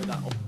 that.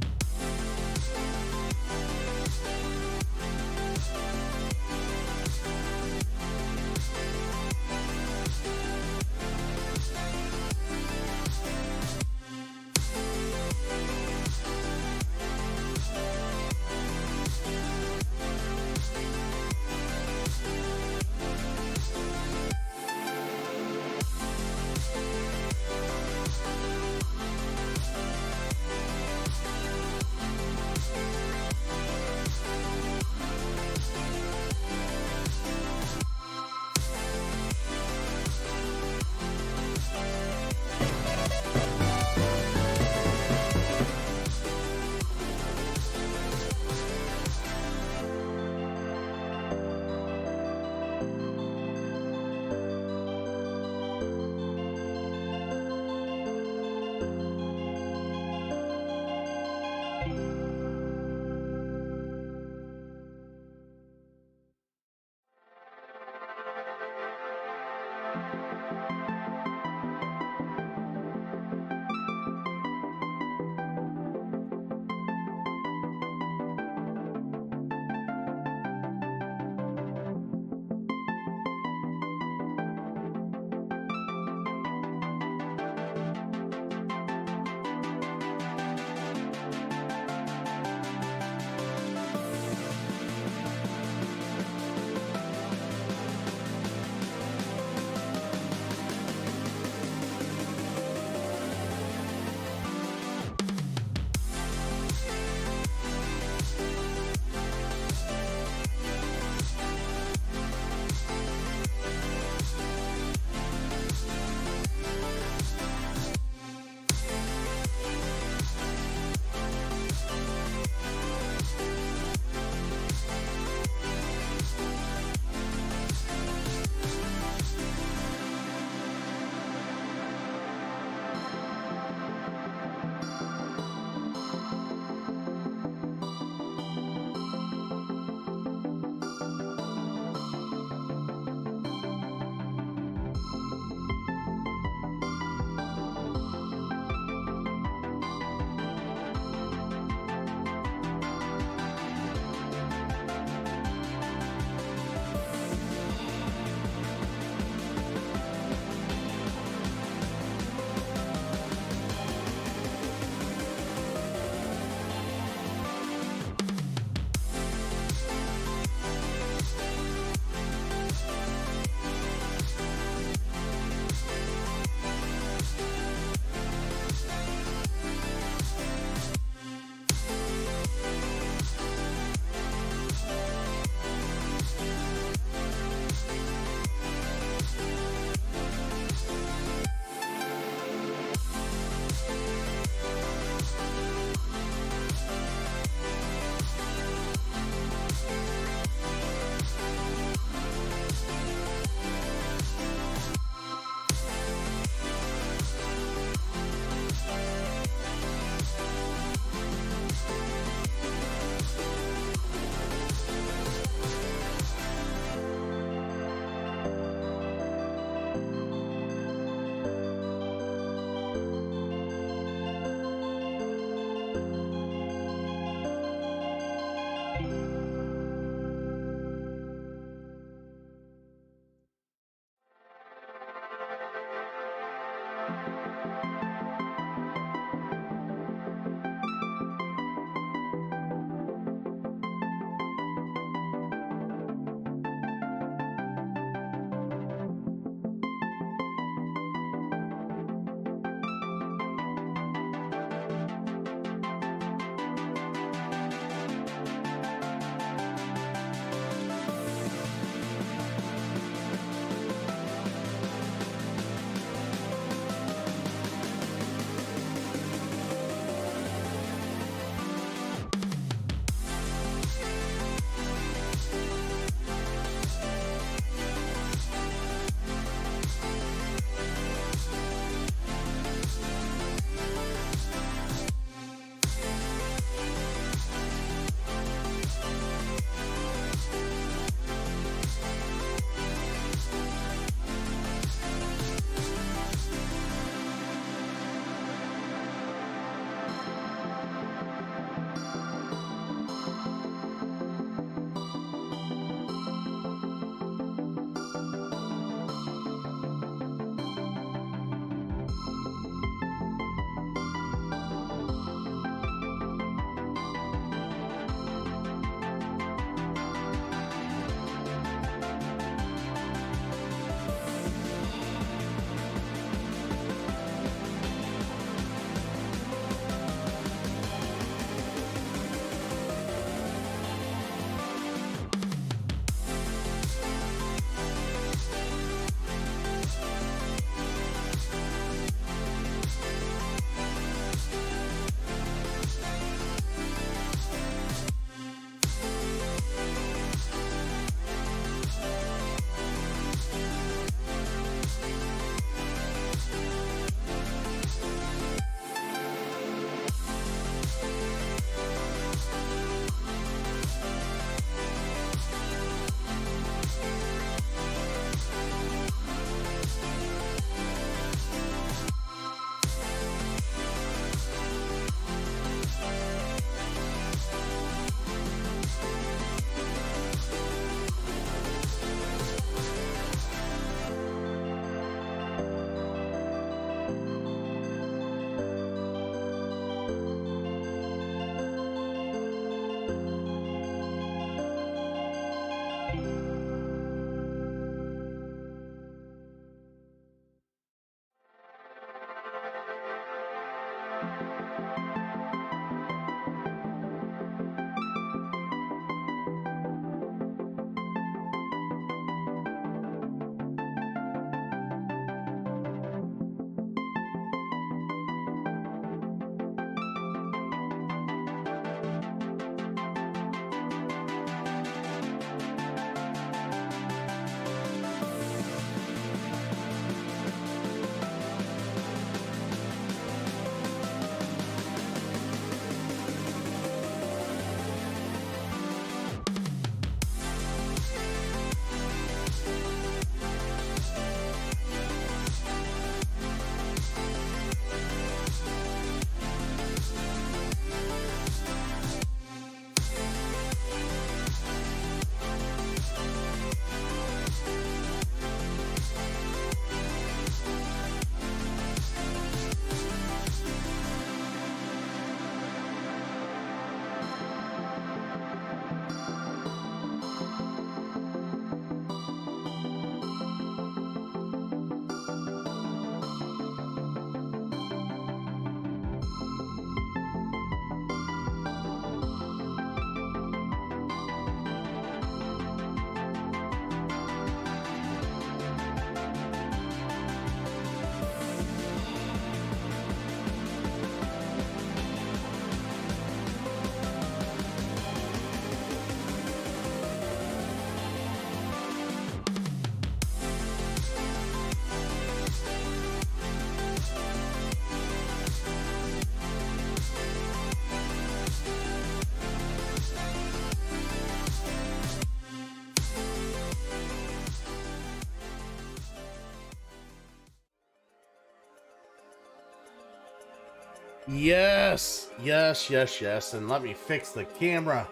Yes, yes, yes, yes. And let me fix the camera.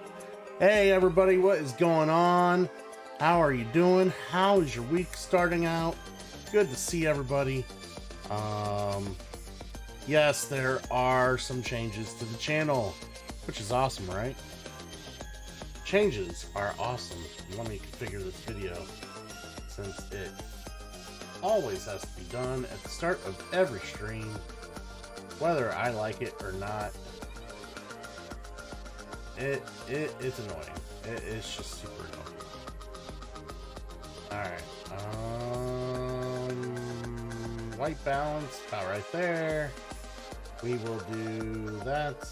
Hey, everybody, what is going on? How are you doing? How is your week starting out? Good to see everybody. Yes, there are some changes to the channel, which is awesome, right? Changes are awesome. Let me configure this video since it always has to be done at the start of every stream, whether I like it or not. It's annoying. It's just super annoying. Alright. White balance, about right there. We will do that.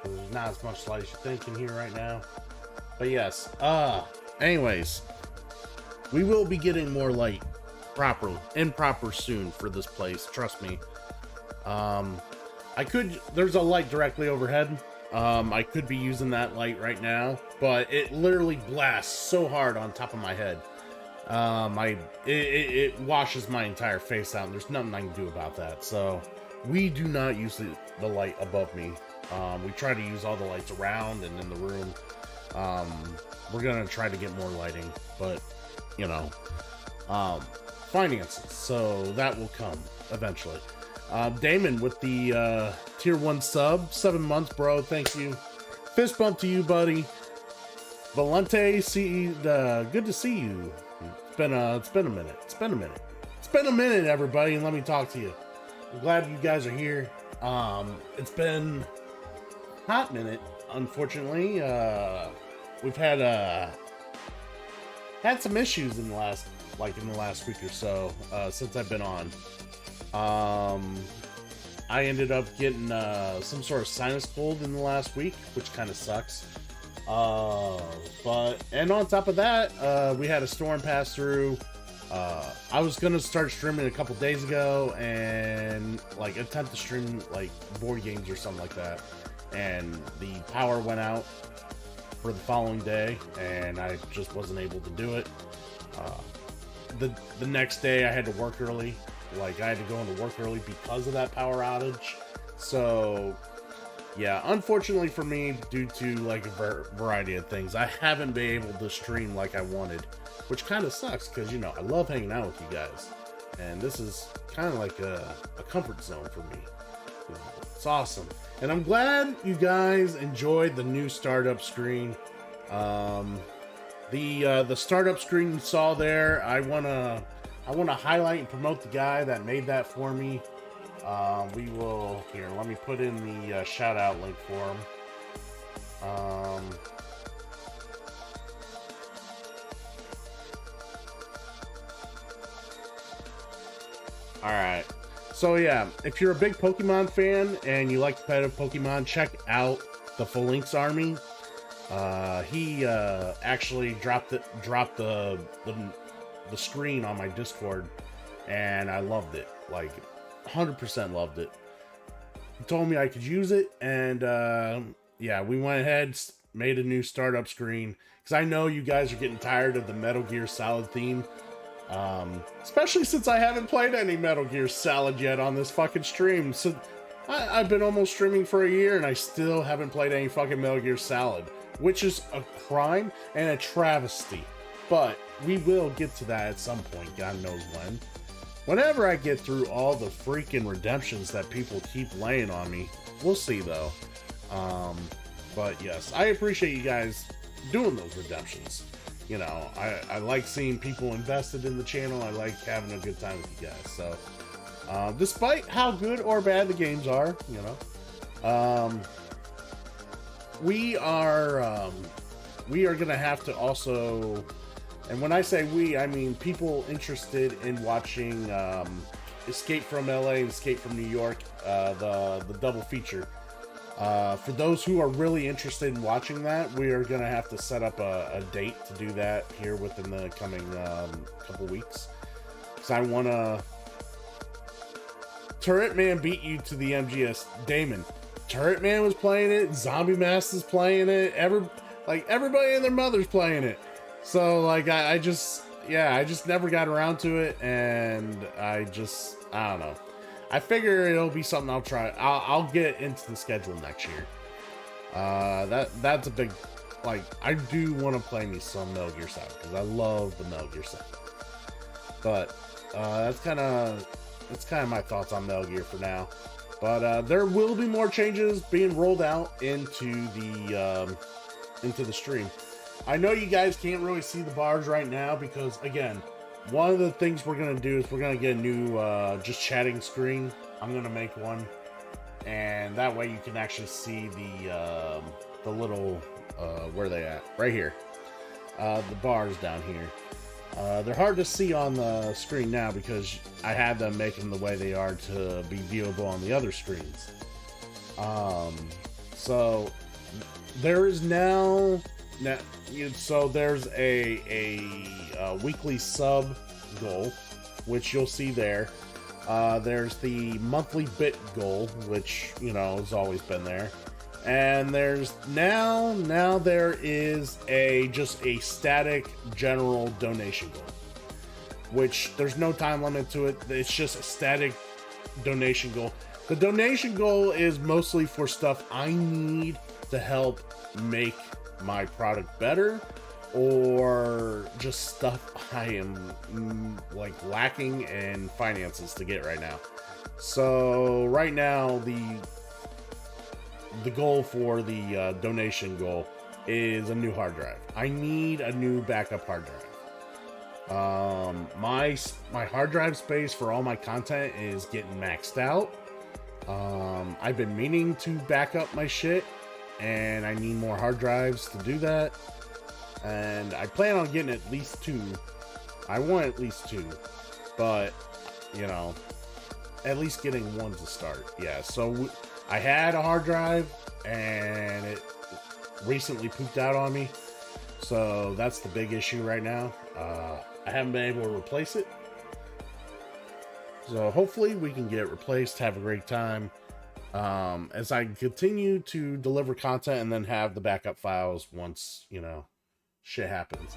There's not as much light as you think in here right now. But yes. Anyways. We will be getting more light proper soon for this place. Trust me. There's a light directly overhead. I could be using that light right now, but it literally blasts so hard on top of my head. It washes my entire face out, and there's nothing I can do about that. So we do not use the light above me. We try to use all the lights around and in the room. We're gonna try to get more lighting, but you know, finances. So that will come eventually. Damon with the tier 1 sub, 7 months, bro. Thank you. Fist bump to you, buddy. Valente, good to see you. It's been a minute. It's been a minute, everybody, and let me talk to you. I'm glad you guys are here. It's been a hot minute, unfortunately. We've had some issues in the last week or so, since I've been on. I ended up getting some sort of sinus cold in the last week, which kind of sucks. And on top of that, we had a storm pass through. I was gonna start streaming a couple days ago and like attempt to stream like board games or something like that, and the power went out for the following day, and I just wasn't able to do it. The next day I had to work early. Like, I had to go into work early because of that power outage. So, yeah, unfortunately for me, due to, like, a variety of things, I haven't been able to stream like I wanted, which kind of sucks, because, you know, I love hanging out with you guys. And this is kind of like a comfort zone for me. You know, it's awesome. And I'm glad you guys enjoyed the new startup screen. The startup screen you saw there, I wanna highlight and promote the guy that made that for me. We will here. Let me put in the shout out link for him. All right. So yeah, if you're a big Pokemon fan and you like competitive Pokemon, check out the Phalanx Army. He actually dropped the screen on my Discord, and I loved it. Like 100% loved it. He told me I could use it, and yeah, we went ahead, made a new startup screen because I know you guys are getting tired of the Metal Gear Solid theme. Especially since I haven't played any Metal Gear Solid yet on this fucking stream. So I've been almost streaming for a year and I still haven't played any fucking Metal Gear Solid, which is a crime and a travesty. But we will get to that at some point, God knows when. Whenever I get through all the freaking redemptions that people keep laying on me. We'll see though. But yes, I appreciate you guys doing those redemptions. You know, I like seeing people invested in the channel. I like having a good time with you guys. So, despite how good or bad the games are, you know, we are gonna have to also, and when I say we, I mean people interested in watching Escape from LA and Escape from New York, the double feature. For those who are really interested in watching that, we are going to have to set up a date to do that here within the coming couple weeks. Because I want to... Turret Man beat you to the MGS. Damon. Turret Man was playing it. Zombie Mask is playing it. Everybody and their mother's playing it. So, like, I just never got around to it. And I don't know. I figure it'll be something I'll try. I'll get into the schedule next year. That's a big, like, I do want to play me some Metal Gear Solid because I love the Metal Gear Solid. But that's kind of my thoughts on Metal Gear for now. But there will be more changes being rolled out into the stream. I know you guys can't really see the bars right now because, again, one of the things we're going to do is we're going to get a new just chatting screen. I'm going to make one. And that way you can actually see the little, where are they at? Right here. The bars down here. They're hard to see on the screen now because I had them make them the way they are to be viewable on the other screens. So there is so there's a weekly sub goal, which you'll see there. There's the monthly bit goal, which, you know, has always been there. And there's now there is just a static general donation goal, which there's no time limit to it. It's just a static donation goal. The donation goal is mostly for stuff I need to help make my product better, or just stuff I am like lacking in finances to get right now. So right now the goal for the donation goal is a new hard drive. I need a new backup hard drive. My hard drive space for all my content is getting maxed out. I've been meaning to back up my shit, and I need more hard drives to do that. And I plan on getting at least 2. I want at least 2, but, you know, at least getting 1 to start. Yeah, so I had a hard drive, and it recently pooped out on me. So that's the big issue right now. I haven't been able to replace it. So hopefully we can get it replaced, have a great time. As I continue to deliver content and then have the backup files once, you know, shit happens.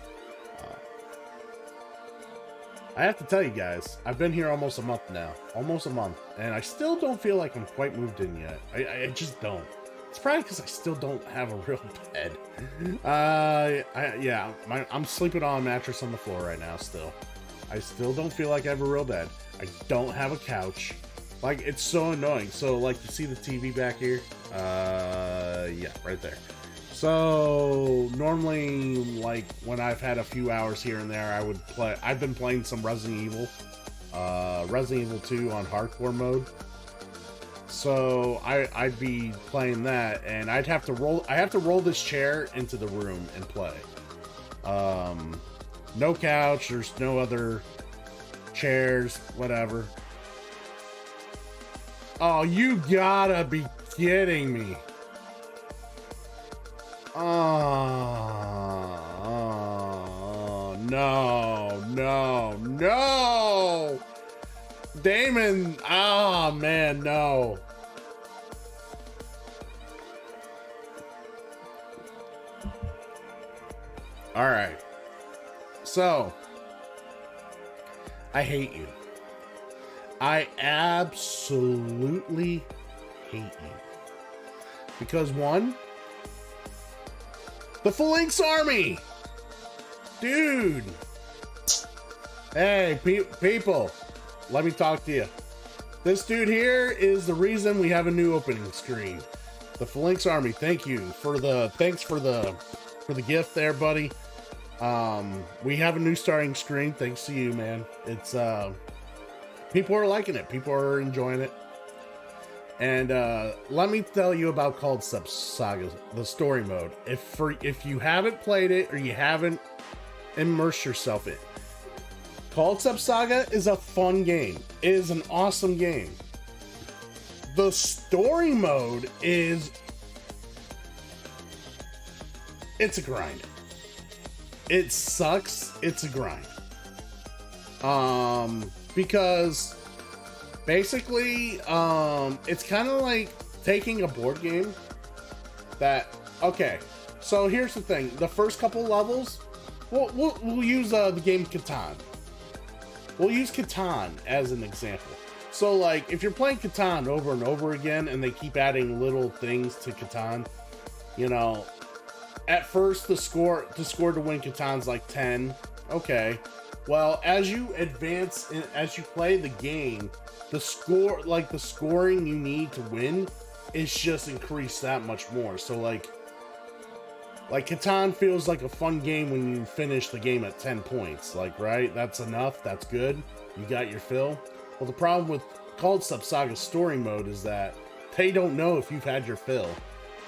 I have to tell you guys, I've been here almost a month now. Almost a month. And I still don't feel like I'm quite moved in yet. I just don't. It's probably because I still don't have a real bed. I'm sleeping on a mattress on the floor right now still. I still don't feel like I have a real bed. I don't have a couch. Like, it's so annoying. So, like, you see the TV back here? Yeah, right there. So normally, like when I've had a few hours here and there, I would play. I've been playing some Resident Evil 2 on hardcore mode. So I'd be playing that, and I'd have to roll. I have to roll this chair into the room and play. No couch. There's no other chairs. Whatever. Oh, you gotta be kidding me. Oh, no. Damon, oh man, no. All right. So, I hate you. I absolutely hate you. Because one, the Phalanx Army! Dude! Hey, people, let me talk to you. This dude here is the reason we have a new opening screen. The Phalanx Army, thank you for the, thanks for the gift there, buddy. We have a new starting screen, thanks to you, man. It's, people are liking it. People are enjoying it. And let me tell you about Called Steps Saga, the story mode. If you haven't played it or you haven't immersed yourself in, Called Steps Saga is a fun game. It is an awesome game. The story mode is, it's a grind. It sucks. It's a grind. Because basically, it's kind of like taking a board game that, okay, so here's the thing. The first couple levels, we'll use the game Catan. We'll use Catan as an example. So, like, if you're playing Catan over and over again and they keep adding little things to Catan, you know, at first the score to win Catan's like 10. Okay. Well, as you advance, as you play the game, the scoring you need to win is just increased that much more. So like Catan feels like a fun game when you finish the game at 10 points. Like, right? That's enough. That's good. You got your fill. Well, the problem with Called Steps Saga story mode is that they don't know if you've had your fill.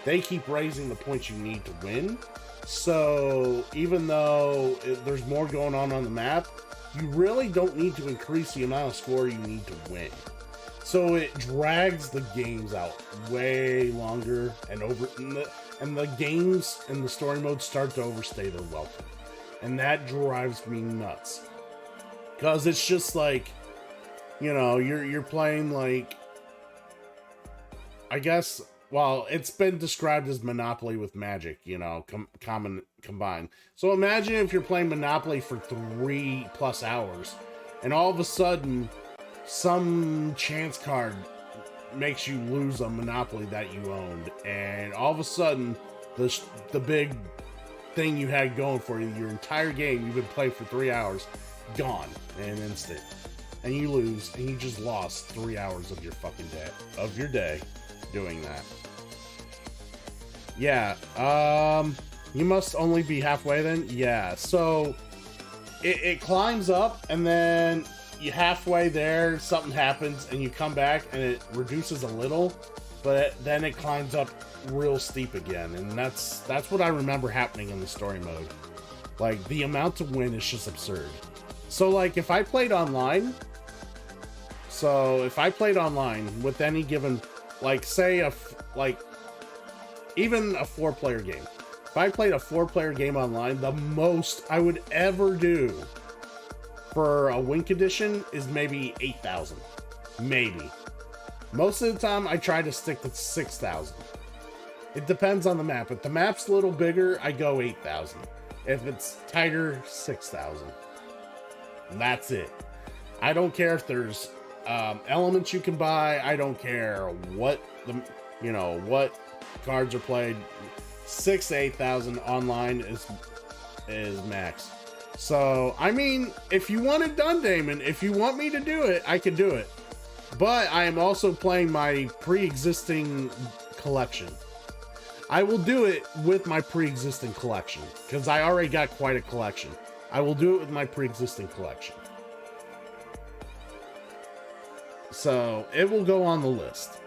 They keep raising the points you need to win. So even though there's more going on the map, you really don't need to increase the amount of score you need to win. So it drags the games out way longer and the games and the story mode start to overstay their welcome. And that drives me nuts. Because it's just like, you know, you're playing like, I guess, well, it's been described as Monopoly with magic, you know, combined. So imagine if you're playing Monopoly for 3+ hours, and all of a sudden, some chance card makes you lose a Monopoly that you owned, and all of a sudden, the big thing you had going for you, your entire game you've been playing for 3 hours, gone in an instant, and you lose, and you just lost 3 hours of your fucking day doing that. Yeah, you must only be halfway then? Yeah, so it climbs up, and then you halfway there, something happens, and you come back, and it reduces a little, but then it climbs up real steep again, and that's what I remember happening in the story mode. Like, the amount to win is just absurd. So, like, if I played online with any given, like, say, even a 4-player game. If I played a 4-player game online, the most I would ever do for a win condition is maybe 8,000. Maybe. Most of the time, I try to stick to 6,000. It depends on the map. If the map's a little bigger, I go 8,000. If it's tighter, 6,000. That's it. I don't care if there's elements you can buy. I don't care what what cards are played. 6,000 to 8,000 online is max. So, I mean, if you want it done, Damon, if you want me to do it, I can do it. But I am also playing my pre-existing collection. I will do it with my pre-existing collection, because I already got quite a collection. I will do it with my pre-existing collection. So, it will go on the list.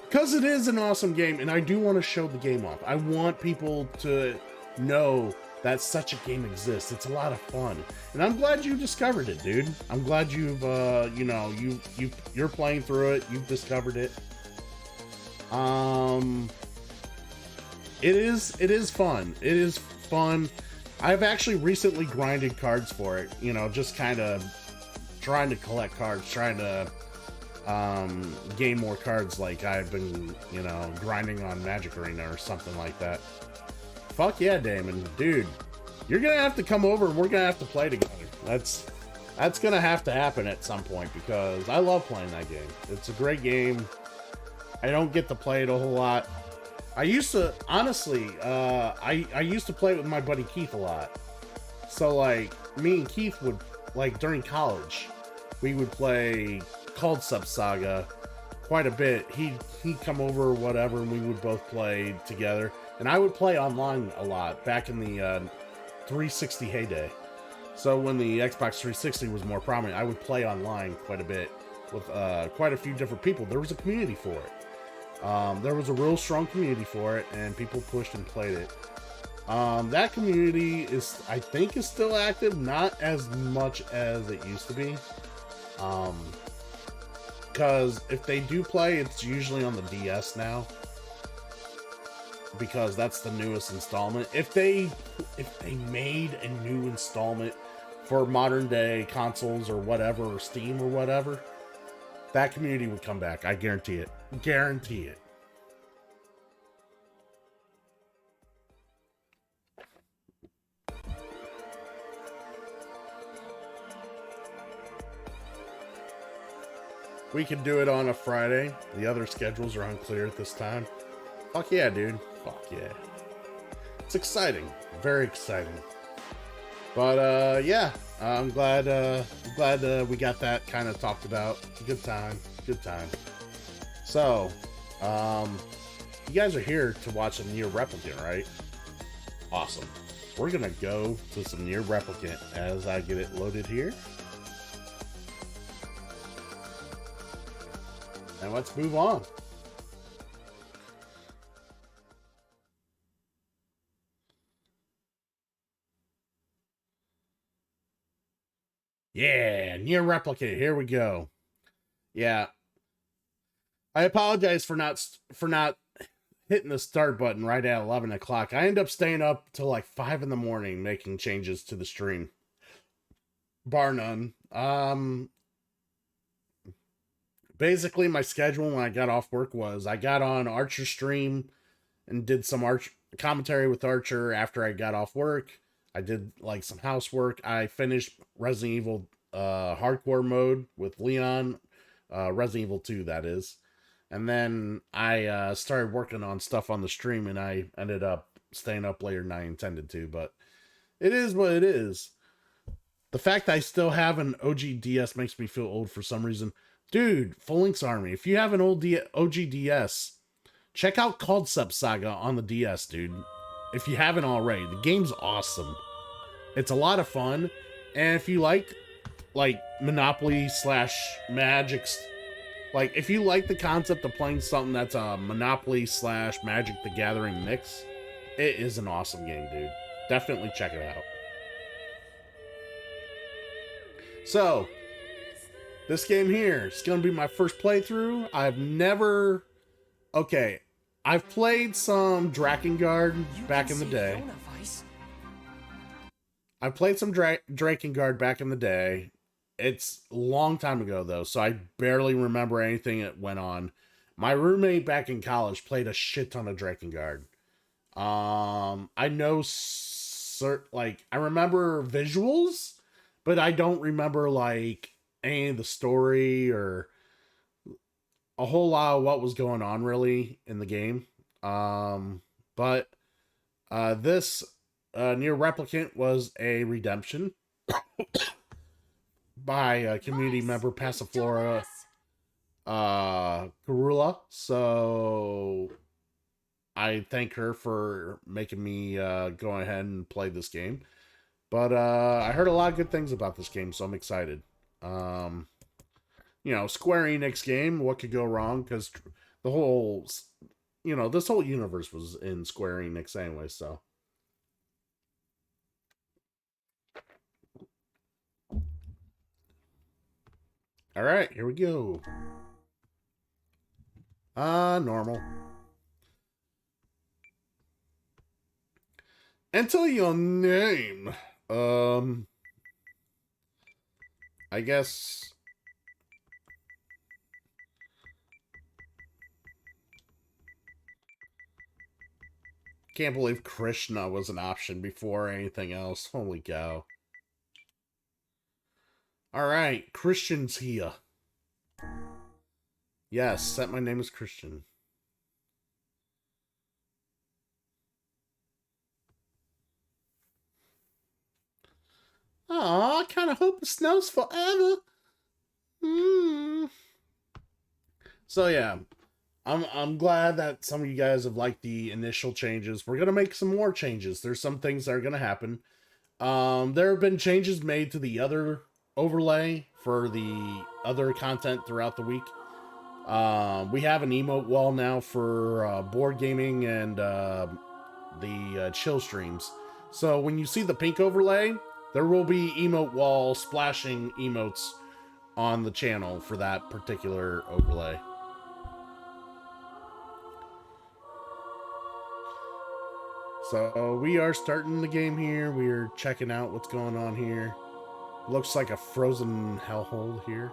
Because it is an awesome game, and I do want to show the game off. I want people to know that such a game exists. It's a lot of fun. And I'm glad you discovered it, dude. I'm glad you've, you're playing through it. You've discovered it. It is fun. It is fun. I've actually recently grinded cards for it. You know, just kind of trying to collect cards, trying to gain more cards like I've been, you know, grinding on Magic Arena or something like that. Fuck yeah, Damon. Dude, you're gonna have to come over and we're gonna have to play together. That's gonna have to happen at some point because I love playing that game. It's a great game. I don't get to play it a whole lot. I used to, honestly, I used to play it with my buddy Keith a lot. So, like, me and Keith would, like, during college, we would play Called Sub Saga quite a bit. He'd come over or whatever, and we would both play together. And I would play online a lot back in the 360 heyday. So when the Xbox 360 was more prominent, I would play online quite a bit with quite a few different people. There was a community for it. There was a real strong community for it, and people pushed and played it. That community is, I think, is still active, not as much as it used to be. Because if they do play, it's usually on the DS now. Because that's the newest installment. If they made a new installment for modern day consoles or whatever, or Steam or whatever, that community would come back. I guarantee it. Guarantee it. We could do it on a Friday. The other schedules are unclear at this time. Fuck yeah, dude. Fuck yeah. It's exciting. Very exciting. But, yeah. I'm glad we got that kind of talked about. Good time. Good time. So, you guys are here to watch some Nier Replicant, right? Awesome. We're gonna go to some Nier Replicant as I get it loaded here. And let's move on. Yeah, Nier Replicant. Here we go. Yeah. I apologize for not hitting the start button right at 11 o'clock. I end up staying up till like 5 in the morning making changes to the stream. Bar none. Basically, my schedule when I got off work was I got on Archer stream and did some commentary with Archer after I got off work. I did like some housework. I finished Resident Evil hardcore mode with Leon, Resident Evil 2 that is. And then I started working on stuff on the stream and I ended up staying up later than I intended to, but it is what it is. The fact that I still have an OG DS makes me feel old for some reason. Dude, Full Link's Army, if you have an old OG DS, check out Called Sub Saga on the DS, dude. If you haven't already, the game's awesome. It's a lot of fun, and if you like Monopoly / Magic, like if you like the concept of playing something that's a Monopoly / Magic the Gathering mix, it is an awesome game, dude. Definitely check it out. So, this game here is going to be my first playthrough. I've played some Drakengard back in the day. I played some Drakengard back in the day. It's a long time ago, though, so I barely remember anything that went on. My roommate back in college played a shit ton of Drakengard. I know, I remember visuals, but I don't remember, like, any of the story or a whole lot of what was going on, really, in the game. But this Nier Replicant was a redemption by community member Passiflora Garula. So I thank her for making me go ahead and play this game. But I heard a lot of good things about this game, so I'm excited. Um, Square Enix game, what could go wrong? Because the whole, this whole universe was in Square Enix anyway, so. All right, here we go. Normal. Enter your name. I guess. Can't believe Krishna was an option before anything else. Holy cow. Alright, Christian's here. Yes, set my name as Christian. Aw, I kind of hope it snows forever. So yeah, I'm glad that some of you guys have liked the initial changes. We're gonna make some more changes. There's some things that are gonna happen. There have been changes made to the other overlay for the other content throughout the week. We have an emote wall now for board gaming and the chill streams. So when you see the pink overlay, there will be emote wall splashing emotes on the channel for that particular overlay. So we are starting the game here. We're checking out what's going on here. Looks like a frozen hellhole here.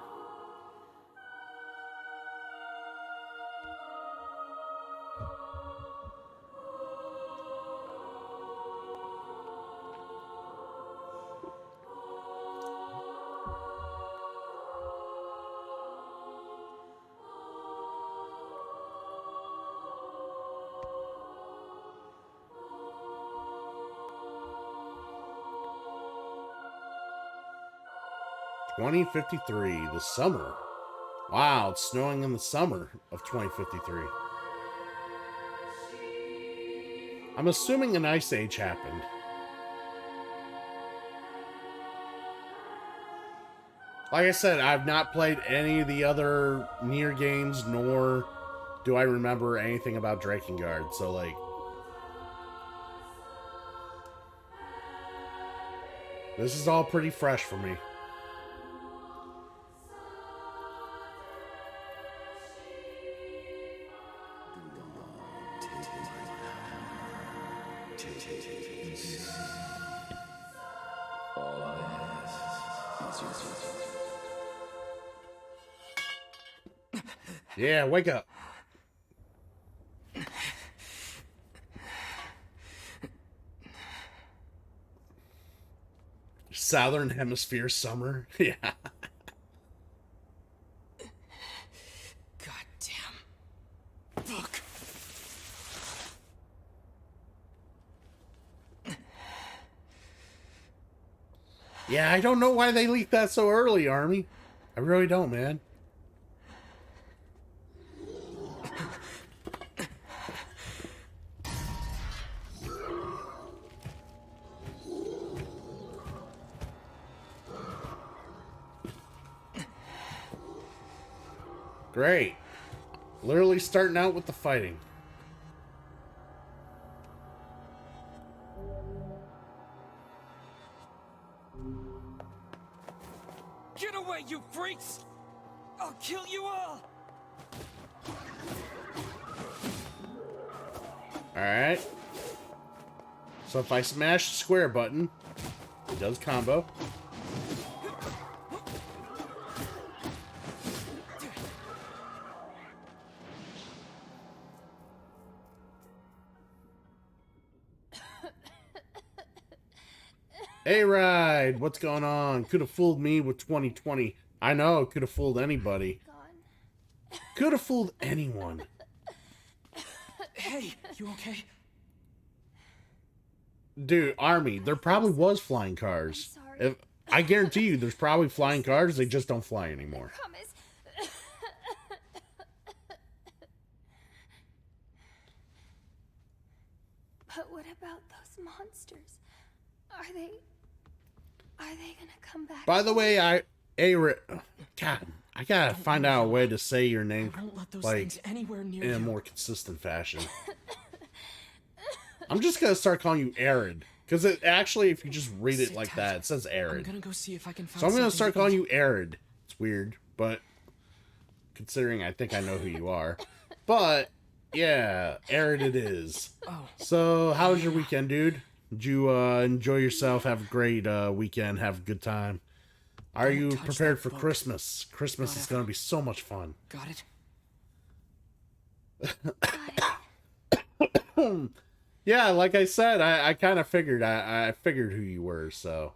(2053), the summer. Wow, it's snowing in the summer of 2053. I'm assuming an ice age happened. Like I said, I've not played any of the other Nier games, nor do I remember anything about Drakengard, so like... This is all pretty fresh for me. Yeah, wake up. Southern Hemisphere summer. Yeah. Goddamn book. Yeah, I don't know why they leaked that so early, Army. I really don't, man. Great. Literally starting out with the fighting. Get away, you freaks! I'll kill you all! Alright. So if I smash the square button, it does combo. Hey, Ride, what's going on? Could have fooled me with 2020. I know, could have fooled anybody. Could have fooled anyone. Hey, you okay? Dude, Army, there probably was flying cars. I guarantee you there's probably flying cars, they just don't fly anymore. Promise. those monsters. Are they gonna come back? By the way, God, I gotta find out a way to say your name like in a more consistent fashion. I'm just gonna start calling you Arid, because it actually, if you just read it like that, it says Arid. I'm gonna go see if I can find So I'm gonna start calling you Arid. It's weird, but considering I think I know who you are. But yeah, Arid it is. Oh. So how was your weekend, dude? Did you enjoy yourself? Have a great weekend. Have a good time. Are you prepared for Christmas? Christmas is gonna be so much fun. Got it? Yeah, like I said, I kind of figured. I figured who you were, so.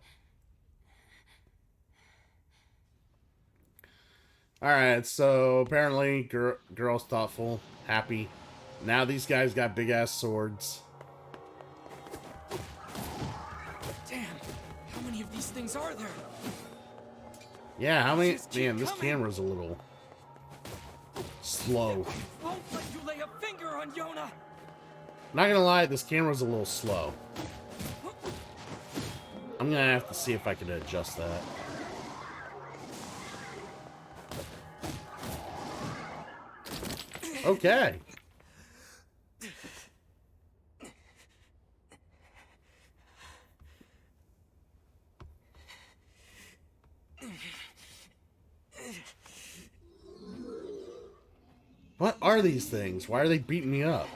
Alright, so apparently girl's thoughtful, happy. Now these guys got big-ass swords. Damn, how many of these things are there? Yeah, how many? Man, this camera's a little slow. Won't let you lay a finger on Yona. Not gonna lie, this camera's a little slow. I'm gonna have to see if I can adjust that. Okay. What are these things? Why are they beating me up?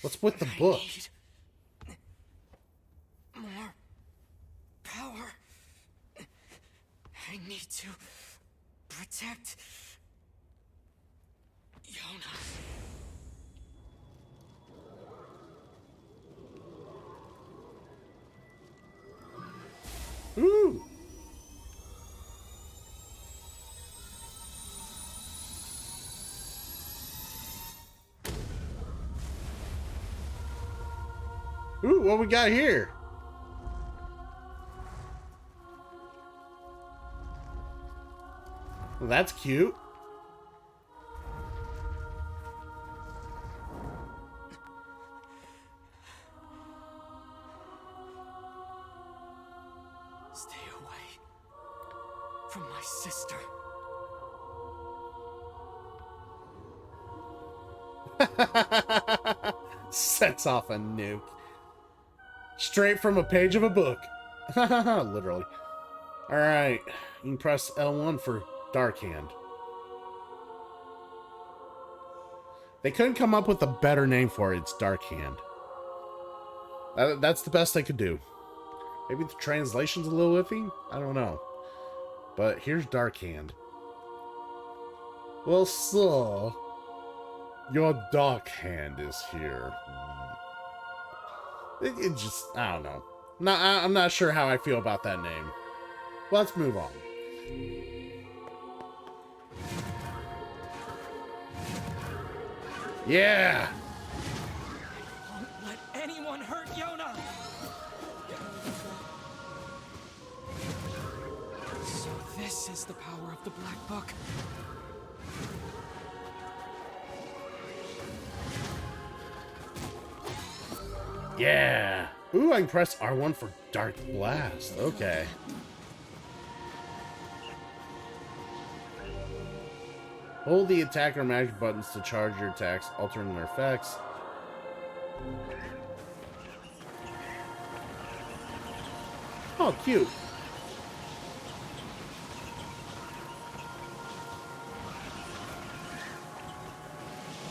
What's with the book? More power. I need to protect Yona. Ooh. Ooh, what we got here? Well, that's cute. Stay away from my sister. Sets off a nuke. Straight from a page of a book. Literally. Alright. You can press L1 for Dark Hand. They couldn't come up with a better name for it. It's Dark Hand. That's the best they could do. Maybe the translation's a little iffy? I don't know. But here's Dark Hand. Well, sir, your Dark Hand is here. It just, I don't know. I'm not sure how I feel about that name. Let's move on. Yeah! Won't let anyone hurt Yona. So this is the power of the Black Book. Yeah! Ooh, I can press R1 for Dark Blast. Okay. Hold the attack or magic buttons to charge your attacks, altering their effects. Oh, cute.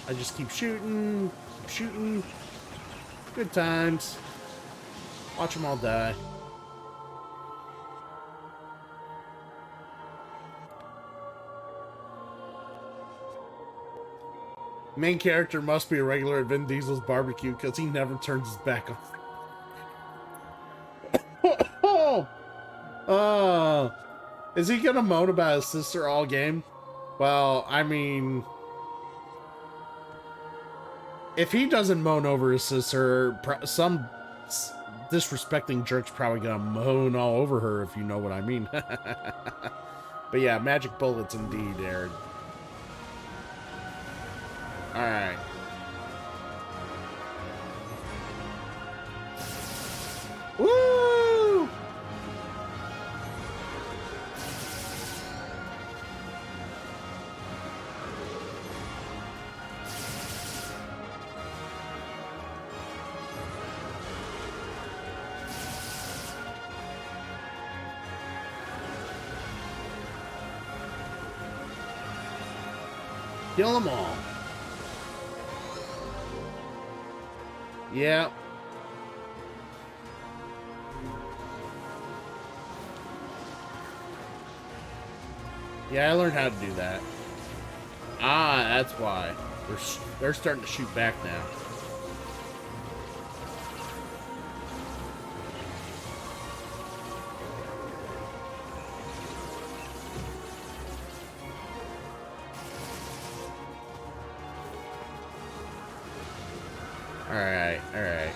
I just keep shooting, shooting. Good times. Watch them all die. Main character must be a regular at Vin Diesel's barbecue because he never turns his back on. Is he gonna moan about his sister all game? Well, I mean, if he doesn't moan over his sister, some disrespecting jerk's probably gonna moan all over her, if you know what I mean. But yeah, magic bullets indeed, Aaron. Alright. Kill them all. Yeah. Yeah, I learned how to do that. Ah, that's why. They're starting to shoot back now. Alright, alright.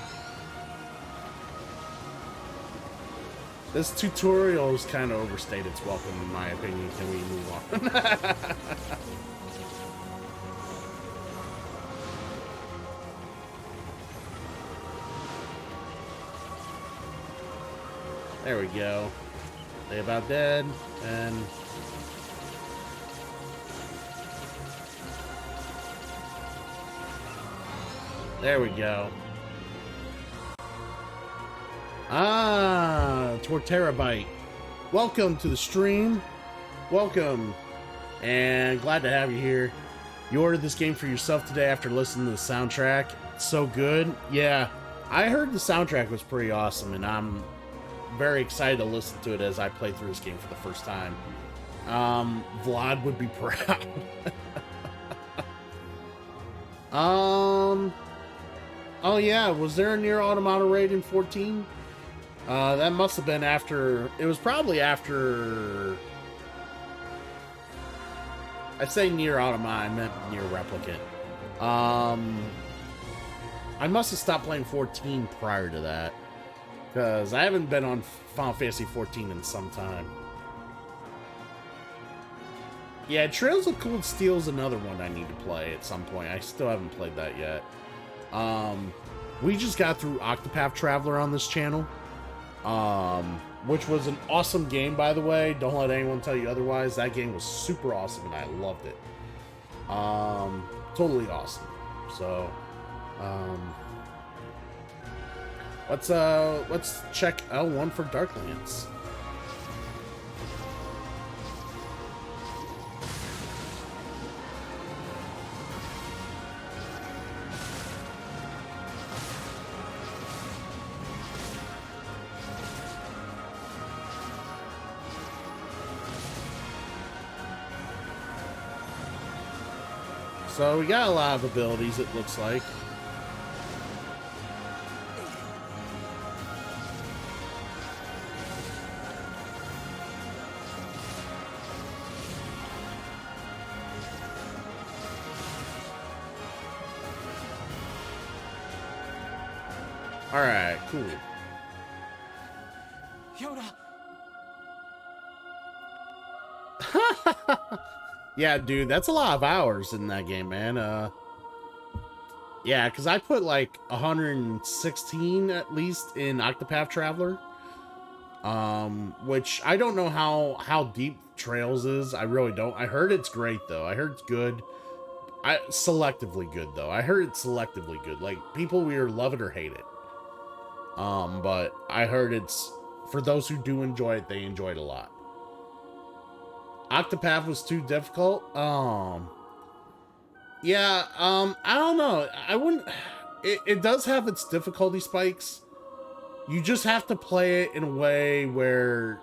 This tutorial is kind of overstated its welcome, in my opinion. Can we move on? There we go. They about dead, and... There we go. Ah, Torterabyte. Welcome to the stream. Welcome. And glad to have you here. You ordered this game for yourself today after listening to the soundtrack. It's so good. Yeah, I heard the soundtrack was pretty awesome, and I'm very excited to listen to it as I play through this game for the first time. Vlad would be proud. Oh yeah, was there a Nier Automata raid in 14? That must have been after... It was probably after... I say Nier Automata, I meant Nier Replicant. I must have stopped playing 14 prior to that. Because I haven't been on Final Fantasy 14 in some time. Yeah, Trails of Cold Steel is another one I need to play at some point. I still haven't played that yet. We just got through Octopath Traveler on this channel, which was an awesome game, by the way. Don't let anyone tell you otherwise. That game was super awesome, and I loved it. Totally awesome. So, let's check L1 for Darklands. So we got a lot of abilities, it looks like. Alright, cool. Yoda! Yeah, dude, that's a lot of hours in that game, man. Yeah, because I put like 116 at least in Octopath Traveler. Which I don't know how deep Trails is. I really don't. I heard it's great though. I heard it's good. Selectively good though. I heard it's selectively good. Like people either love it or hate it. But I heard it's, for those who do enjoy it, they enjoy it a lot. Octopath was too difficult. Yeah, I don't know. I wouldn't... It does have its difficulty spikes. You just have to play it in a way where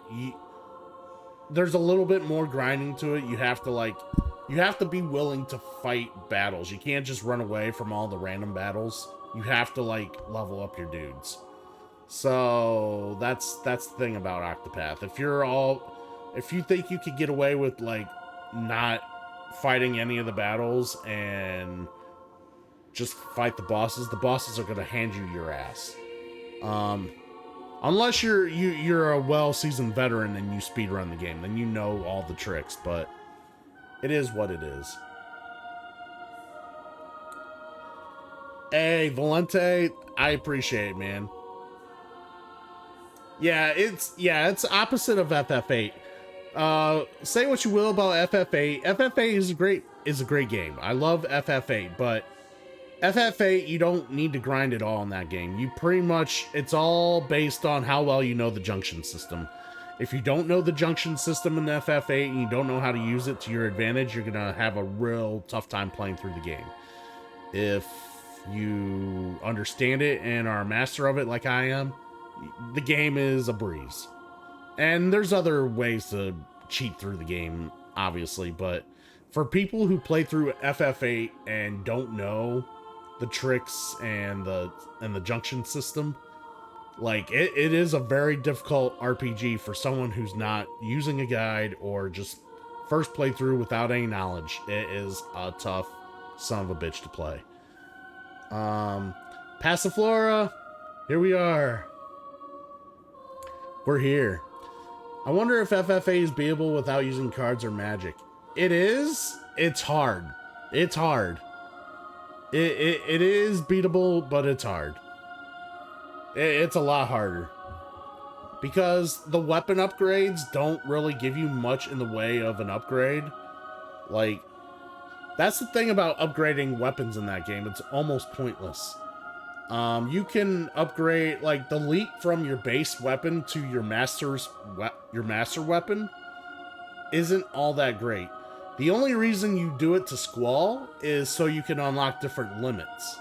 there's a little bit more grinding to it. You have to be willing to fight battles. You can't just run away from all the random battles. You have to, level up your dudes. So, that's the thing about Octopath. If you think you could get away with, not fighting any of the battles and just fight the bosses are going to hand you your ass. Unless you're a well-seasoned veteran and you speedrun the game, then you know all the tricks, but it is what it is. Hey, Valente, I appreciate it, man. Yeah, it's opposite of FF8. Say what you will about FF8. FF8 is a great game. I love FF8, but FF8, you don't need to grind at all in that game. You pretty much, it's all based on how well you know the junction system. If you don't know the junction system in FF8 and you don't know how to use it to your advantage, you're gonna have a real tough time playing through the game. If you understand it and are a master of it like I am, the game is a breeze. And there's other ways to cheat through the game, obviously, but for people who play through FF8 and don't know the tricks and the junction system, like it is a very difficult RPG for someone who's not using a guide or just first playthrough without any knowledge. It is a tough son of a bitch to play. Passiflora, here we are. We're here. I wonder if FFA is beatable without using cards or magic. It is. It's hard. It's hard. It is beatable, but it's hard. It's a lot harder. Because the weapon upgrades don't really give you much in the way of an upgrade. Like, that's the thing about upgrading weapons in that game. It's almost pointless. You can upgrade, like, the leap from your base weapon to your master weapon isn't all that great. The only reason you do it to Squall is so you can unlock different limits.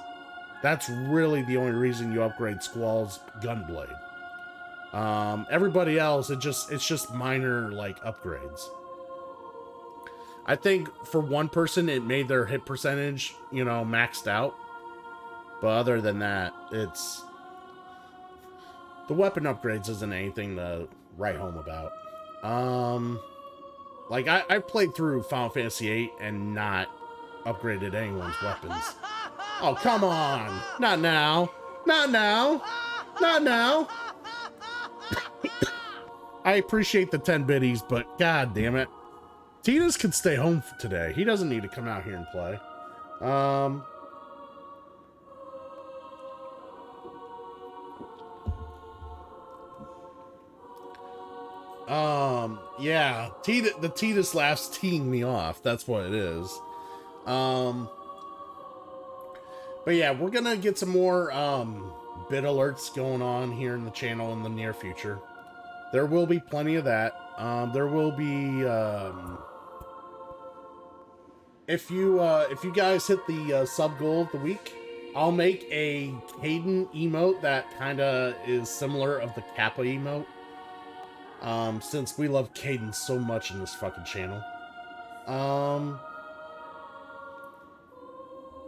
That's really the only reason you upgrade Squall's Gunblade. Everybody else, it's just minor, like, upgrades. I think for one person, it made their hit percentage, you know, maxed out. But other than that, it's... the weapon upgrades isn't anything to write home about. Like, I played through Final Fantasy VIII and not upgraded anyone's weapons. Oh, come on! Not now! Not now! Not now! I appreciate the 10 biddies, but god damn it. Titus can stay home for today. He doesn't need to come out here and play. Yeah, the Titus laugh's teeing me off. That's what it is. But yeah, we're gonna get some more, bit alerts going on here in the channel in the near future. There will be plenty of that. There will be, if you guys hit the, sub goal of the week, I'll make a Caden emote that kinda is similar of the Kappa emote. Since we love Caden so much in this fucking channel.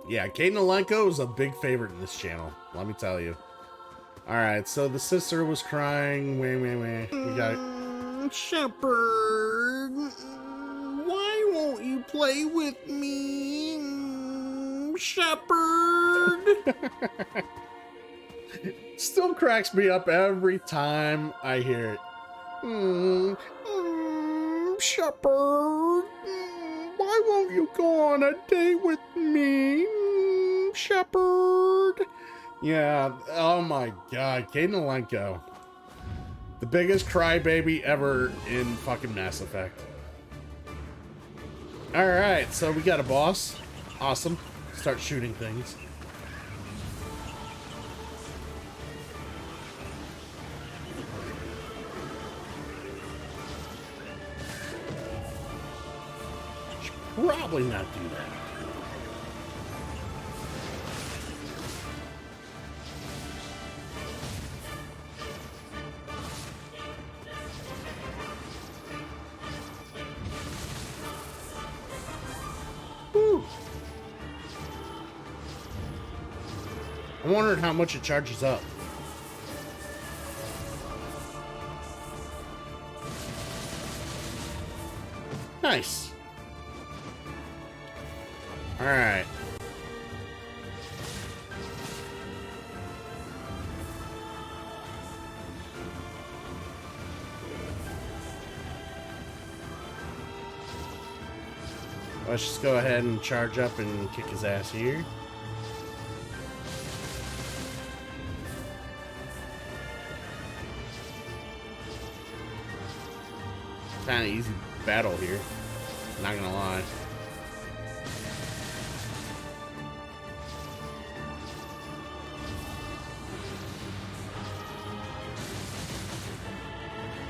Yeah, Caden Alenko is a big favorite in this channel, let me tell you. Alright, so the sister was crying. We got it. Shepherd, why won't you play with me? Shepherd! Still cracks me up every time I hear it. Shepherd, why won't you go on a date with me? Shepherd. Yeah, oh my god, Caden Alenko. The biggest crybaby ever in fucking Mass Effect. Alright, so we got a boss. Awesome. Start shooting things. Probably not do that. Whew. I wondered how much it charges up. Nice. All right. Let's just go ahead and charge up and kick his ass here. Kind of easy battle here, not gonna lie.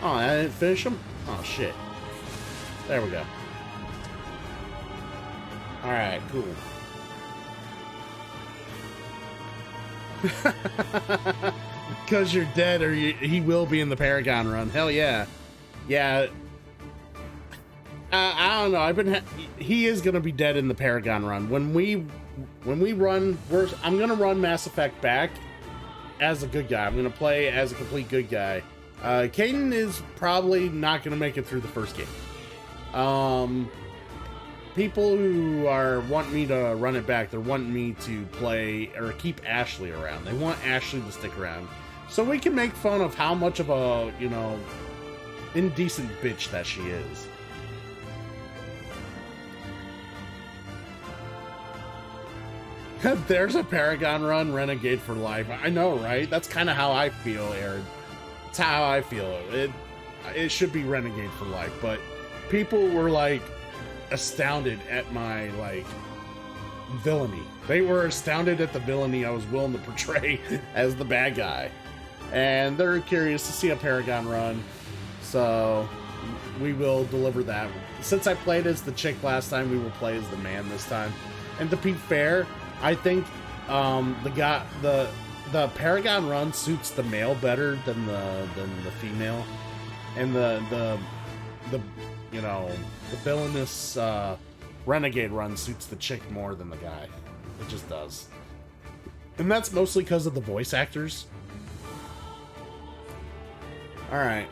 Oh, I didn't finish him? Oh, shit. There we go. Alright, cool. Because you're dead, or he will be in the Paragon run. Hell yeah. Yeah. I don't know. He is gonna be dead in the Paragon run. When we run, I'm gonna run Mass Effect back as a good guy. I'm gonna play as a complete good guy. Caden is probably not gonna make it through the first game. People who are wanting me to run it back, they're wanting me to play or keep Ashley around. They want Ashley to stick around, so we can make fun of how much of a, you know, indecent bitch that she is. There's a Paragon run, Renegade for life. I know, right? That's kind of how I feel, Aaron. It's how I feel. It should be Renegade for life, but people were like astounded at my like villainy. They were astounded at the villainy I was willing to portray as the bad guy, and they're curious to see a Paragon run. So we will deliver that. Since I played as the chick last time, we will play as the man this time. And to be fair, I think the Paragon run suits the male better than the female, and the you know, the villainous Renegade run suits the chick more than the guy. It just does, and that's mostly because of the voice actors. All right.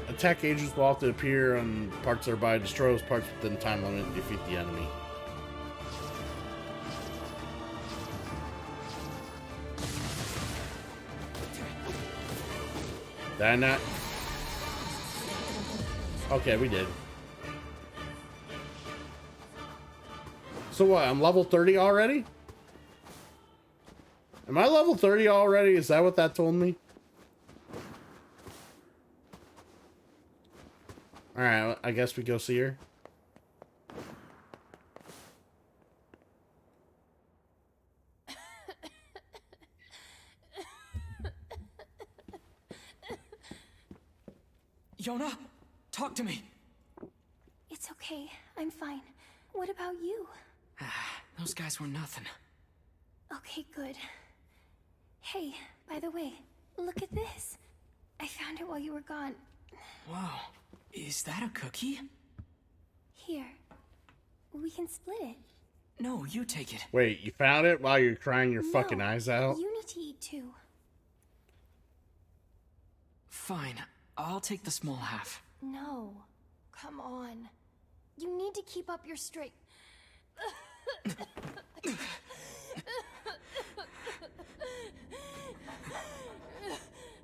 Attack agents will often appear on parts thereby destroy those parts within time limit and defeat the enemy. Did I not? Okay, we did. So what, I'm level 30 already? Am I level 30 already? Is that what that told me? Alright, I guess we go see her. Yona, talk to me. It's okay. I'm fine. What about you? Those guys were nothing. Okay, good. Hey, by the way, look at this. I found it while you were gone. Wow, is that a cookie? Here. We can split it. No, you take it. Wait, you found it while you're crying your fucking eyes out? You need to eat too. Fine, I'll take the small half. No. Come on. You need to keep up your straight.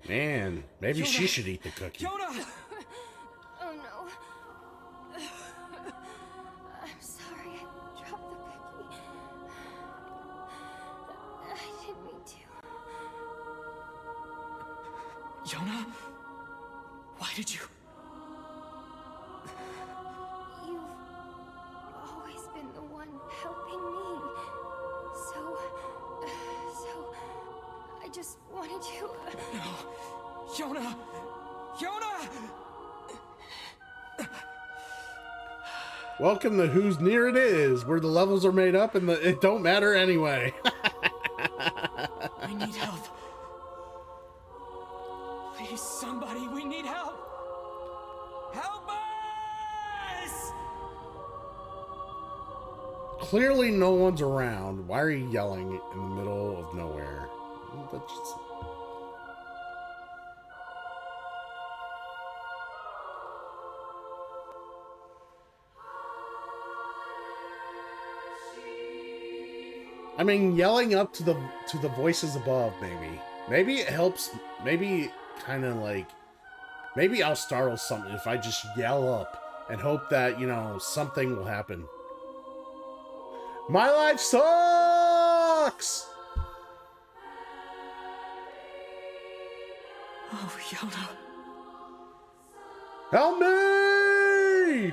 Man, maybe Yona. she should eat the cookie. Yona! Oh no. I'm sorry I dropped the cookie. I didn't mean to. Yona? Why did you? You've always been the one helping me. So I just wanted to. No. Yona! Yona! Welcome to Whose Near It Is, where the levels are made up and it don't matter anyway. I need help. Please, somebody, we need help. Help us! Clearly no one's around. Why are you yelling in the middle of nowhere? That's just... I mean, yelling up to the voices above, maybe it helps. Maybe kind of like, maybe I'll startle something if I just yell up and hope that, you know, something will happen. My life sucks. Oh, Yona. Help me!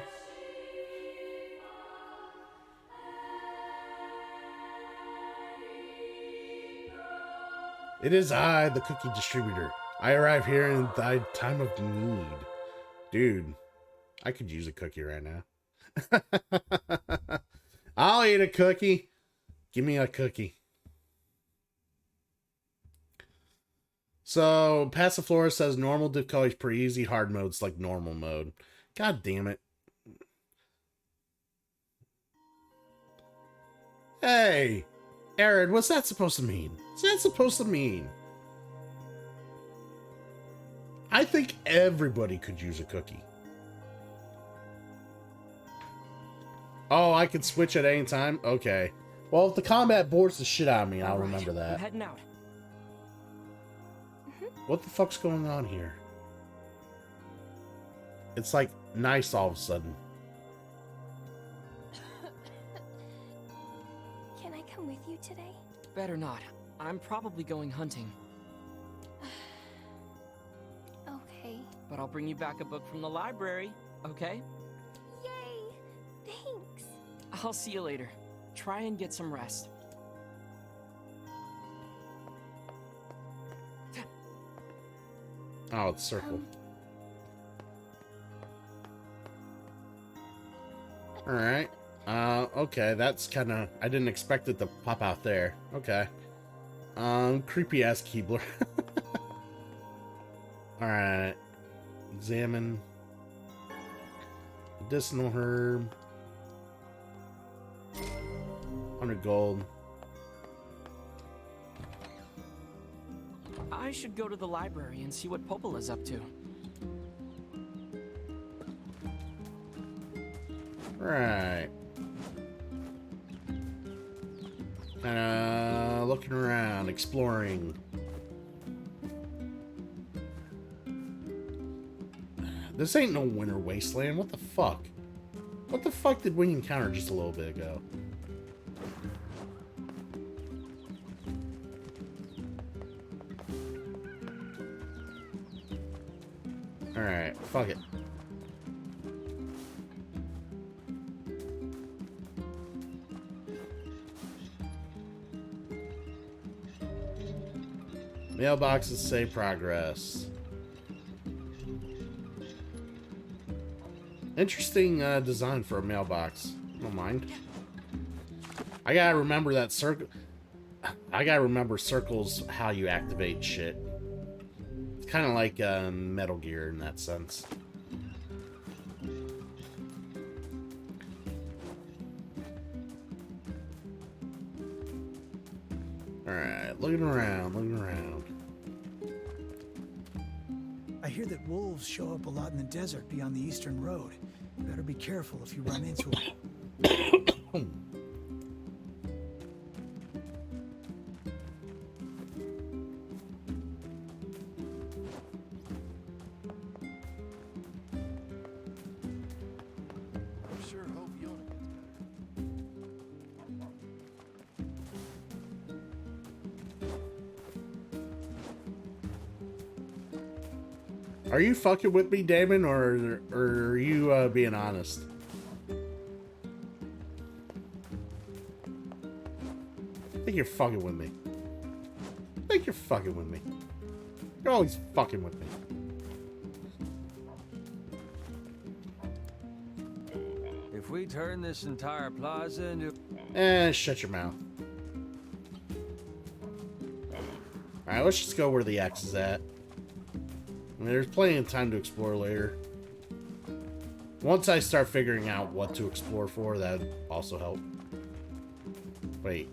It is I, the cookie distributor. I arrive here in thy time of need. Dude, I could use a cookie right now. I'll eat a cookie. Give me a cookie. So, Passiflora says normal difficulty is pretty easy. Hard mode's like normal mode. God damn it. Hey, Aaron, what's that supposed to mean? What's that supposed to mean? I think everybody could use a cookie. Oh, I can switch at any time? Okay. Well, if the combat bores the shit out of me, I'll remember that. I'm heading out. What the fuck's going on here? It's like nice all of a sudden. Can I come with you today? Better not. I'm probably going hunting. Okay. But I'll bring you back a book from the library, okay? Yay! Thanks. I'll see you later. Try and get some rest. Oh, it's circle. Alright. Okay, that's kinda... I didn't expect it to pop out there. Okay. Creepy-ass Keebler. Alright. Examine. Medicinal herb. 100 gold. I should go to the library and see what Popola's up to. Right. Looking around, exploring. This ain't no winter wasteland. What the fuck? What the fuck did we encounter just a little bit ago? Alright, fuck it. Mailboxes say progress. Interesting design for a mailbox. Don't mind. I gotta remember that circle. I gotta remember circles, how you activate shit. It's kind of like Metal Gear in that sense. Alright, looking around, looking around. I hear that wolves show up a lot in the desert beyond the eastern road. You better be careful if you run into them. Sure hope Yona Are you fucking with me, Damon, or are you being honest? I think you're fucking with me. I think you're fucking with me. You're always fucking with me. If we turn this entire plaza into... Shut your mouth. Alright, let's just go where the X is at. I mean, there's plenty of time to explore later. Once I start figuring out what to explore for, that would also help. Wait.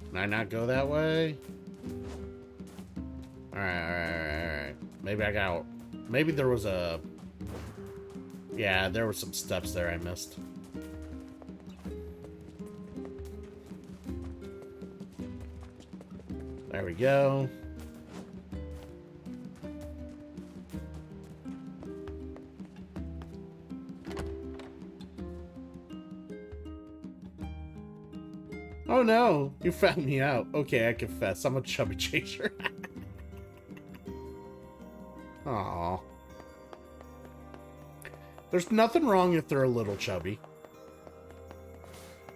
Can I not go that way? Alright. Maybe I got... Maybe there was a... Yeah, there were some steps there I missed. There we go. Oh no, you found me out. Okay, I confess, I'm a chubby chaser. Aww. There's nothing wrong if they're a little chubby.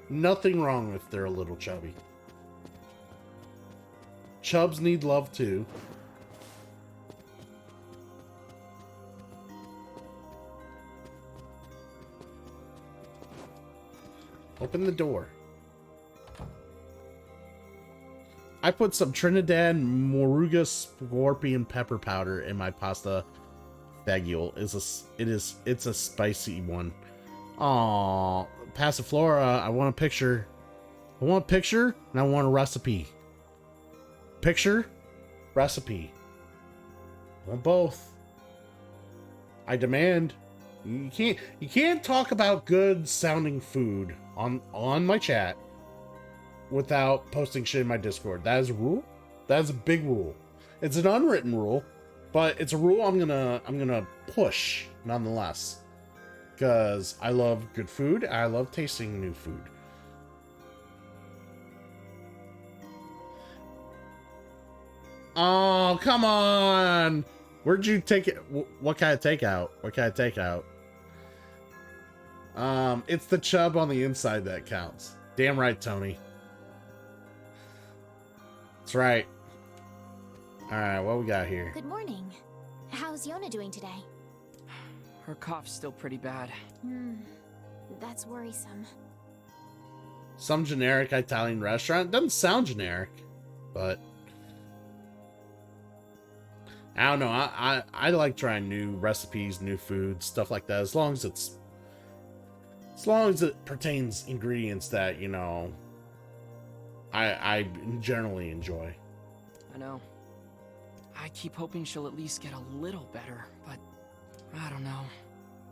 Nothing wrong if they're a little chubby. Chubs need love too. Open the door. I put some Trinidad Moruga scorpion pepper powder in my pasta fagioli. It's a spicy one. Aww, Passiflora, I want a picture. I want a picture and I want a recipe. Picture, recipe. I want both. I demand. You can't talk about good sounding food on my chat without posting shit in my Discord. That is a rule. That is a big rule. It's an unwritten rule, but it's a rule I'm gonna push nonetheless. Because I love good food. I love tasting new food. Oh, come on! Where'd you take it? What kind of takeout? What kind of takeout? It's the chub on the inside that counts. Damn right, Tony. That's right. Alright, what we got here? Good morning. How's Yona doing today? Her cough's still pretty bad. That's worrisome. Some generic Italian restaurant. Doesn't sound generic, but I don't know. I like trying new recipes, new food, stuff like that. As long as it pertains ingredients that, you know, I generally enjoy. I know. I keep hoping she'll at least get a little better, but I don't know.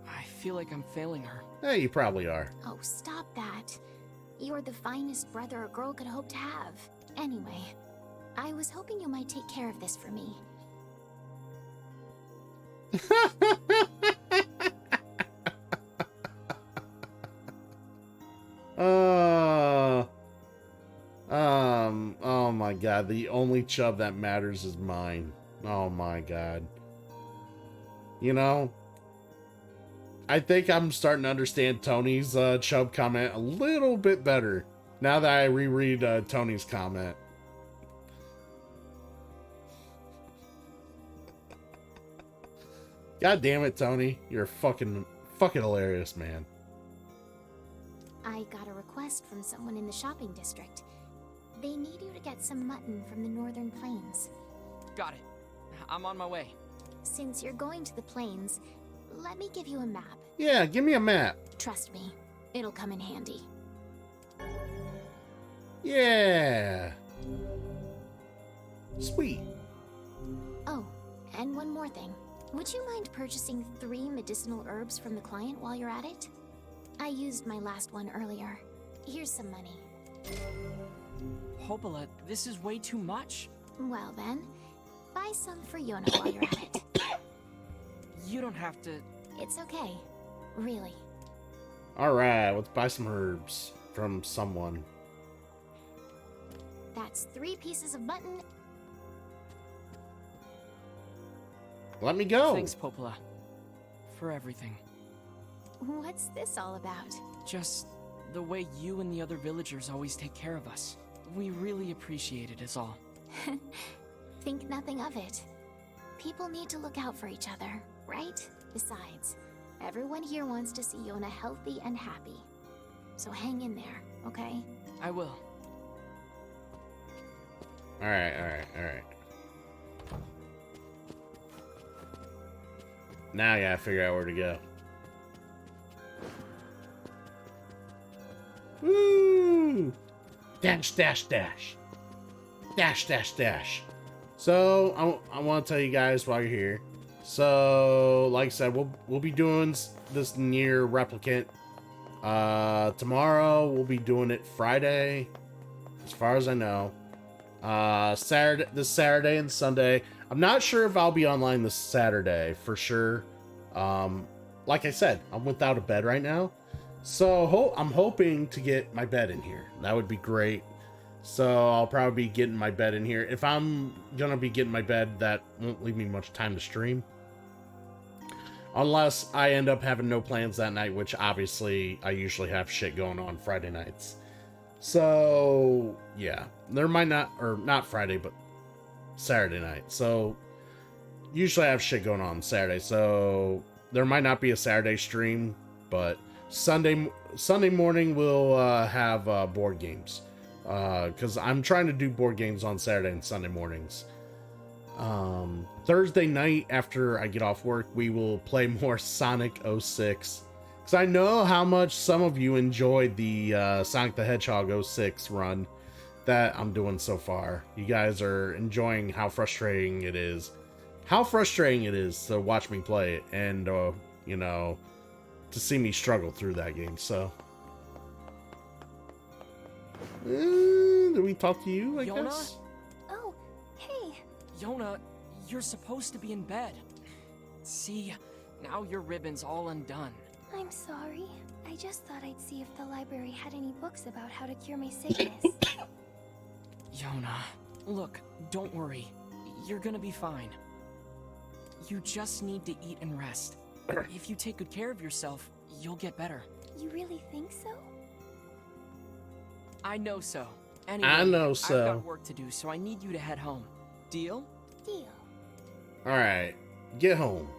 I feel like I'm failing her. Yeah, you probably are. Oh, stop that. You're the finest brother a girl could hope to have. Anyway, I was hoping you might take care of this for me. Oh my god, the only chub that matters is mine. Oh my god. You know, I think I'm starting to understand Tony's chub comment a little bit better now that I reread Tony's comment. God damn it, Tony. You're fucking hilarious, man. I got a request from someone in the shopping district. They need you to get some mutton from the northern plains. Got it. I'm on my way. Since you're going to the plains, let me give you a map. Yeah, give me a map. Trust me, it'll come in handy. Yeah. Sweet. Oh, and one more thing. Would you mind purchasing 3 medicinal herbs from the client while you're at it? I used my last one earlier. Here's some money. Hopola, this is way too much. Well then, buy some for Yona while you're at it. You don't have to... It's okay. Really. Alright, let's buy some herbs from someone. That's 3 pieces of mutton. Let me go. Thanks, Popola. For everything. What's this all about? Just the way you and the other villagers always take care of us. We really appreciate it is all. Think nothing of it. People need to look out for each other, right? Besides, everyone here wants to see Yona healthy and happy. So hang in there, okay? I will. Alright. Now I gotta figure out where to go. Woo! Dash. So, I want to tell you guys while you're here. So, like I said, we'll be doing this Nier Replicant. Tomorrow, we'll be doing it Friday, as far as I know. This Saturday and Sunday. I'm not sure if I'll be online this Saturday, for sure. Like I said, I'm without a bed right now. So, I'm hoping to get my bed in here. That would be great. So, I'll probably be getting my bed in here. If I'm gonna be getting my bed, that won't leave me much time to stream. Unless I end up having no plans that night, which obviously I usually have shit going on Friday nights. So, yeah. There might not, or not Friday, but Saturday night. So, usually I have shit going on Saturday. So, there might not be a Saturday stream, but Sunday morning we'll have board games. Because I'm trying to do board games on Saturday and Sunday mornings. Thursday night after I get off work, we will play more Sonic 06. Because I know how much some of you enjoyed the Sonic the Hedgehog 06 run that I'm doing so far. You guys are enjoying how frustrating it is. How frustrating it is to watch me play it and, you know, to see me struggle through that game, so. Do we talk to you, I Yona? guess? Oh, hey. Yona, you're supposed to be in bed. See, now your ribbon's all undone. I'm sorry. I just thought I'd see if the library had any books about how to cure my sickness. Yona, look, don't worry. You're gonna be fine. You just need to eat and rest. If you take good care of yourself, you'll get better. You really think so? I know so. Anyway, I know so. I've got work to do, so I need you to head home. Deal? Deal. Alright, get home.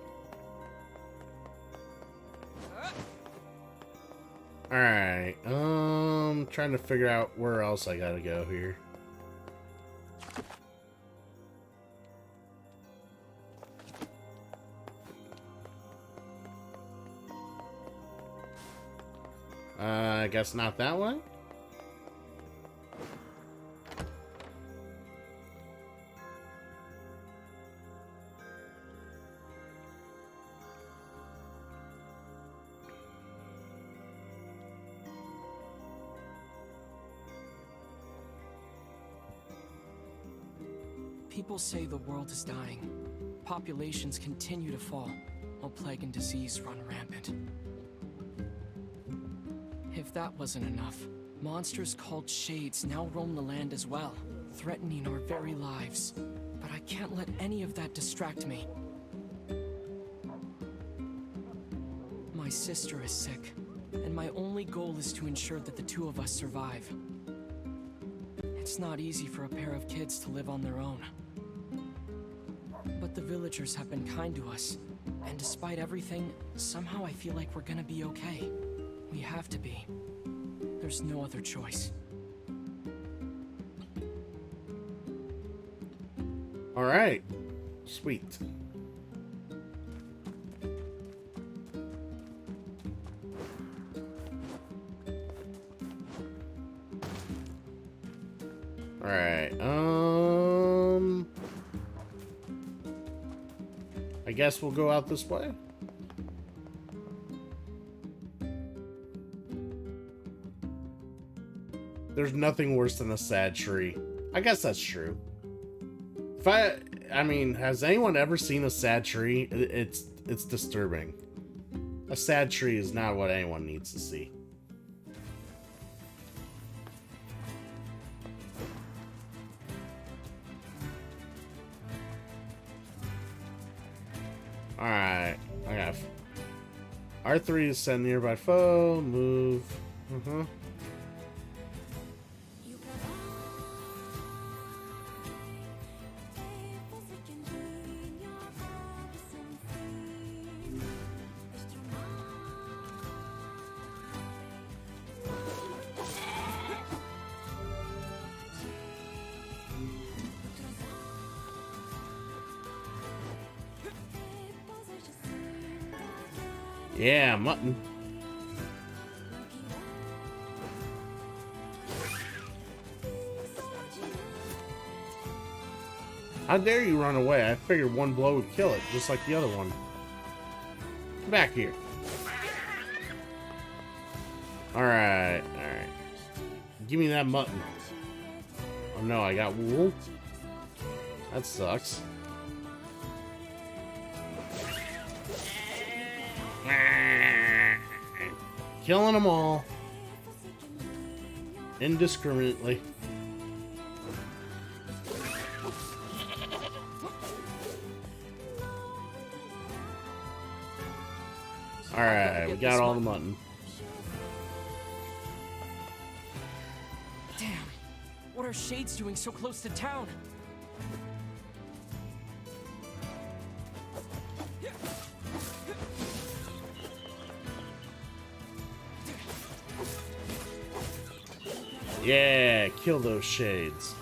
Alright, trying to figure out where else I gotta go here. I guess not that way. People say the world is dying. Populations continue to fall, while plague and disease run rampant. If that wasn't enough, monsters called Shades now roam the land as well, threatening our very lives. But I can't let any of that distract me. My sister is sick, and my only goal is to ensure that the two of us survive. It's not easy for a pair of kids to live on their own. But the villagers have been kind to us, and despite everything, somehow I feel like we're gonna be okay. We have to be. There's no other choice. Alright. Sweet. Alright, I guess we'll go out this way. There's nothing worse than a sad tree. I guess that's true. I mean, has anyone ever seen a sad tree? It's disturbing. A sad tree is not what anyone needs to see. Alright, I got R3 is send nearby foe, move. Yeah, mutton. How dare you run away? I figured one blow would kill it, just like the other one. Come back here. Alright, alright. Give me that mutton. Oh no, I got wool? That sucks. Killing them all. Indiscriminately. Alright, we got all the mutton. What are shades doing so close to town? Yeah, kill those shades.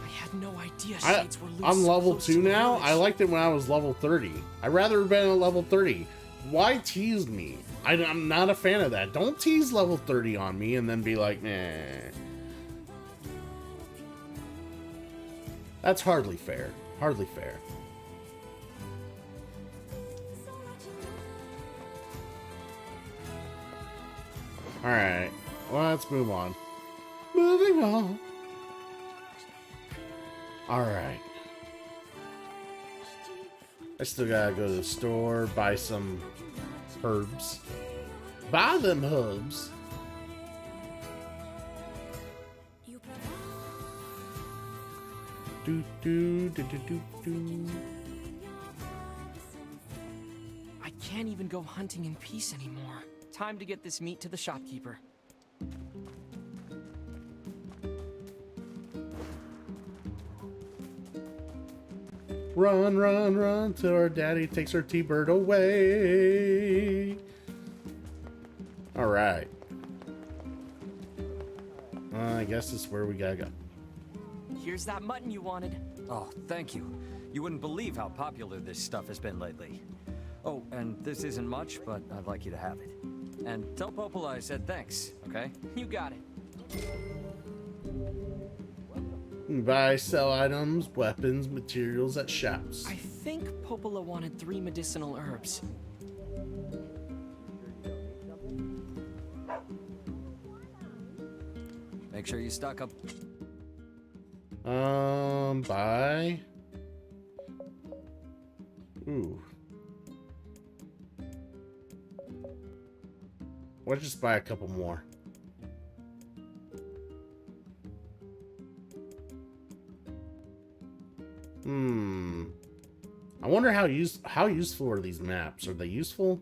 I had no idea shades were loose. I'm so level close 2 to the now. village. I liked it when I was level 30. I'd rather have been at level 30. Why tease me? I'm not a fan of that. Don't tease level 30 on me and then be like, nah. That's hardly fair. Hardly fair. Alright. Well, let's move on. Moving on. Alright. I still gotta go to the store, buy some herbs. Buy them herbs. Do do do do do do. I can't even go hunting in peace anymore. Time to get this meat to the shopkeeper. Run, run, run till our daddy takes her T-bird away. All right. I guess this is where we gotta go. Here's that mutton you wanted. Oh, thank you. You wouldn't believe how popular this stuff has been lately. Oh, and this isn't much, but I'd like you to have it. And tell Popola I said thanks, okay? You got it. Buy, sell items, weapons, materials at shops. I think Popola wanted 3 medicinal herbs. Make sure you stock up. Buy. Ooh. Let's just buy a couple more. I wonder how useful are these maps? Are they useful?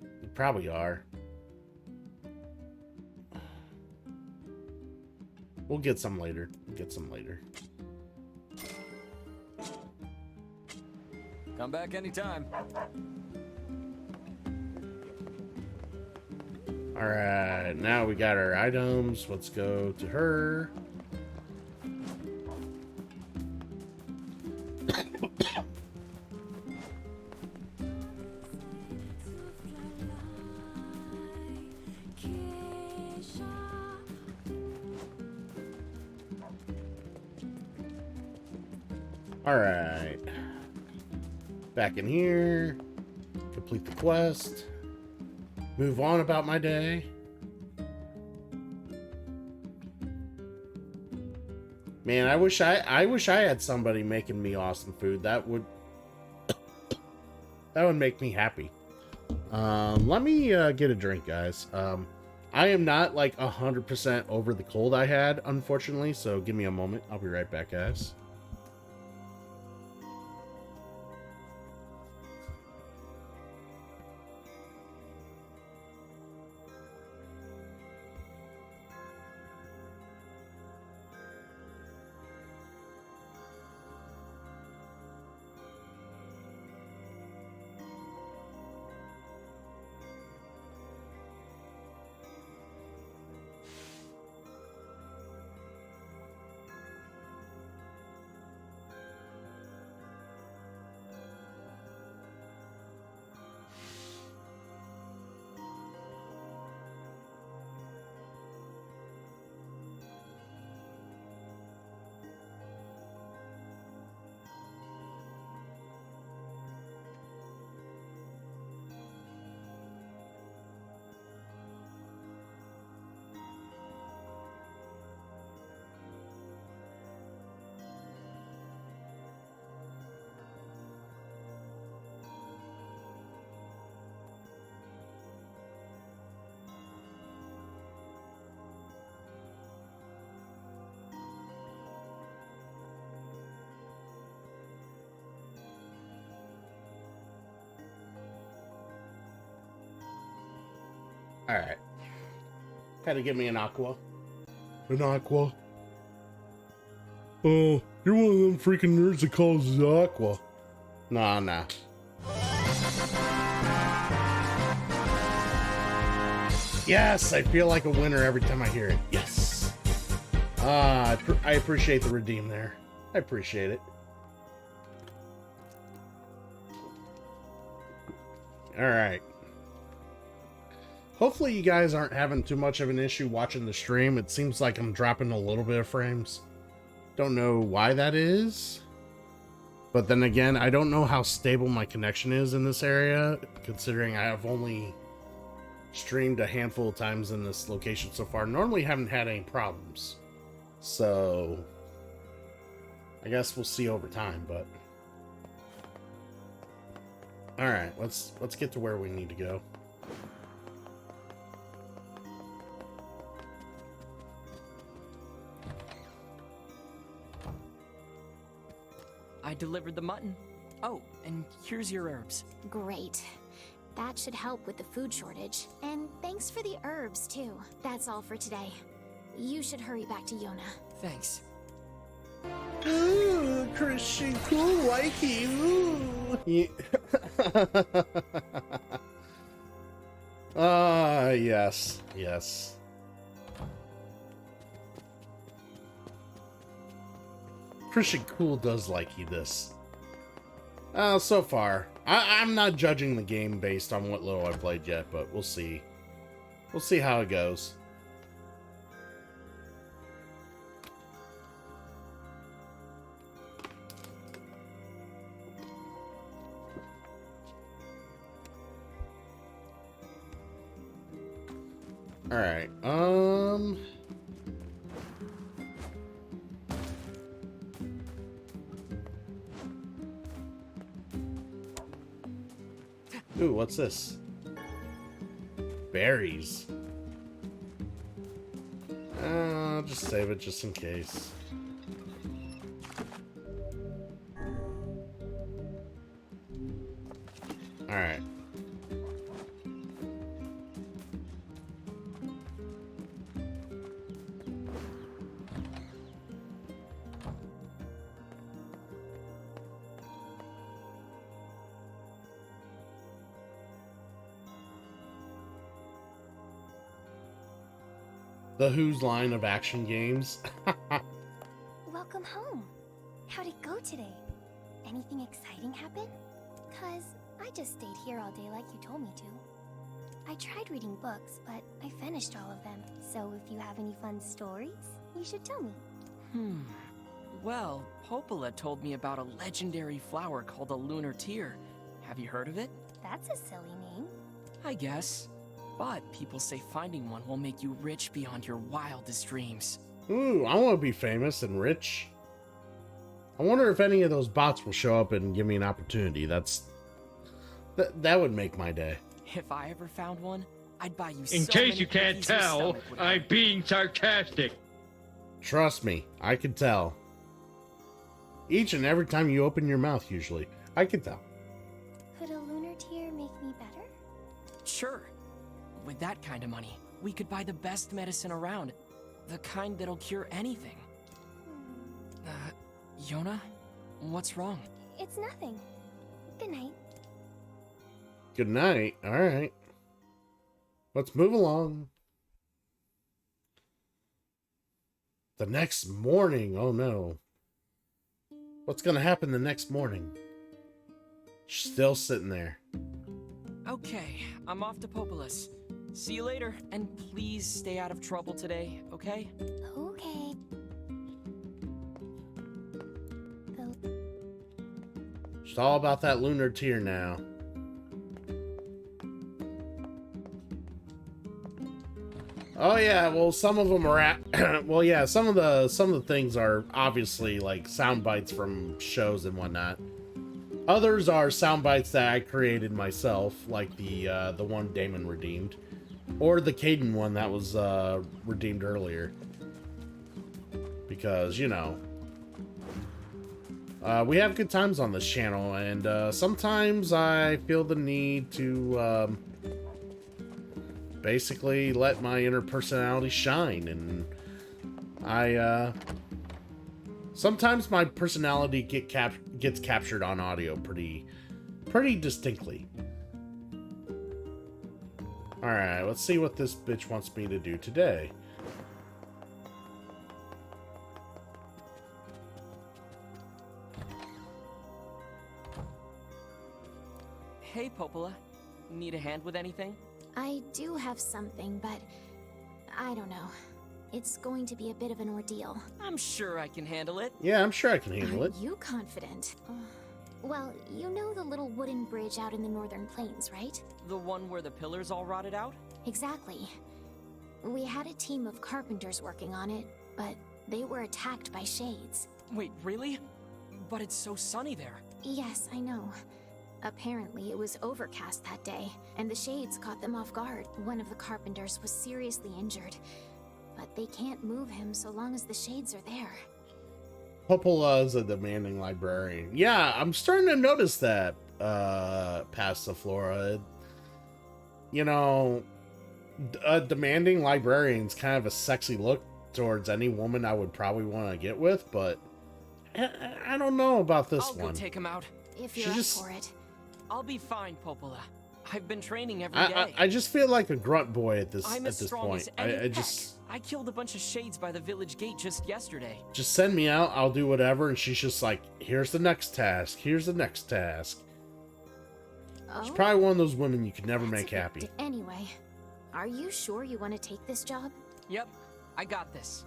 They probably are. We'll get some later. Come back anytime. Alright, now we got our items. Let's go to her. Alright. Back in here. Complete the quest. Move on about my day. Man, I wish I had somebody making me awesome food. That would make me happy. Let me get a drink, guys. I am not like 100% over the cold I had, unfortunately, so give me a moment. I'll be right back, guys. Alright. Had to get me an aqua. An aqua? Oh, you're one of them freaking nerds that calls it aqua. Nah. Yes, I feel like a winner every time I hear it. Yes. I appreciate the redeem there. I appreciate it. Alright. Hopefully you guys aren't having too much of an issue watching the stream. It seems like I'm dropping a little bit of frames. Don't know why that is. But then again, I don't know how stable my connection is in this area, considering I have only streamed a handful of times in this location so far. Normally haven't had any problems. So I guess we'll see over time, but alright, let's get to where we need to go. I delivered the mutton. Oh, and here's your herbs. Great. That should help with the food shortage. And thanks for the herbs, too. That's all for today. You should hurry back to Yona. Thanks. Ooh, Christian cool likey. Ooh. Yes. Christian Cool does like this. So far. I'm not judging the game based on what little I've played yet, but we'll see. We'll see how it goes. Alright, Ooh, what's this? Berries. I'll just save it just in case. Alright. The Who's line of action games. Welcome home. How'd it go today? Anything exciting happen? 'Cause I just stayed here all day like you told me to. I tried reading books, but I finished all of them. So if you have any fun stories, you should tell me. Well, Popola told me about a legendary flower called a lunar tear. Have you heard of it? That's a silly name. I guess. But people say finding one will make you rich beyond your wildest dreams. Ooh, I want to be famous and rich. I wonder if any of those bots will show up and give me an opportunity. That would make my day. If I ever found one, I'd buy you In so case many you can't cookies your tell, stomach would I'm hurt. being sarcastic. Trust me, I can tell. Each and every time you open your mouth, usually. I can tell. Could a lunar tear make me better? Sure. With that kind of money, we could buy the best medicine around. The kind that'll cure anything. Yona? What's wrong? It's nothing. Good night. Good night. Alright. Let's move along. The next morning. Oh no. What's gonna happen the next morning? Still sitting there. Okay, I'm off to Popolis. See you later, and please stay out of trouble today, okay? Okay. It's all about that lunar tear now. Oh yeah, well some of them are at well yeah, some of the things are obviously like sound bites from shows and whatnot. Others are sound bites that I created myself, like the one Damon redeemed. Or the Caden one that was redeemed earlier. Because, you know, we have good times on this channel, and sometimes I feel the need to basically let my inner personality shine, and I sometimes my personality gets captured on audio pretty distinctly. Alright, let's see what this bitch wants me to do today. Hey, Popola. Need a hand with anything? I do have something, but I don't know. It's going to be a bit of an ordeal. I'm sure I can handle it. Yeah, I'm sure I can handle it. Are you confident? Well, you know the little wooden bridge out in the northern plains, right? The one where the pillars all rotted out? Exactly. We had a team of carpenters working on it, but they were attacked by shades. Wait, really? But it's so sunny there. Yes, I know. Apparently, it was overcast that day, and the shades caught them off guard. One of the carpenters was seriously injured, but they can't move him so long as the shades are there. Popola is a demanding librarian. Yeah, I'm starting to notice that, Passiflora. You know, a demanding librarian's kind of a sexy look towards any woman I would probably want to get with, but I don't know about this I'll one. go take him out. If you're up for it. I'll be fine, Popola. I've been training every day. I just feel like a grunt boy at this I'm as strong point. as any I just I killed a bunch of shades by the village gate just yesterday. just send me out. I'll do whatever. And she's just like, here's the next task. Here's the next task. Oh, She's probably one of those women you could never that's make a bit happy. Anyway, are you sure you want to take this job? Yep, I got this.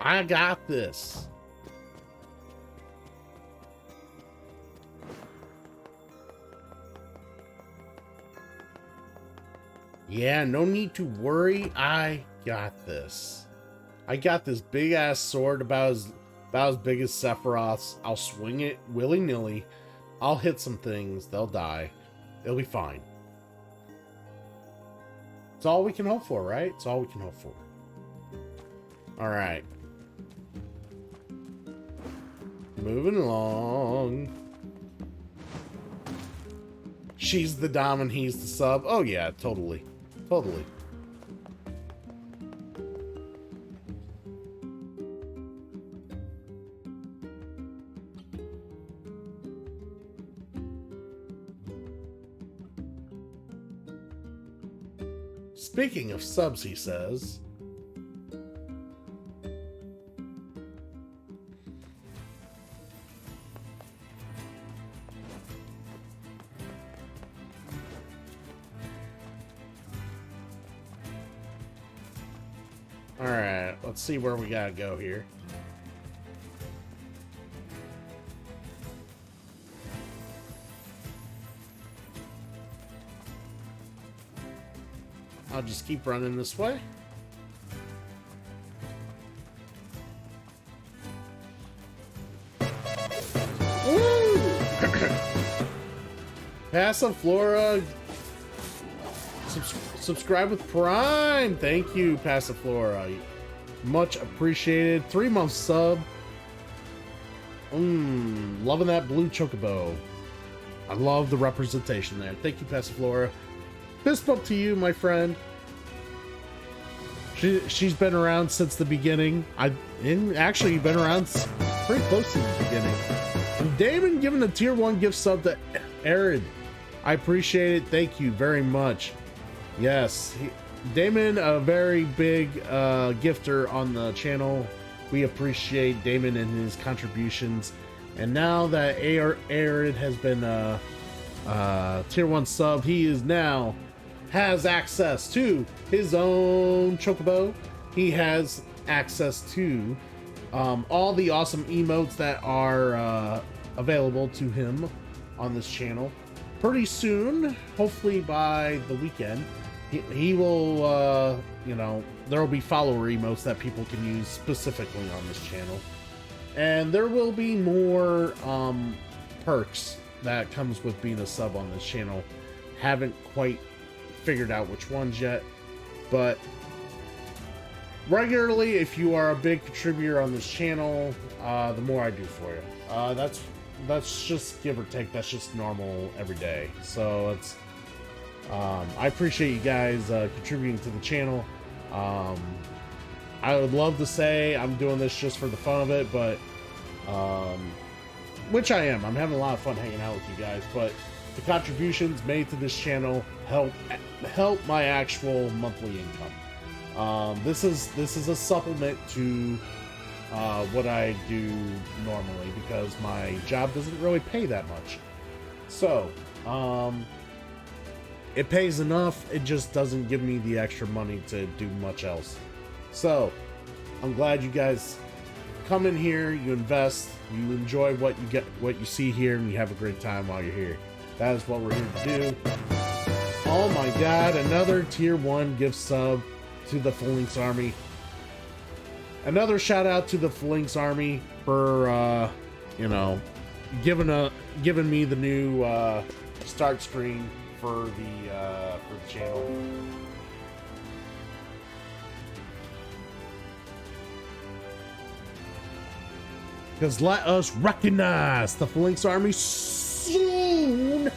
I got this. Yeah, no need to worry. I got this. I got this big ass sword about as big as Sephiroth's. I'll swing it willy-nilly. I'll hit some things. They'll die. It'll be fine. It's all we can hope for, right? It's all we can hope for. Alright. Moving along. She's the dom and he's the sub. Oh yeah, totally. Totally. Speaking of subs, he says. Alright, let's see where we gotta go here. I'll just keep running this way. Passiflora, subscribe with Prime. Thank you, Passiflora. Much appreciated. 3-month sub. Loving that blue chocobo. I love the representation there. Thank you, Passiflora. Fist bump to you, my friend. She's been around since the beginning. Actually been around pretty close to the beginning. Damon giving a tier 1 gift sub to Arid. I appreciate it. Thank you very much. Yes, Damon, a very big gifter on the channel. We appreciate Damon and his contributions. And now that Arid has been tier 1 sub, he is now has access to his own chocobo. He has access to all the awesome emotes that are available to him on this channel. Pretty soon, hopefully by the weekend, he will, you know, there will be follower emotes that people can use specifically on this channel. And there will be more perks that comes with being a sub on this channel. Haven't quite figured out which ones yet, but regularly, if you are a big contributor on this channel, the more I do for you. that's just give or take. That's just normal every day. So it's I appreciate you guys contributing to the channel. I would love to say I'm doing this just for the fun of it, but which I am. I'm having a lot of fun hanging out with you guys, but the contributions made to this channel help my actual monthly income. This is a supplement to what I do normally because my job doesn't really pay that much. So, it pays enough, it just doesn't give me the extra money to do much else. So, I'm glad you guys come in here, you invest, you enjoy what you see here, and you have a great time while you're here. That is what we're here to do. Oh my god, another tier 1 gift sub to the Phalanx Army. Another shout out to the Phalanx Army for you know, giving me the new start screen for the channel. Because let us recognize the Phalanx Army soon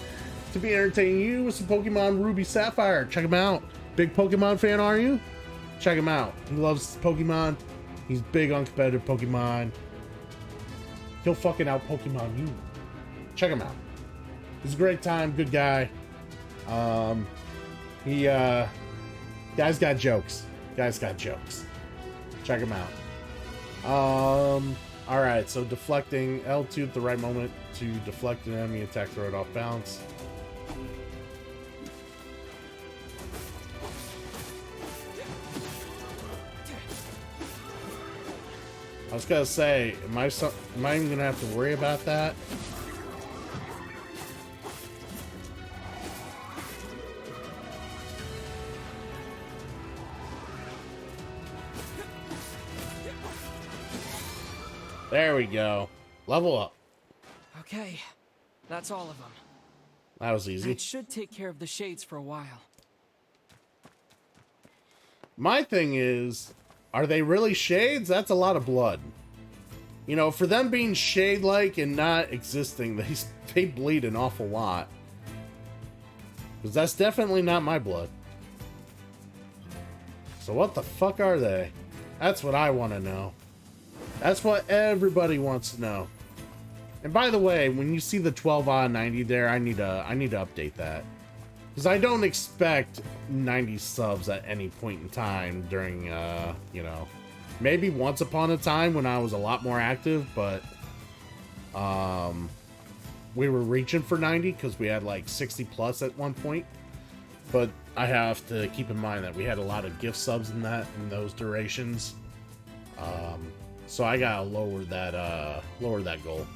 to be entertaining you with some Pokemon Ruby Sapphire. Check him out. Big Pokemon fan, are you? Check him out. He loves Pokemon. He's big on competitive Pokemon. He'll fucking out Pokemon you. Check him out. He's a great time. Good guy. Guy's got jokes. Guy's got jokes. Check him out. Alright, so deflecting L2 at the right moment to deflect an enemy attack, throw it off balance. I was gonna say, am I even gonna have to worry about that? There we go. Level up. Okay, that's all of them. That was easy. That should take care of the shades for a while. My thing is, are they really shades? That's a lot of blood. You know, for them being shade-like and not existing, they bleed an awful lot. Because that's definitely not my blood. So what the fuck are they? That's what I want to know. That's what everybody wants to know. And by the way, when you see the 12 out of 90 there, I need to update that. Because I don't expect 90 subs at any point in time during, you know, maybe once upon a time when I was a lot more active, but we were reaching for 90 because we had like 60 plus at one point. But I have to keep in mind that we had a lot of gift subs in those durations. So I gotta lower that goal.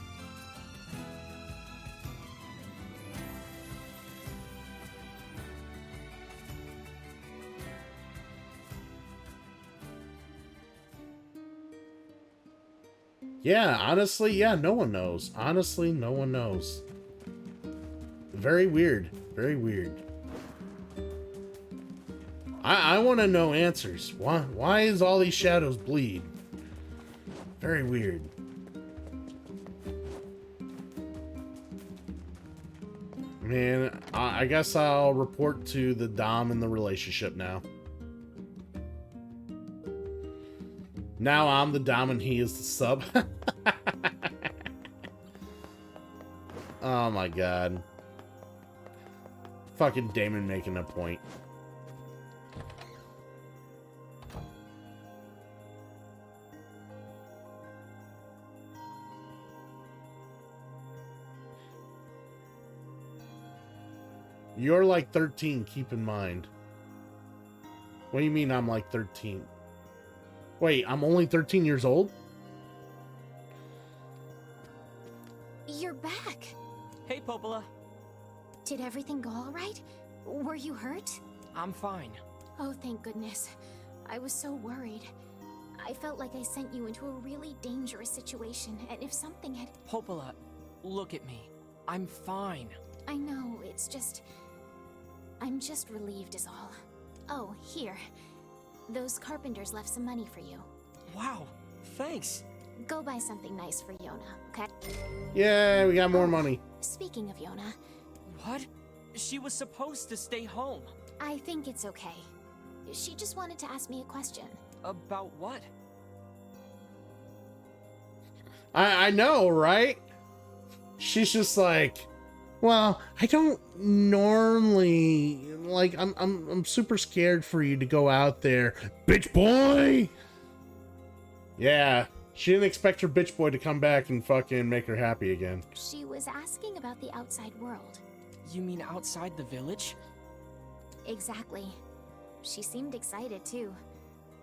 Yeah, honestly, yeah, no one knows. Honestly, no one knows. Very weird. Very weird. I want to know answers. Why is all these shadows bleed? Very weird. Man, I guess I'll report to the Dom in the relationship now. Now I'm the Dom and he is the sub. Oh my god. Fucking Damon making a point. You're like 13, keep in mind. What do you mean I'm like 13? Wait, I'm only 13 years old? You're back. Hey, Popola. Did everything go all right? Were you hurt? I'm fine. Oh, thank goodness. I was so worried. I felt like I sent you into a really dangerous situation, and if something had... Popola, look at me. I'm fine. I know, it's just... I'm just relieved is all. Oh, here. Those carpenters left some money for you. Wow, thanks. Go buy something nice for Yona, okay? Yeah, we got more money. Speaking of Yona, What? She was supposed to stay home. I think it's okay. She just wanted to ask me a question. About what? I know, right? She's just like, well, I don't normally like. I'm super scared for you to go out there, bitch boy. Yeah, she didn't expect her bitch boy to come back and fucking make her happy again. She was asking about the outside world. You mean outside the village? Exactly. She seemed excited too.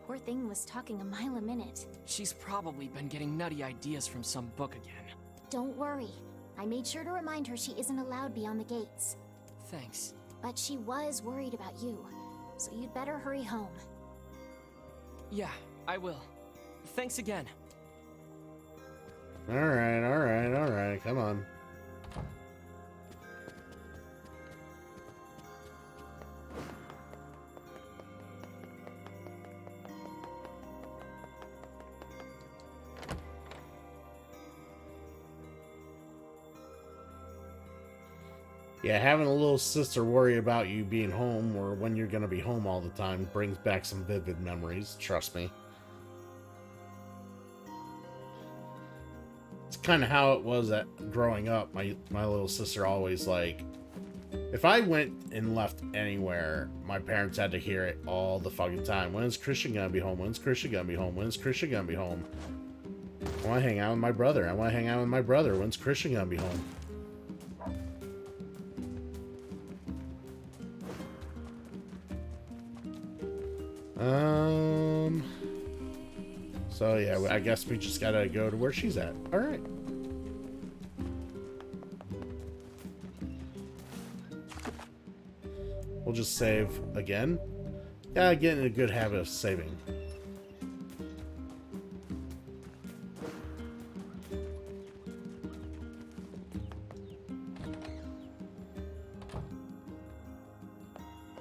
Poor thing was talking a mile a minute. She's probably been getting nutty ideas from some book again. Don't worry. I made sure to remind her she isn't allowed beyond the gates. Thanks. But she was worried about you, so you'd better hurry home. Yeah, I will. Thanks again. Alright, come on. Yeah, having a little sister worry about you being home or when you're gonna be home all the time brings back some vivid memories, trust me. It's kind of how it was growing up. My little sister always, like, if I went and left anywhere, my parents had to hear it all the fucking time. When's Christian gonna be home? When's Christian gonna be home? When's Christian gonna be home? I want to hang out with my brother. I want to hang out with my brother. When's Christian gonna be home? So yeah, I guess we just gotta go to where she's at. All right. We'll just save again. Yeah, get in a good habit of saving.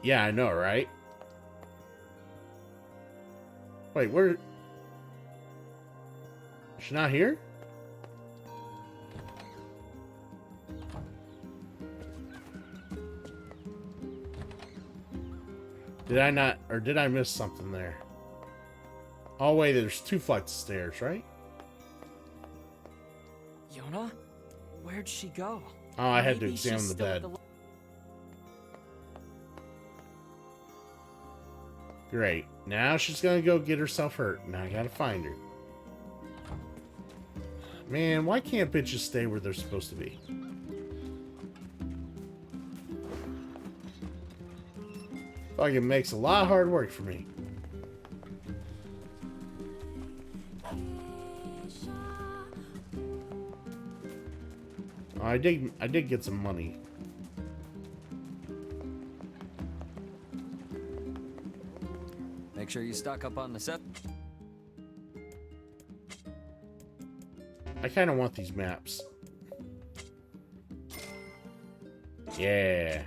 Yeah, I know, right? Wait, where? She's not here? Did I not, or did I miss something there? Oh wait, there's 2 flights of stairs, right? Yona? Where'd she go? Oh, I had to Maybe she's examine the still at bed. Great. Now she's gonna go get herself hurt. Now I gotta find her. Man, why can't bitches stay where they're supposed to be? Fucking makes a lot of hard work for me. Oh, I did get some money. Make sure you stock up on the set. I kind of want these maps. Yeah.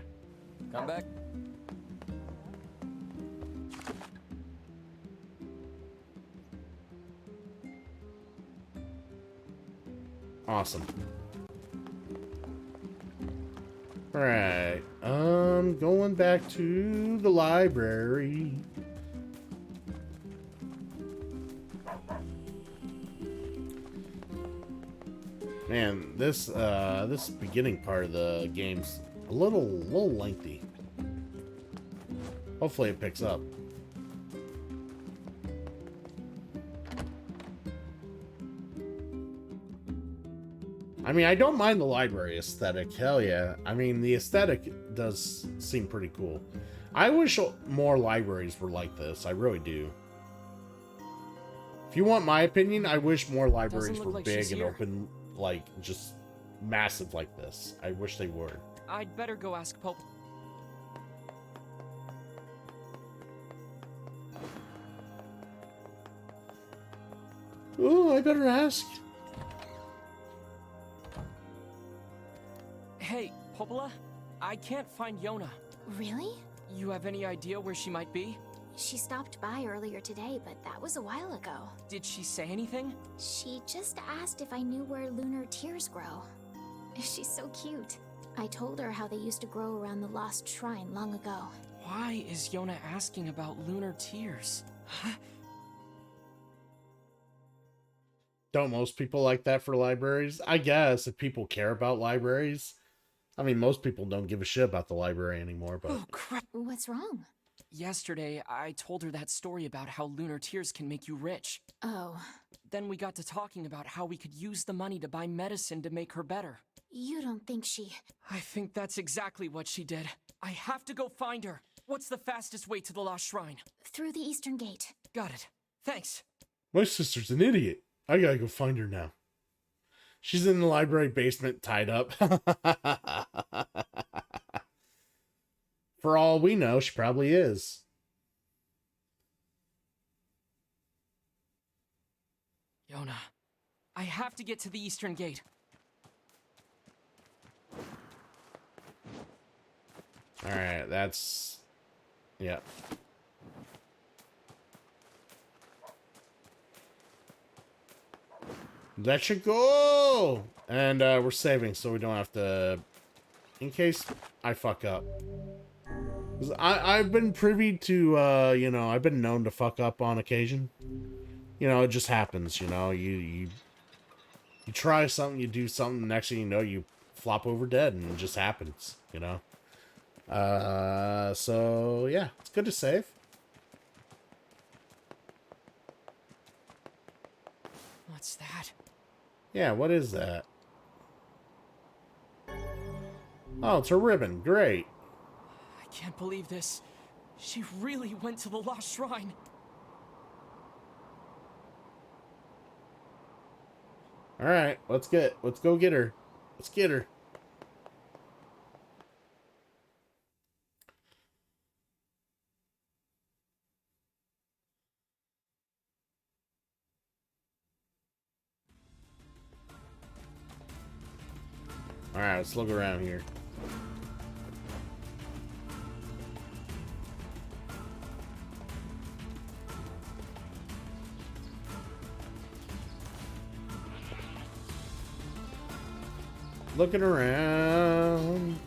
Come back. Awesome. Alright. Going back to the library. Man, this beginning part of the game's a little lengthy. Hopefully it picks up. I mean, I don't mind the library aesthetic. Hell yeah. I mean, the aesthetic does seem pretty cool. I wish more libraries were like this. I really do. If you want my opinion, I wish more libraries were like big she's and here. open, like, just massive like this. I wish they were. I'd better go ask Pope. Oh, I better ask. Hey, Popola? I can't find Yona. Really? You have any idea where she might be? She stopped by earlier today, but that was a while ago. Did she say anything? She just asked if I knew where lunar tears grow. She's so cute. I told her how they used to grow around the lost shrine long ago. Why is Yona asking about lunar tears? Don't most people like that for libraries? I guess if people care about libraries. I mean, most people don't give a shit about the library anymore, but... Oh, crap. What's wrong? Yesterday, I told her that story about how lunar tears can make you rich. Oh. Then we got to talking about how we could use the money to buy medicine to make her better. You don't think she... I think that's exactly what she did. I have to go find her. What's the fastest way to the Lost Shrine? Through the eastern gate. Got it. Thanks. My sister's an idiot. I gotta go find her now. She's in the library basement tied up. For all we know, she probably is. Yona, I have to get to the eastern gate. Alright, that's... yeah. Let you go! And we're saving so we don't have to... in case I fuck up. 'Cause I've been privy to, you know, I've been known to fuck up on occasion. You know, it just happens, you know. You try something, you do something, next thing you know, you flop over dead, and it just happens, you know. So, yeah, it's good to save. What's that? Yeah, what is that? Oh, it's a ribbon. Great. I can't believe this. She really went to the Lost Shrine. All right, let's go get her. Let's get her. All right, let's look around here. Looking around.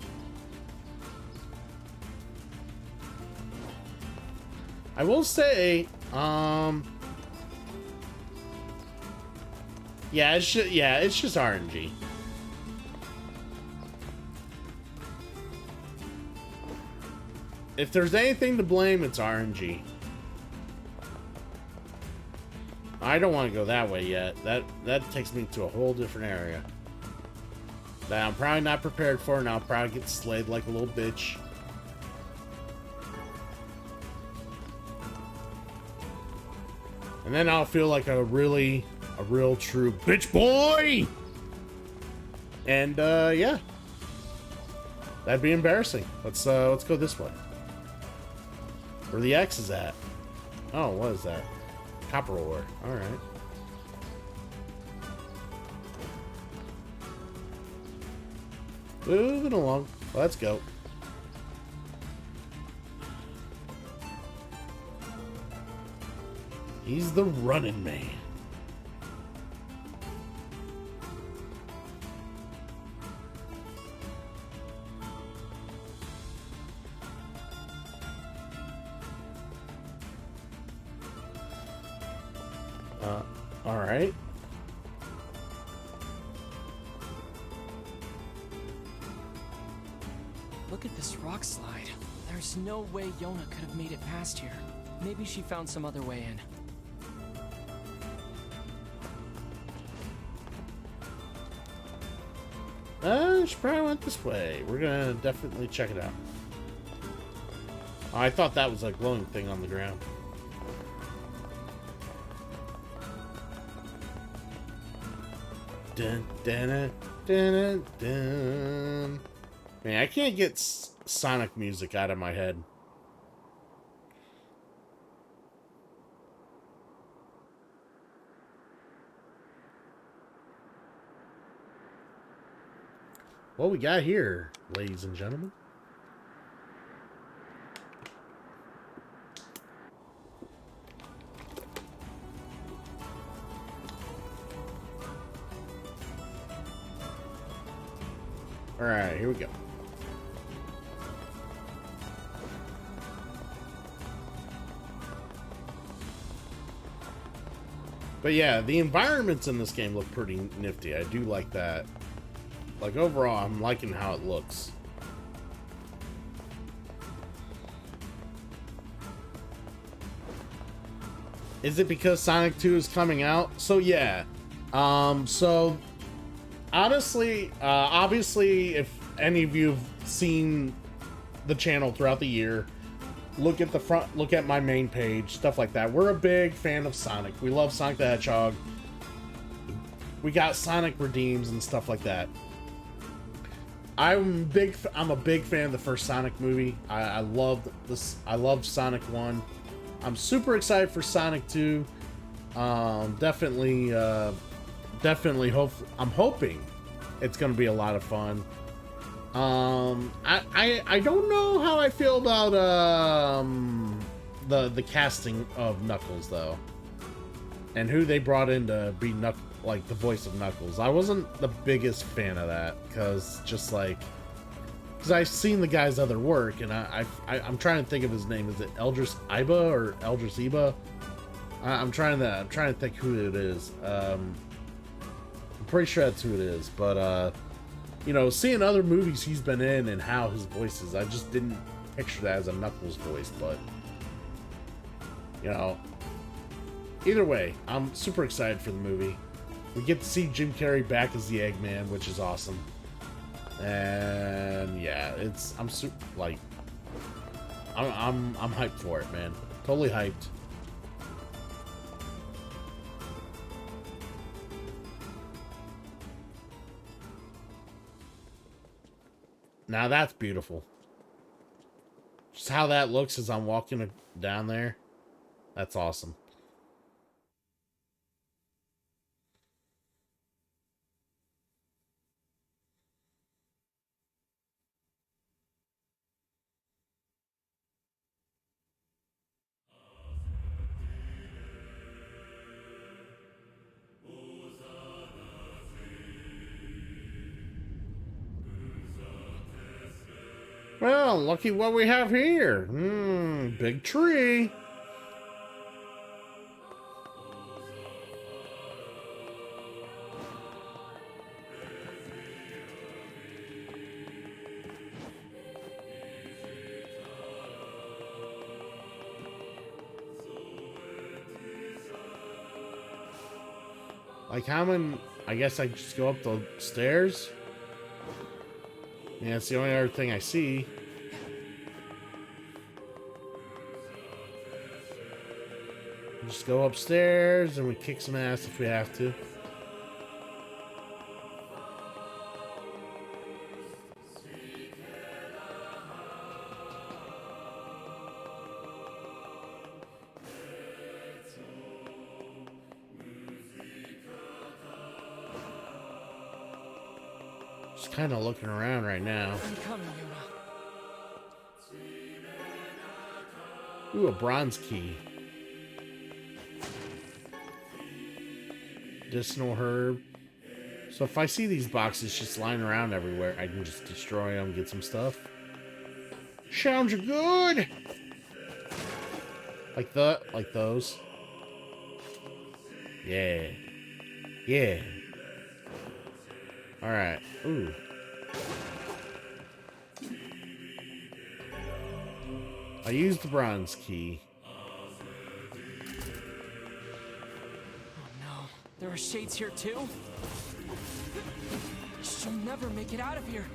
I will say, yeah, it's just RNG. If there's anything to blame, it's RNG. I don't want to go that way yet. That takes me to a whole different area that I'm probably not prepared for, and I'll probably get slayed like a little bitch. And then I'll feel like a real true bitch boy. And yeah. That'd be embarrassing. Let's go this way. Where the X is at. Oh, what is that? Copper ore. Alright. Moving along. Let's go. He's the running man. All right. Look at this rock slide. There's no way Yona could have made it past here. Maybe she found some other way in. She probably went this way. We're gonna definitely check it out. Oh, I thought that was a glowing thing on the ground. Dun, dun, dun, dun, dun. Man, I can't get Sonic music out of my head. What we got here, ladies and gentlemen? Alright, here we go. But yeah, the environments in this game look pretty nifty. I do like that. Like, overall, I'm liking how it looks. Is it because Sonic 2 is coming out? So, yeah. So, honestly, obviously, if any of you have seen the channel throughout the year, look at the front, look at my main page, stuff like that. We're a big fan of Sonic. We love Sonic the Hedgehog. We got Sonic Redeems and stuff like that. I'm a big fan of the first Sonic movie. I loved this. I loved Sonic 1. I'm super excited for Sonic 2. Definitely I'm hoping it's gonna be a lot of fun. I don't know how I feel about the casting of Knuckles though, and who they brought in to be like the voice of Knuckles. I wasn't the biggest fan of that because I've seen the guy's other work, and I'm trying to think of his name. Is it Eldris Iba or Eldris Iba? I'm trying to think who it is. I'm pretty sure that's who it is, but you know, seeing other movies he's been in and how his voice is, I just didn't picture that as a Knuckles voice, but you know, either way, I'm super excited for the movie. We get to see Jim Carrey back as the Eggman, which is awesome. And yeah, I'm super, like, I'm hyped for it, man. Totally hyped. Now that's beautiful. Just how that looks as I'm walking down there. That's awesome. Well, looky what we have here. Big tree. Like how many, I guess I just go up the stairs. Yeah, it's the only other thing I see. Just go upstairs and we kick some ass if we have to. Just kind of looking around right now. I'm coming, Yuna. Ooh, a bronze key. Medicinal herb. So if I see these boxes just lying around everywhere, I can just destroy them, get some stuff. Sounds good. Like those. Yeah. Yeah. All right. Ooh. I used the bronze key. There are shades here too? She'll never make it out of here.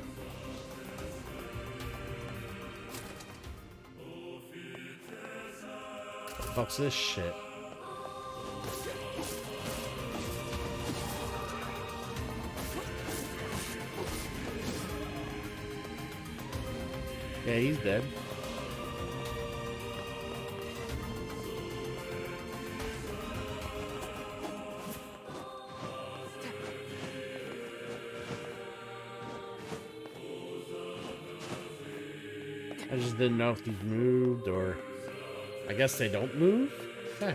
What the fuck's this shit? Yeah, he's dead. I just didn't know if these moved, or I guess they don't move. Okay.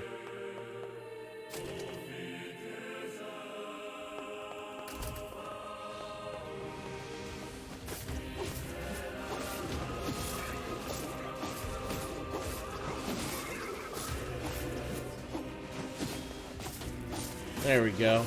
There we go.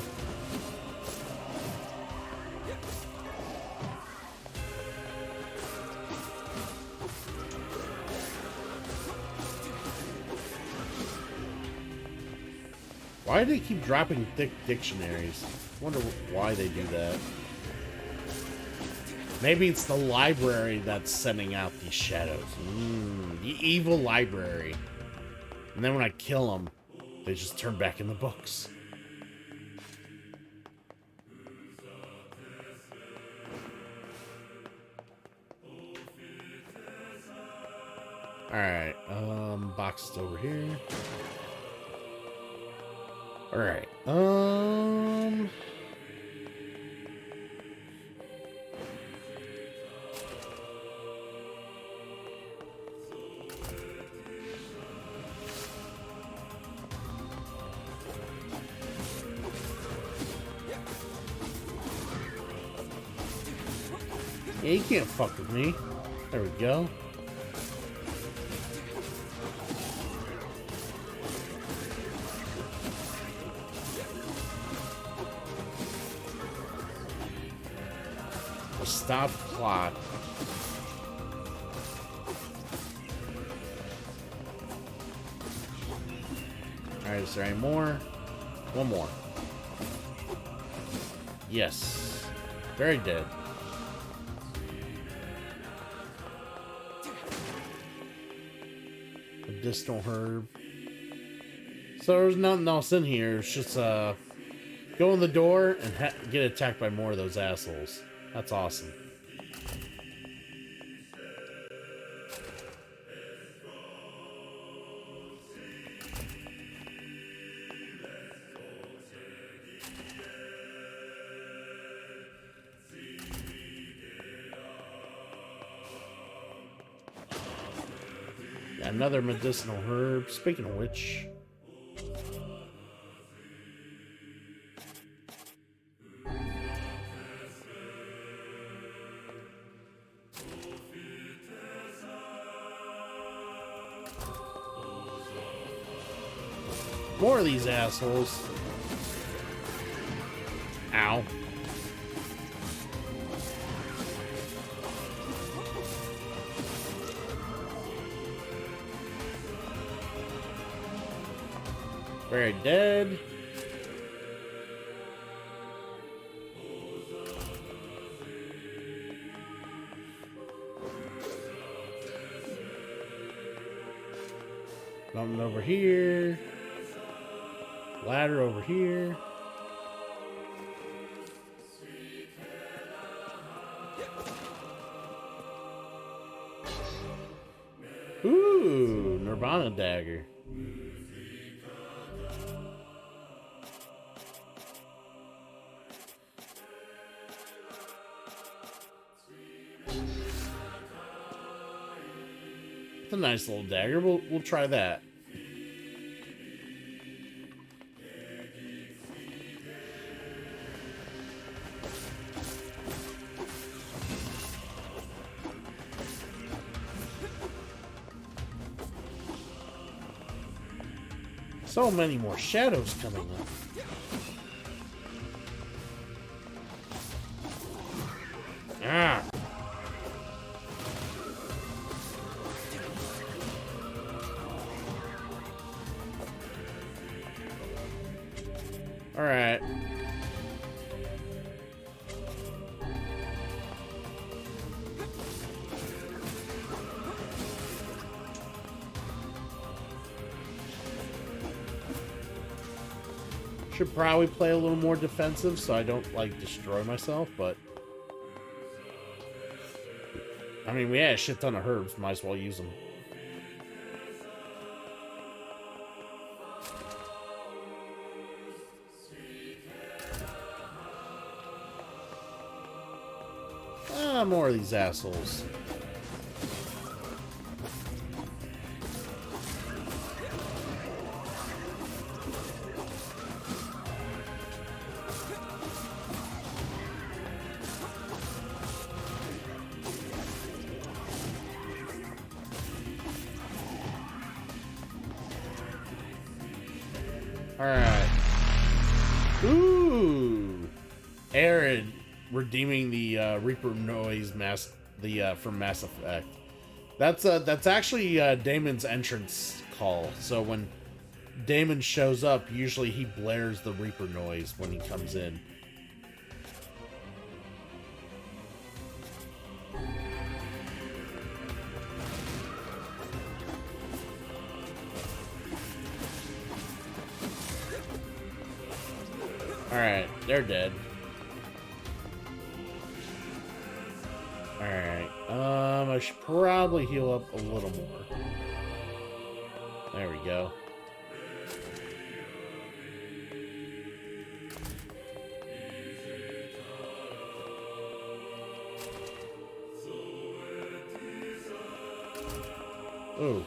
Why do they keep dropping thick dictionaries? I wonder why they do that. Maybe it's the library that's sending out these shadows. The evil library. And then when I kill them, they just turn back in the books. Alright, boxes over here. Alright, yeah, you can't fuck with me. There we go. Stop clock. Alright, is there any more? One more. Yes. Very dead. Medicinal herb. So there's nothing else in here. It's just go in the door and get attacked by more of those assholes. That's awesome. Another medicinal herb. Speaking of which, more of these assholes. Ow. Very dead. Something over here. Ladder over here. Ooh, Nirvana dagger. It's a nice little dagger. We'll try that. So many more shadows coming up. Ah. All right. Should probably play a little more defensive so I don't, like, destroy myself, but I mean, we had a shit ton of herbs, might as well use them. Ah, more of these assholes. Alright. Aaron redeeming the Reaper noise mask from Mass Effect. That's actually Damon's entrance call. So when Damon shows up, usually he blares the Reaper noise when he comes in. Alright, they're dead. Alright, I should probably heal up a little more. There we go. Ooh.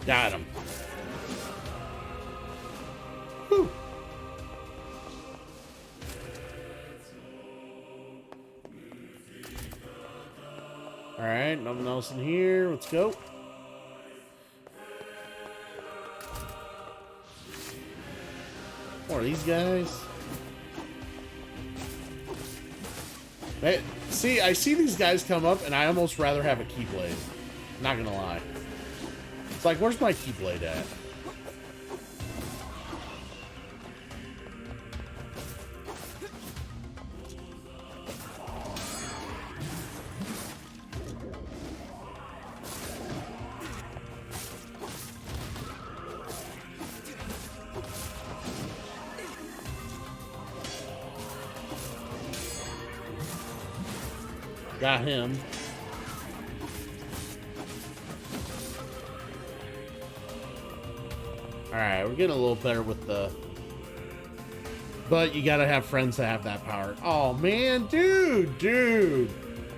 Got him. Whew. Alright, nothing else in here. Let's go. What are these guys? Hey, see, I see these guys come up, and I almost rather have a Keyblade. Not gonna lie. It's like, where's my Keyblade at? Got him. Alright, we're getting a little better with the... But you gotta have friends that have that power. Oh, man, dude!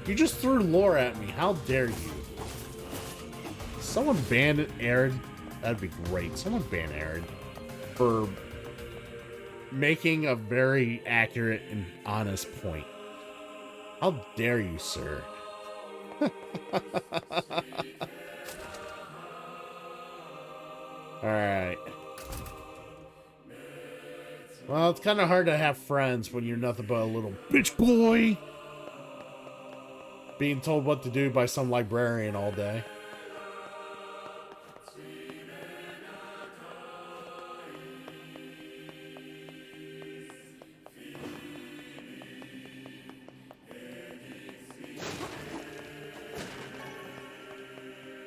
You just threw lore at me. How dare you? Someone banned Aaron. That'd be great. Someone ban Aaron for making a very accurate and honest point. How dare you, sir? Alright. Well, it's kind of hard to have friends when you're nothing but a little bitch boy being told what to do by some librarian all day.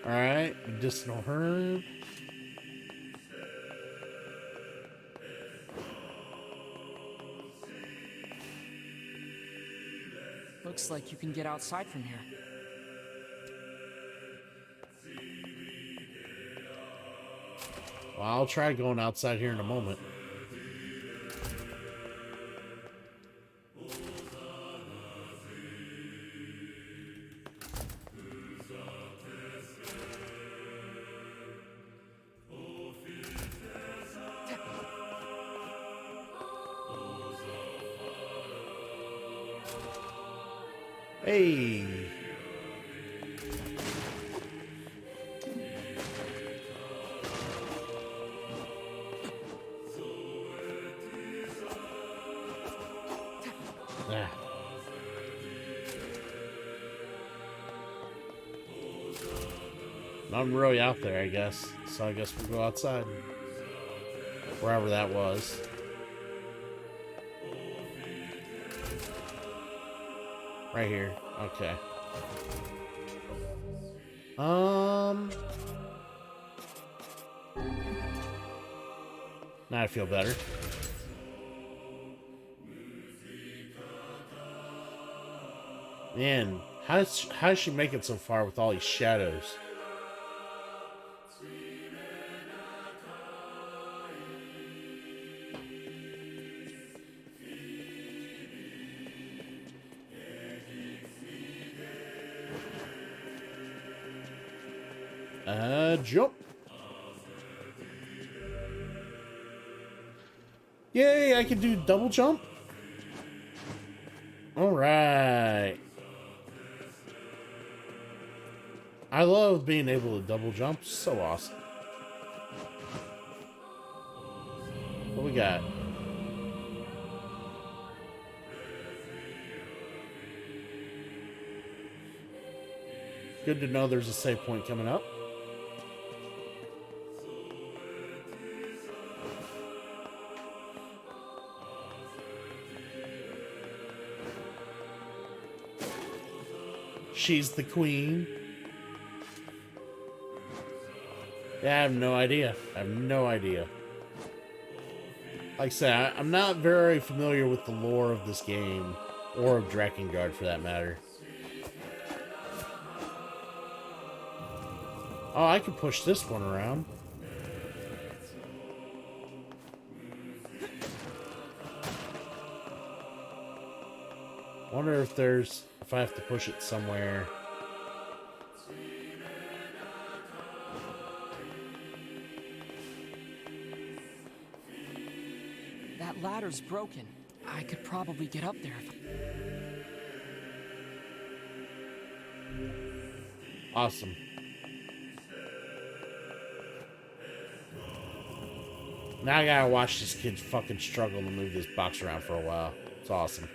Alright, medicinal herb. Looks like you can get outside from here. Well, I'll try going outside here in a moment. Hey. Ah. Nothing really out there, I guess. So I guess we'll go outside. Wherever that was. Right here. Okay. Now I feel better. Man, how does she make it so far with all these shadows? Jump. Yay, I can do double jump. All right. I love being able to double jump. So awesome. What we got? Good to know there's a save point coming up. She's the queen. Yeah, I have no idea. I have no idea. Like I said, I'm not very familiar with the lore of this game, or of Drakengard for that matter. Oh, I can push this one around. Wonder if I have to push it somewhere. That ladder's broken. I could probably get up there if... Awesome. Now I gotta watch this kid fucking struggle to move this box around for a while. It's awesome.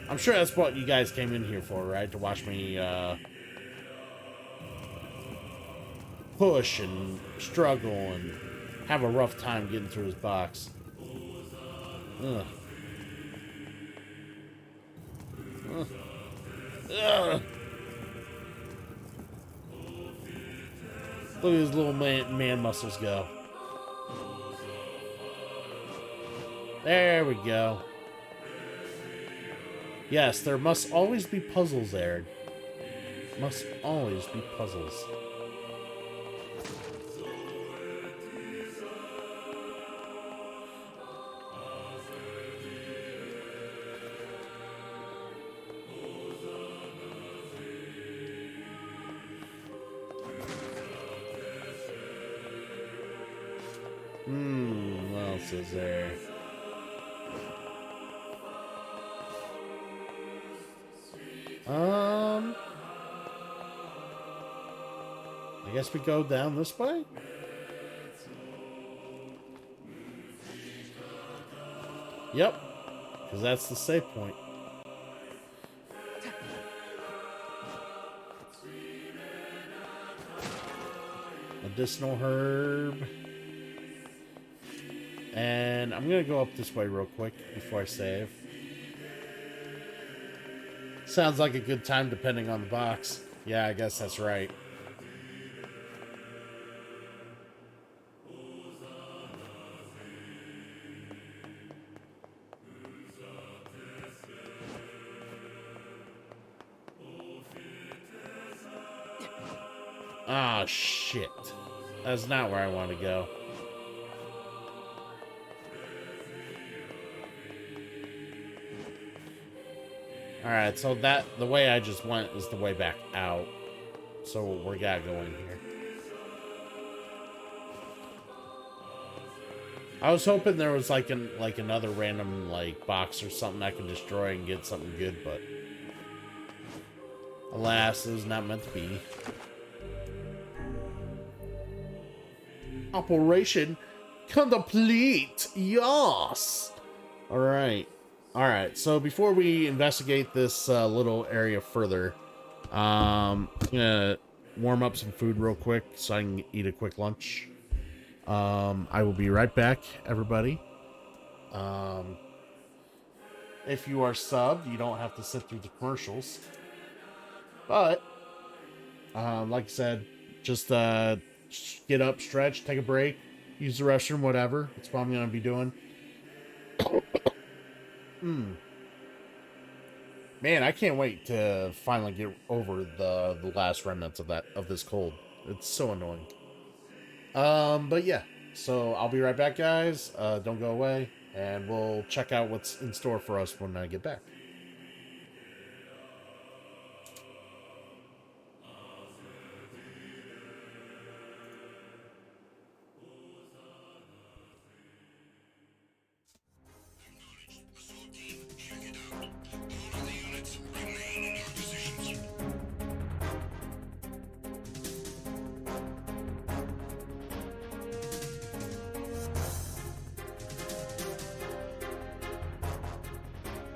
I'm sure that's what you guys came in here for, right? To watch me, push and struggle and have a rough time getting through his box. Ugh. Ugh. Ugh. Look at his little man muscles go. There we go. Yes, there must always be puzzles, Aaron. Must always be puzzles. What else is there? I guess we go down this way? Yep, because that's the save point. Medicinal herb. And I'm gonna go up this way real quick before I save. Sounds like a good time depending on the box. Yeah, I guess that's right. Ah, shit. That's not where I want to go. Alright, so the way I just went is the way back out. So we gotta go in here. I was hoping there was like another random box or something I could destroy and get something good, but alas, it was not meant to be. Operation complete. Yes. All right. So before we investigate this little area further, I'm gonna warm up some food real quick so I can eat a quick lunch. I will be right back, everybody. If you are subbed, you don't have to sit through the commercials. But like I said, just get up, stretch, take a break, use the restroom, whatever. That's what I'm going to be doing. Man, I can't wait to finally get over the last remnants of this cold. It's so annoying. But yeah, so I'll be right back, guys. Don't go away, and we'll check out what's in store for us when I get back.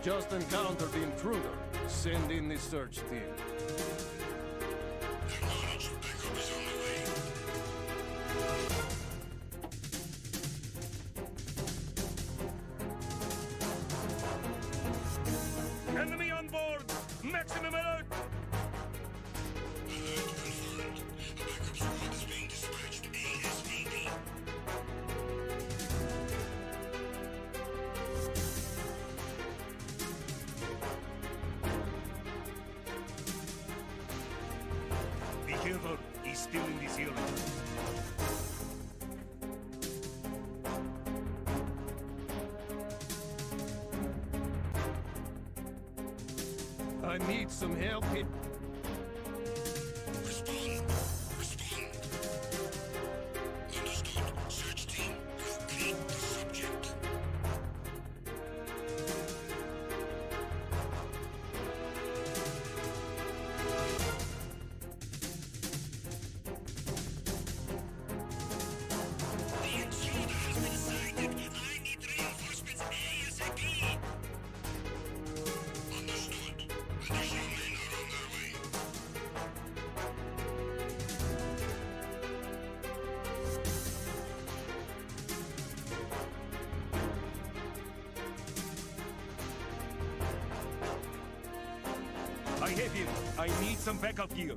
Just encountered the intruder. Send in the search team. Acknowledged. Backup is on the way. Enemy on board! Maximum alert! Alert confirmed. A backup squad is being dispatched ASAP. Be careful, he's still in this area. I need some help here. Respond. Respond. Understood. Search team, locate the subject. The intruder has been sighted. I need reinforcements ASAP. Understood. Additional men are on their way. I have him. I need some backup gear.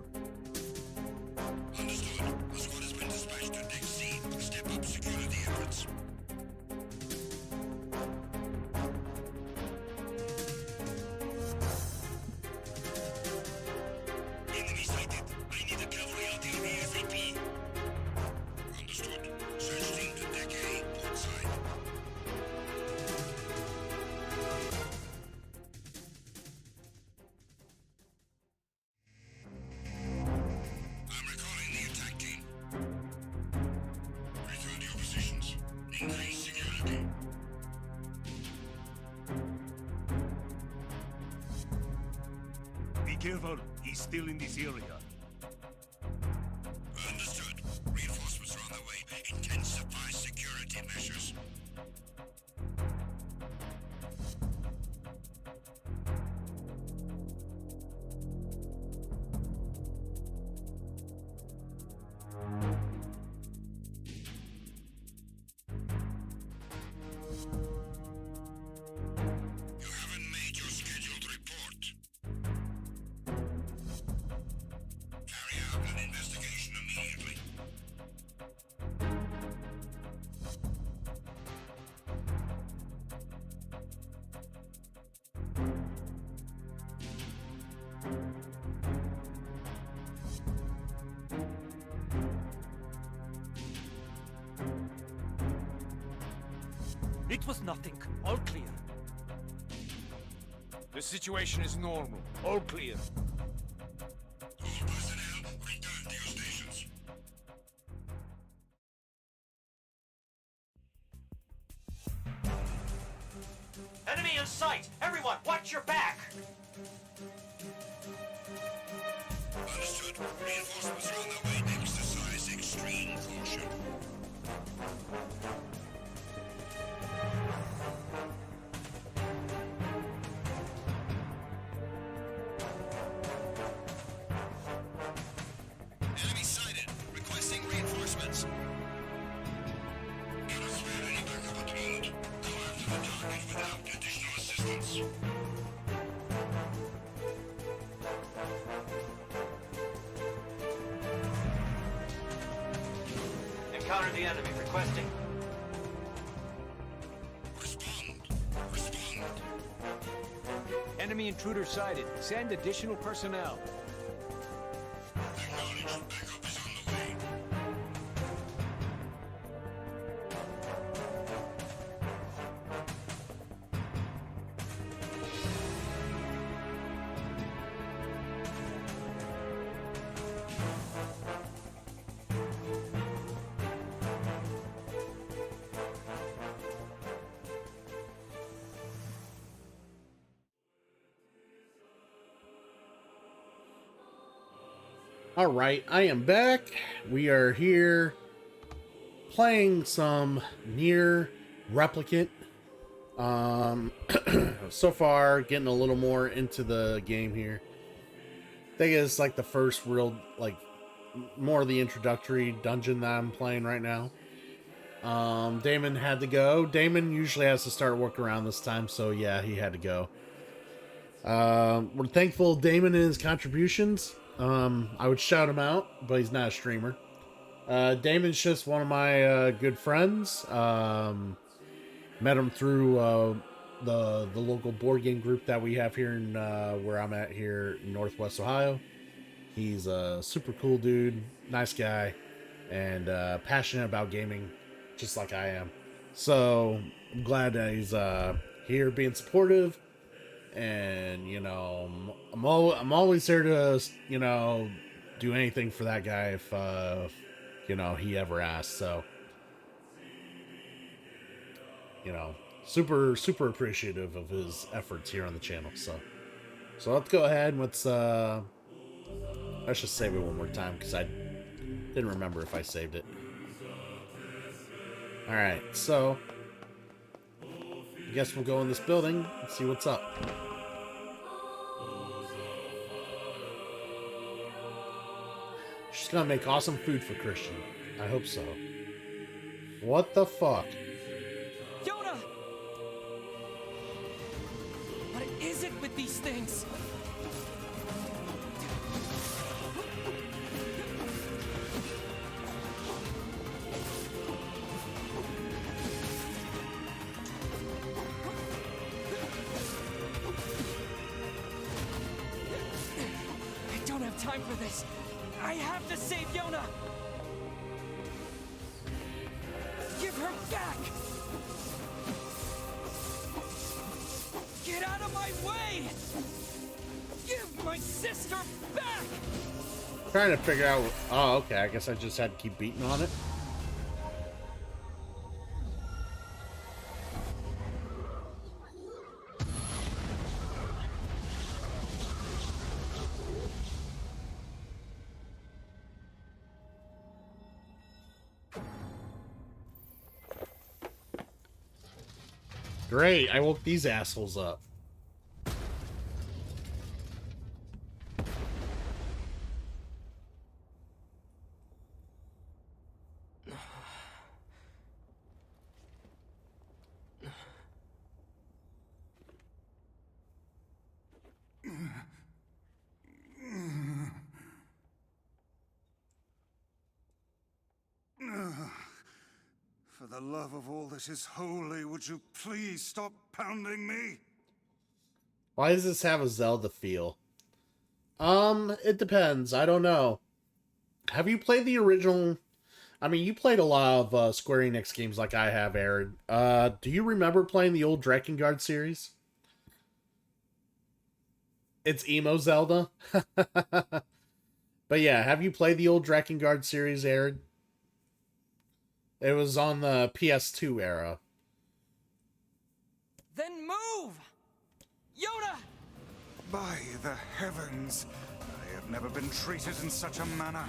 Understood. A squad has been dispatched to deck C. Step up security efforts. Enemy sighted. I need a cavalry out here ASAP. Understood. Search team to deck A, port side. I'm recalling the attack team. Return to your positions. Increase security. Be careful, he's still in this area. Understood. Reinforcements are on the way. Intensify security measures. You haven't made your scheduled report. Carry out an investigation immediately. It was nothing. All clear. The situation is normal. All clear. All personnel, return to your stations. Enemy in sight! Everyone, watch your back! Understood. Reinforcements are on their way. Exercise extreme caution. Enemy sighted. Requesting reinforcements. Cannot spare any backup at the moment. Go after the target without additional assistance. Encounter the enemy. Requesting. Respond. Respond. Enemy intruder sighted. Send additional personnel. Acknowledged. Backup is on the way. All right, I am back. We are here playing some Nier Replicant. So far, getting a little more into the game here. I think it's like the first real, like, more of the introductory dungeon that I'm playing right now. Damon had to go. Damon usually has to start work around this time, so yeah, he had to go. We're thankful Damon and his contributions. I would shout him out, but he's not a streamer. Damon's just one of my good friends. Met him through the local board game group that we have here in where I'm at here in Northwest Ohio. He's a super cool dude, nice guy, and passionate about gaming, just like I am. So I'm glad that he's here being supportive. And I'm always here to do anything for that guy if he ever asks. So super appreciative of his efforts here on the channel. So let's go ahead and let's just save it one more time because I didn't remember if I saved it. All right, so I guess we'll go in this building and see what's up. She's gonna make awesome food for Christian. I hope so. What the fuck? Yona! What is it with these things? I don't have time for this. I have to save Yona! Give her back! Get out of my way! Give my sister back! Trying to figure out. Oh, okay. I guess I just had to keep beating on it. Great, I woke these assholes up. For the love of all that is holy, would you please stop pounding me? Why does this have a Zelda feel? It depends. I don't know. Have you played the original? I mean, you played a lot of Square Enix games like I have, Aaron. Do you remember playing the old Drakengard series? It's emo Zelda. But yeah, have you played the old Drakengard series, Aaron? It was on the PS2 era. Then move! Yona! By the heavens, I have never been treated in such a manner.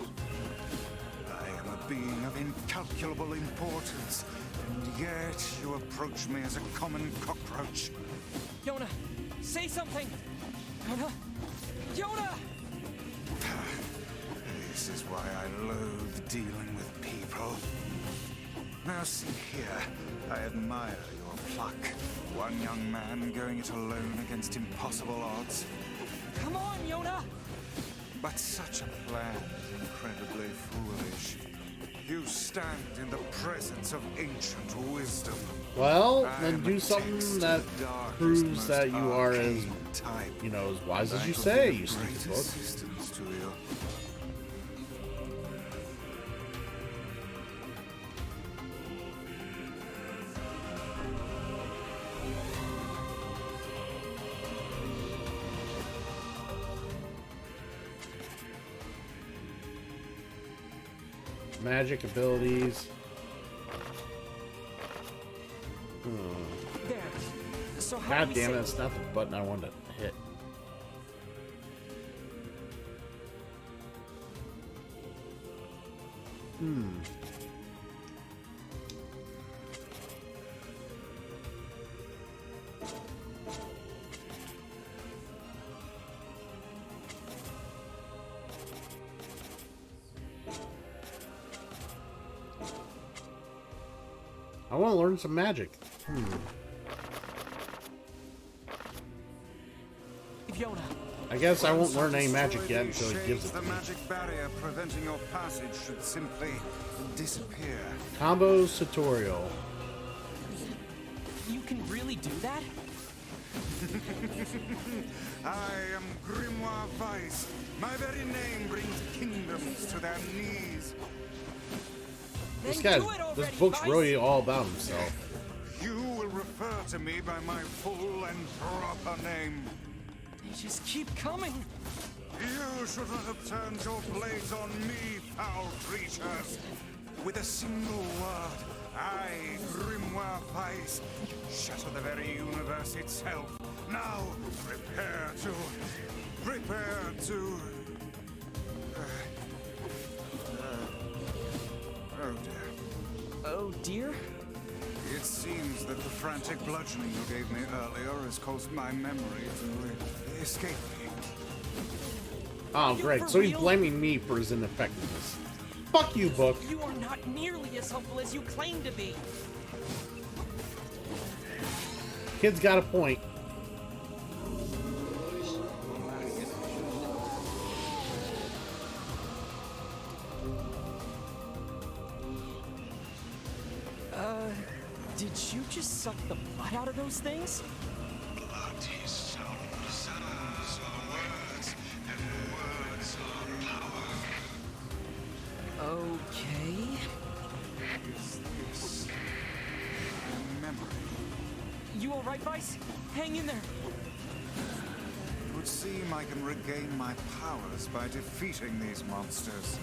I am a being of incalculable importance, and yet you approach me as a common cockroach. Yona, say something! Yona! Yona! This is why I loathe dealing with people. Now see here, I admire your pluck. One young man going it alone against impossible odds. Come on, Yona! But such a plan is incredibly foolish. You stand in the presence of ancient wisdom. Well, then do something that proves that you are as, as wise as you say, you stupid book. Magic abilities. There. So how God do we damn it, say- that's not the button I wanted to hit. want to learn some magic. Fiona. I guess I won't learn any magic yet until he Shades, gives it the to me. magic barrier preventing your passage should simply disappear. Combos tutorial. You can really do that? I am Grimoire Weiss. My very name brings kingdoms to their knees. This Then do guy's, it already, this book's Weiss. really all about himself. You will refer to me by my full and proper name. They just keep coming. You should not have turned your blades on me, foul creatures. With a single word, I, Grimoire Weiss, shatter the very universe itself. Now, prepare to... oh dear. Oh dear? It seems that the frantic bludgeoning you gave me earlier has caused my memory to escape me. Oh, great. So he's blaming me for his ineffectiveness. Fuck you, book. You are not nearly as helpful as you claim to be. Kid's got a point. Did you just suck the blood out of those things? Blood is sounds are words, and words are power. Okay. Is this memory? You alright, Vice? Hang in there. It would seem I can regain my powers by defeating these monsters.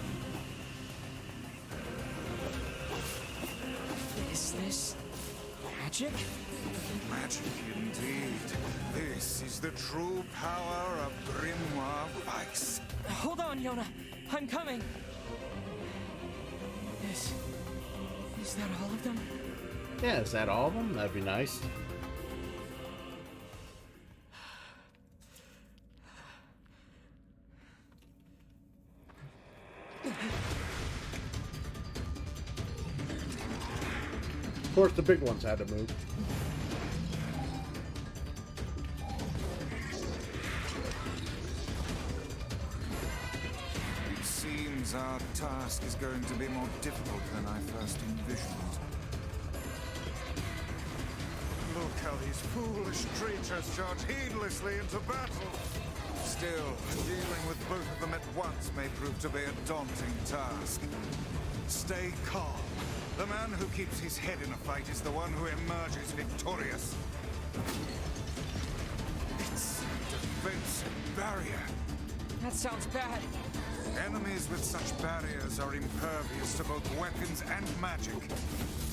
Is this magic? Magic indeed. This is the true power of Grimoire Weiss. Hold on, Yona. I'm coming. Is that all of them? Yeah, is that all of them? That'd be nice. Of course, the big ones had to move. It seems our task is going to be more difficult than I first envisioned. Look how these foolish creatures charge heedlessly into battle. Still, dealing with both of them at once may prove to be a daunting task. Stay calm. The man who keeps his head in a fight is the one who emerges victorious. It's a defensive barrier. That sounds bad. Enemies with such barriers are impervious to both weapons and magic.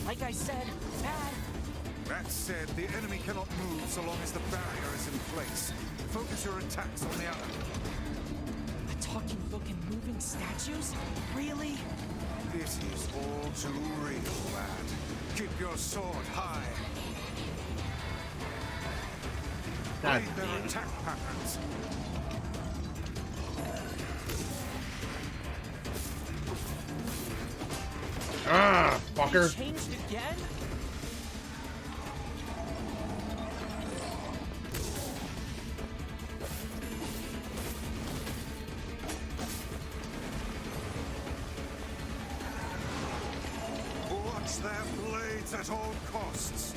Like I said, bad. That said, the enemy cannot move so long as the barrier is in place. Focus your attacks on the other. A talking book and moving statues? Really? This is all too real, lad. Keep your sword high. God Read their attack patterns. Ah, fucker. They changed again? Watch their blades at all costs.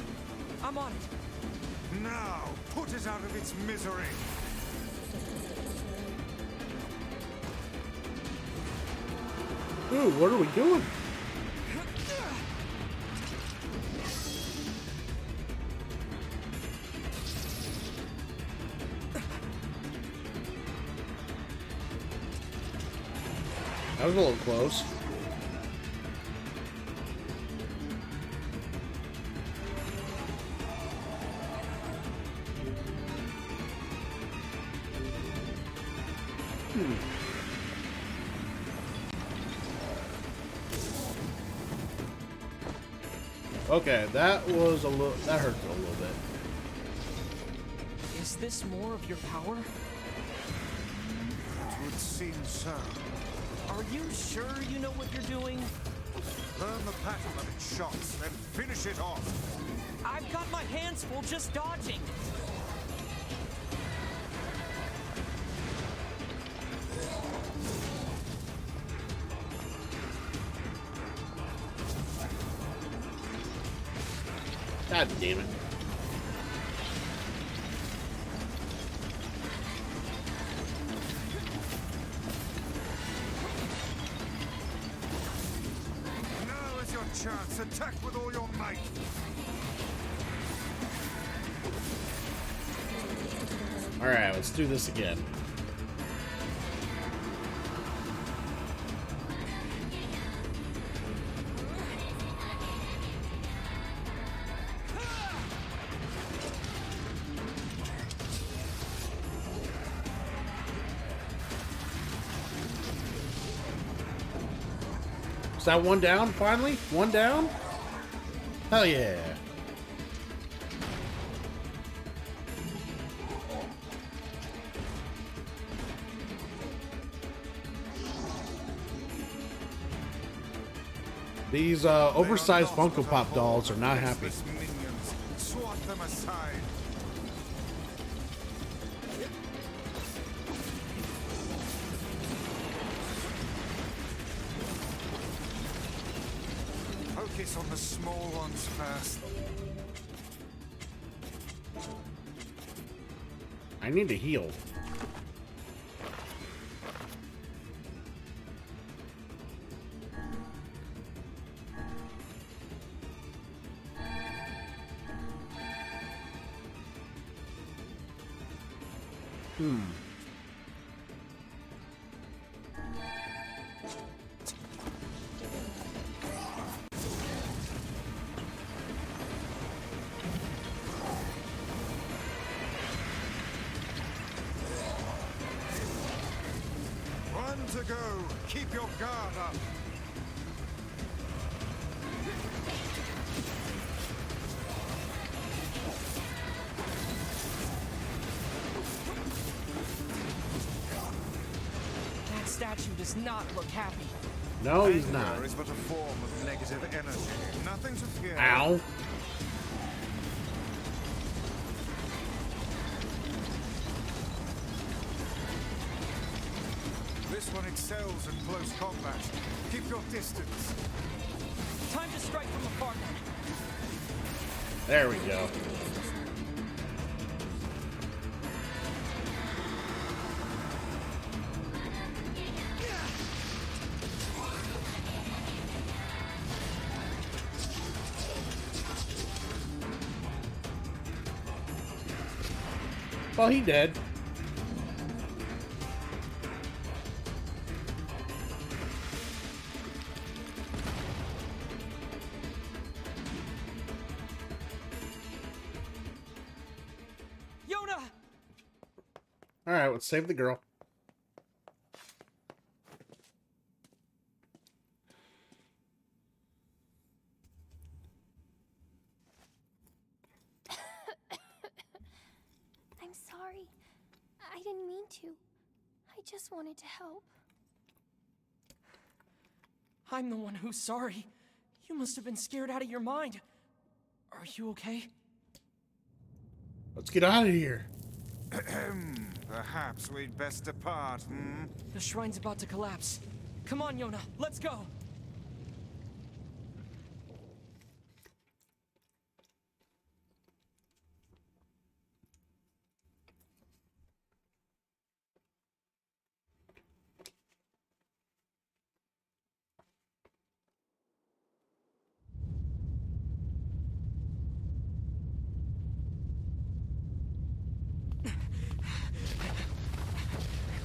I'm on it. Now, put it out of its misery. Ooh, what are we doing? That was a little close. Okay, that was a little. That hurt a little bit. Is this more of your power? It would seem so. Are you sure you know what you're doing? Learn the pattern of its shots, then finish it off. I've got my hands full just dodging. God damn it. Now is your chance. Attack with all your might. Alright, let's do this again. Is that one down, finally? One down? Hell yeah. These oversized Funko Pop dolls are not happy. Minions. Swat them aside. Focus on the small ones first. I need to heal. One to go. Keep your guard up. That statue does not look happy. No, he's Anger not. is but a form of negative energy. Nothing to fear. Ow. This one excels in close combat. Keep your distance. Time to strike from afar. There we go. Well, he dead. Yona! Alright, let's save the girl. I'm sorry. I didn't mean to. I just wanted to help. I'm the one who's sorry. You must have been scared out of your mind. Are you okay? Let's get out of here. Perhaps we'd best depart, hmm? The shrine's about to collapse. Come on, Yona, let's go!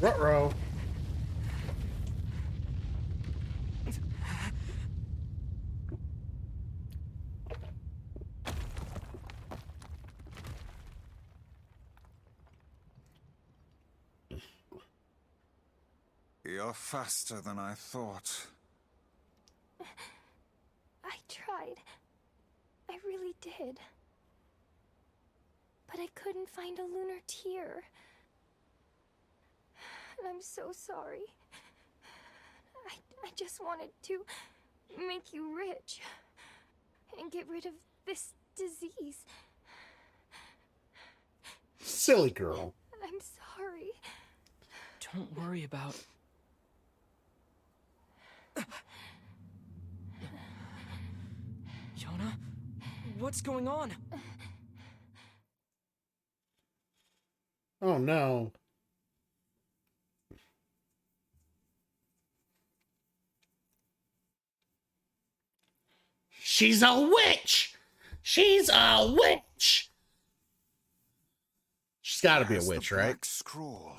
Ruh-roh. You're faster than I thought. I tried. I really did. But I couldn't find a lunar tear. And I'm so sorry. I just wanted to make you rich and get rid of this disease. Silly girl. I'm sorry. Don't worry about... Yona? What's going on? Oh no. She's a witch! She's a witch! She's gotta be a witch, right? Black scroll.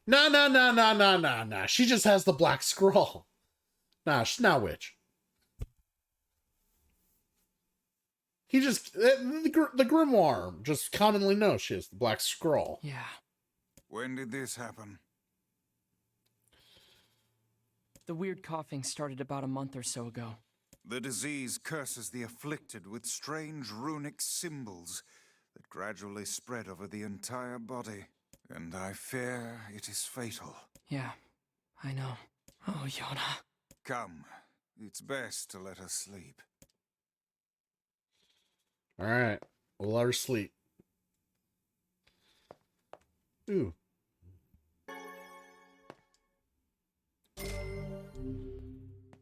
No. She just has the black scroll. Nah, she's not a witch. He just... The grimoire just commonly knows she has the black scroll. Yeah. When did this happen? The weird coughing started about a month or so ago. The disease curses the afflicted with strange runic symbols that gradually spread over the entire body. And I fear it is fatal. Yeah, I know. Oh, Yona. Come, it's best to let her sleep. Alright, we'll let her sleep. Ooh.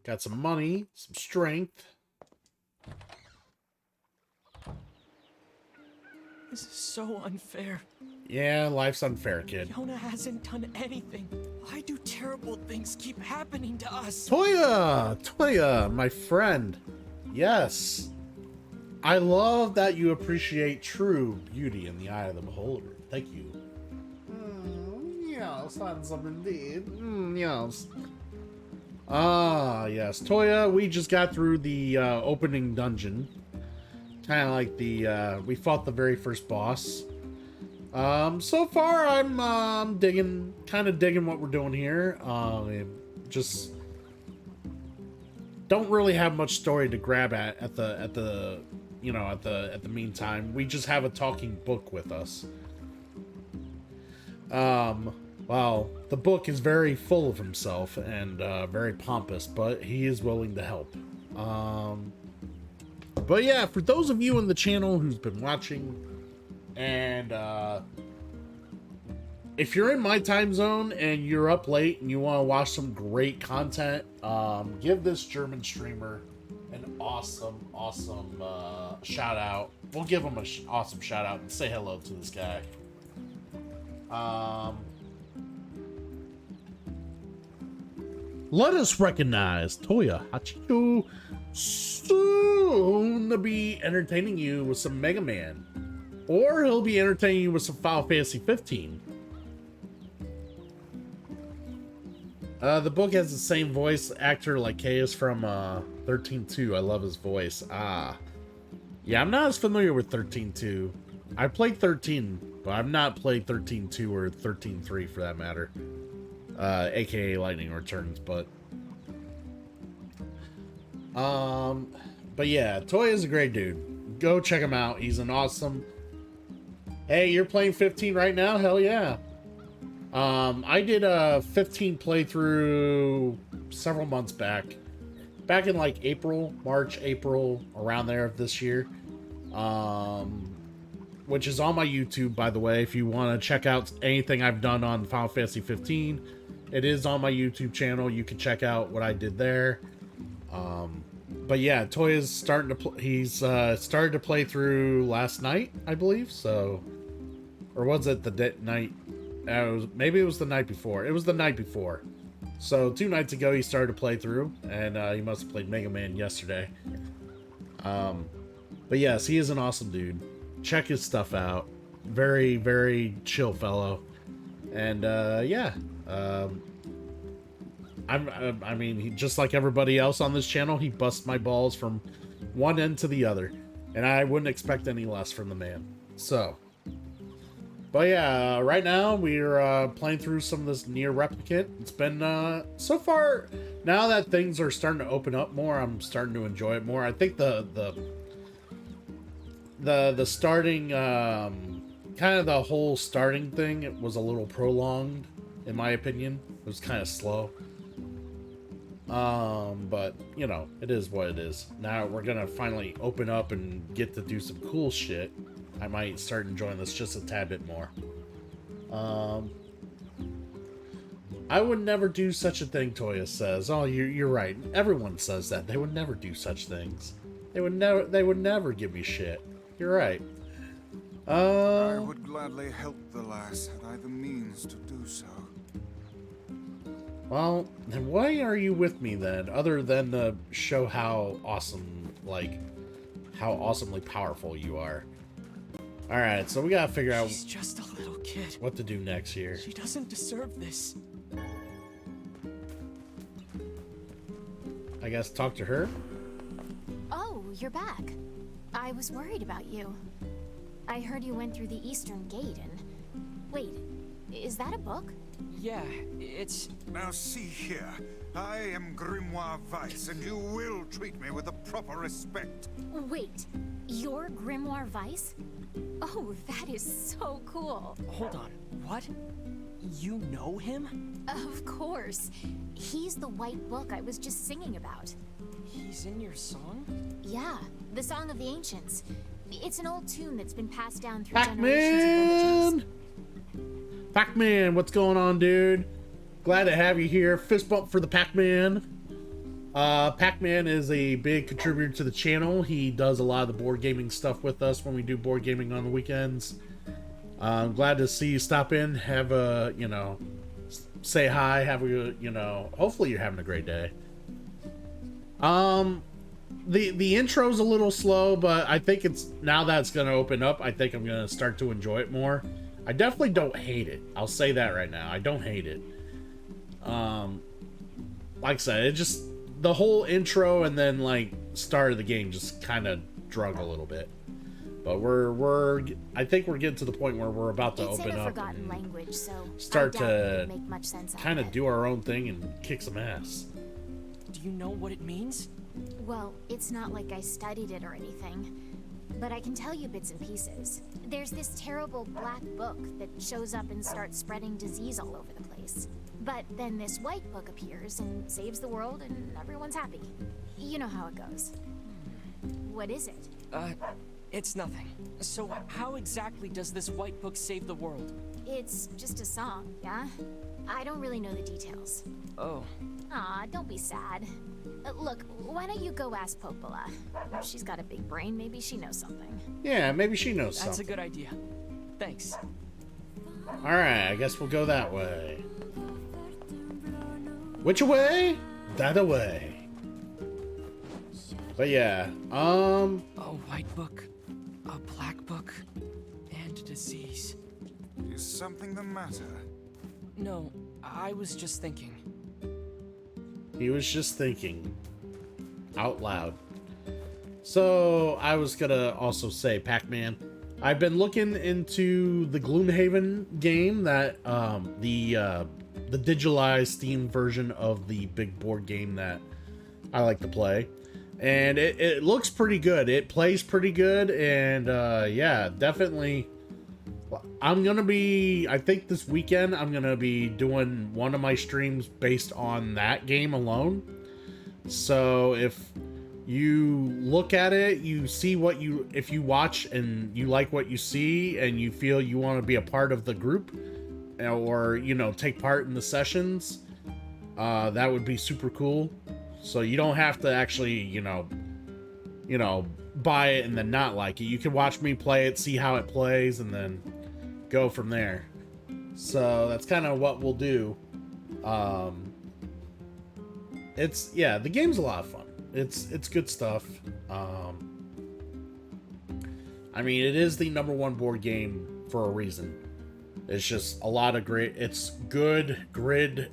Got some money, some strength. This is so unfair. Yeah, life's unfair, kid. Yona hasn't done anything. Why do terrible things keep happening to us? Toya, my friend. Yes. I love that you appreciate true beauty in the eye of the beholder. Thank you. Yes, handsome indeed. Yes. Ah, yes. Toya, we just got through the opening dungeon. Kind of like the, we fought the very first boss. So far, I'm kind of digging what we're doing here. Just don't really have much story to grab at the meantime. We just have a talking book with us. Well, the book is very full of himself and very pompous, but he is willing to help. But yeah, for those of you in the channel who's been watching, and if you're in my time zone and you're up late and you want to watch some great content, give this German streamer an awesome shout out. We'll give him an awesome shout out and say hello to this guy. Let us recognize Toya Hachiyo, soon to be entertaining you with some Mega Man, or he'll be entertaining you with some Final Fantasy 15. The book has the same voice actor like Chaos from 13-2. I love his voice. Yeah, I'm not as familiar with 13-2. I played 13, but I've not played 13-2 or 13-3 for that matter. AKA Lightning Returns, but yeah, Toy is a great dude. Go check him out. He's an awesome... Hey, you're playing 15 right now? Hell yeah. I did a 15 playthrough several months back in like March, April, around there of this year. Which is on my YouTube, by the way. If you want to check out anything I've done on Final Fantasy 15, it is on my YouTube channel. You can check out what I did there. But yeah, Toya's starting to he's started to play through last night, I believe. So, or was it the night? Maybe it was the night before. It was the night before. So 2 nights ago he started to play through, and he must have played Mega Man yesterday. But yes, he is an awesome dude. Check his stuff out. Very, very chill fellow. And yeah, I mean, he, just like everybody else on this channel, he busts my balls from one end to the other, and I wouldn't expect any less from the man. So, but yeah, right now we're playing through some of this Nier Replicant. It's been so far, now that things are starting to open up more, I'm starting to enjoy it more. I think the starting kind of the whole starting thing, it was a little prolonged in my opinion. It was kind of slow. But, you know, it is what it is. Now we're gonna finally open up and get to do some cool shit. I might start enjoying this just a tad bit more. I would never do such a thing, Toya says. Oh, you're right. Everyone says that. They would never do such things. They would never give me shit. You're right. I would gladly help the lass had I the means to do so. Well, then why are you with me then, other than to show how awesome, like, how awesomely powerful you are? Alright, so we gotta figure out... She's just a little kid. What to do next here. She doesn't deserve this. I guess talk to her? Oh, you're back. I was worried about you. I heard you went through the Eastern Gate and... Wait, is that a book? Yeah, it's... Now see here. I am Grimoire Weiss, and you will treat me with the proper respect. Wait, you're Grimoire Weiss? Oh, that is so cool. Hold on, what? You know him? Of course. He's the white book I was just singing about. He's in your song? Yeah, the Song of the Ancients. It's an old tune that's been passed down through generations of villagers. Pac-Man, what's going on, dude? Glad to have you here. Fist bump for the Pac-Man. Pac-Man is a big contributor to the channel. He does a lot of the board gaming stuff with us when we do board gaming on the weekends. I'm glad to see you stop in. Have a, you know, say hi. Have a, you know, hopefully you're having a great day. The intro's a little slow, but I think it's, now that it's gonna open up, I think I'm gonna start to enjoy it more. I definitely don't hate it. I'll say that right now. I don't hate it. Like I said, it just, the whole intro and then like start of the game just kind of drug a little bit. But I think we're getting to the point where we're about to open up forgotten language, so start to make much sense kind of do our own thing and kick some ass. Do you know what it means? Well, it's not like I studied it or anything, but I can tell you bits and pieces. There's this terrible black book that shows up and starts spreading disease all over the place. But then this white book appears and saves the world and everyone's happy. You know how it goes. What is it? It's nothing. So how exactly does this white book save the world? It's just a song, yeah? I don't really know the details. Oh. Aw, don't be sad. Look, why don't you go ask Popola? She's got a big brain, maybe she knows something. Yeah, maybe she knows something. That's a good idea. Thanks. Alright, I guess we'll go that way. Which way? That way. But yeah, A white book, a black book, and disease. Is something the matter? No, I was just thinking. He was just thinking. Out loud. So, I was gonna also say, Pac-Man, I've been looking into the Gloomhaven game, that, the digitalized Steam version of the big board game that I like to play. And it looks pretty good. It plays pretty good, and, yeah, definitely... I think this weekend, I'm gonna be doing one of my streams based on that game alone. So if you look at it, you see if you watch and you like what you see and you feel you want to be a part of the group or, you know, take part in the sessions, that would be super cool. So you don't have to actually, you know, buy it and then not like it. You can watch me play it, see how it plays, and then go from there. So that's kind of what we'll do. The game's a lot of fun. It's good stuff. I mean, it is the #1 board game for a reason. It's just a lot of great, it's good grid,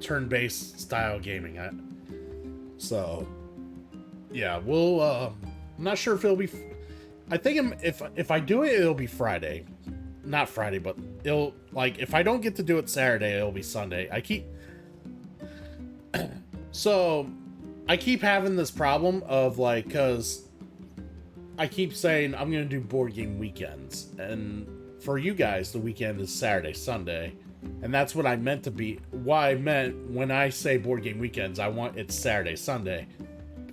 turn-based style gaming. So yeah, we'll I'm not sure if it'll be, I think if I do it, it'll be Friday. Not Friday, but it'll, like, if I don't get to do it Saturday, it'll be Sunday. So I keep having this problem of, like, because I keep saying I'm gonna do board game weekends, and for you guys the weekend is Saturday, Sunday, And that's what I meant to be. Why I meant when I say board game weekends, I want it's Saturday, Sunday.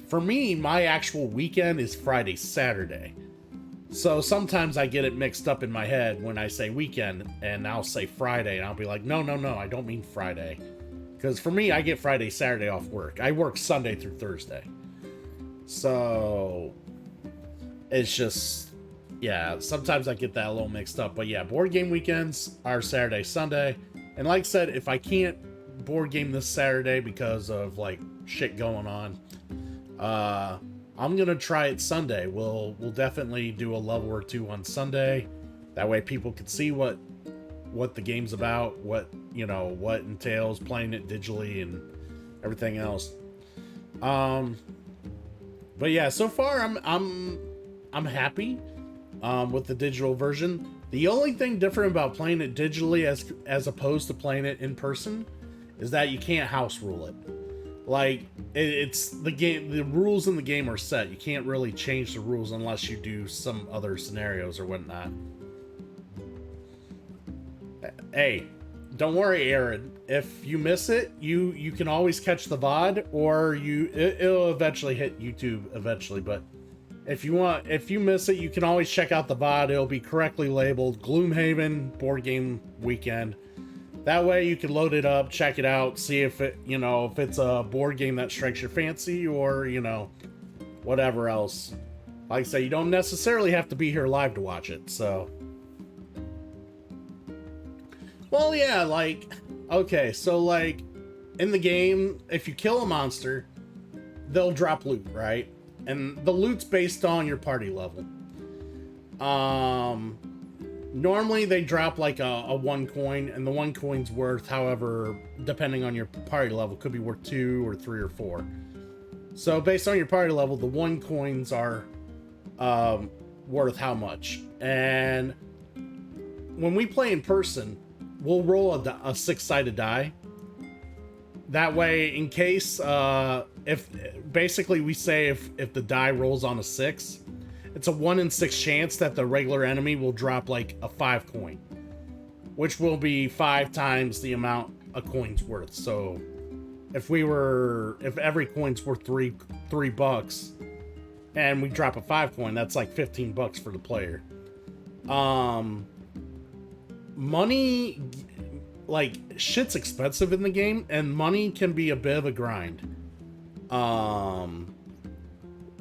For me, my actual weekend is Friday, Saturday. So sometimes I get it mixed up in my head when I say weekend, and I'll say Friday, and I'll be like, no, I don't mean Friday. Because for me, I get Friday, Saturday off work. I work Sunday through Thursday. So it's just, yeah, sometimes I get that a little mixed up. But yeah, board game weekends are Saturday, Sunday. And like I said, if I can't board game this Saturday because of like shit going on, I'm gonna try it Sunday. We'll definitely do a level or two on Sunday. That way people can see what the game's about, what entails playing it digitally and everything else. But yeah, so far I'm happy with the digital version. The only thing different about playing it digitally as opposed to playing it in person is that you can't house rule it. Like, it's the game, the rules in the game are set. You can't really change the rules unless you do some other scenarios or whatnot. Hey, don't worry, Aaron. If you miss it, you can always catch the VOD, or it'll eventually hit YouTube eventually. But if you miss it, you can always check out the VOD. It'll be correctly labeled Gloomhaven Board Game Weekend. That way you can load it up, check it out, see if if it's a board game that strikes your fancy, or whatever else. Like I say, you don't necessarily have to be here live to watch it. So, well, yeah, okay, so in the game, if you kill a monster, they'll drop loot, right? And the loot's based on your party level. Normally they drop like a 1 coin, and the 1 coin's worth, however, depending on your party level, could be worth 2 or 3 or 4. So based on your party level, the 1 coins are worth how much. And when we play in person, we'll roll a 6-sided die. That way, in case if basically we say if the die rolls on a 6, it's a 1 in 6 chance that the regular enemy will drop like a 5 coin, which will be 5 times the amount a coin's worth. So if every coin's worth $3 and we drop a 5 coin, that's like $15 for the player. Money, like, shit's expensive in the game, and money can be a bit of a grind.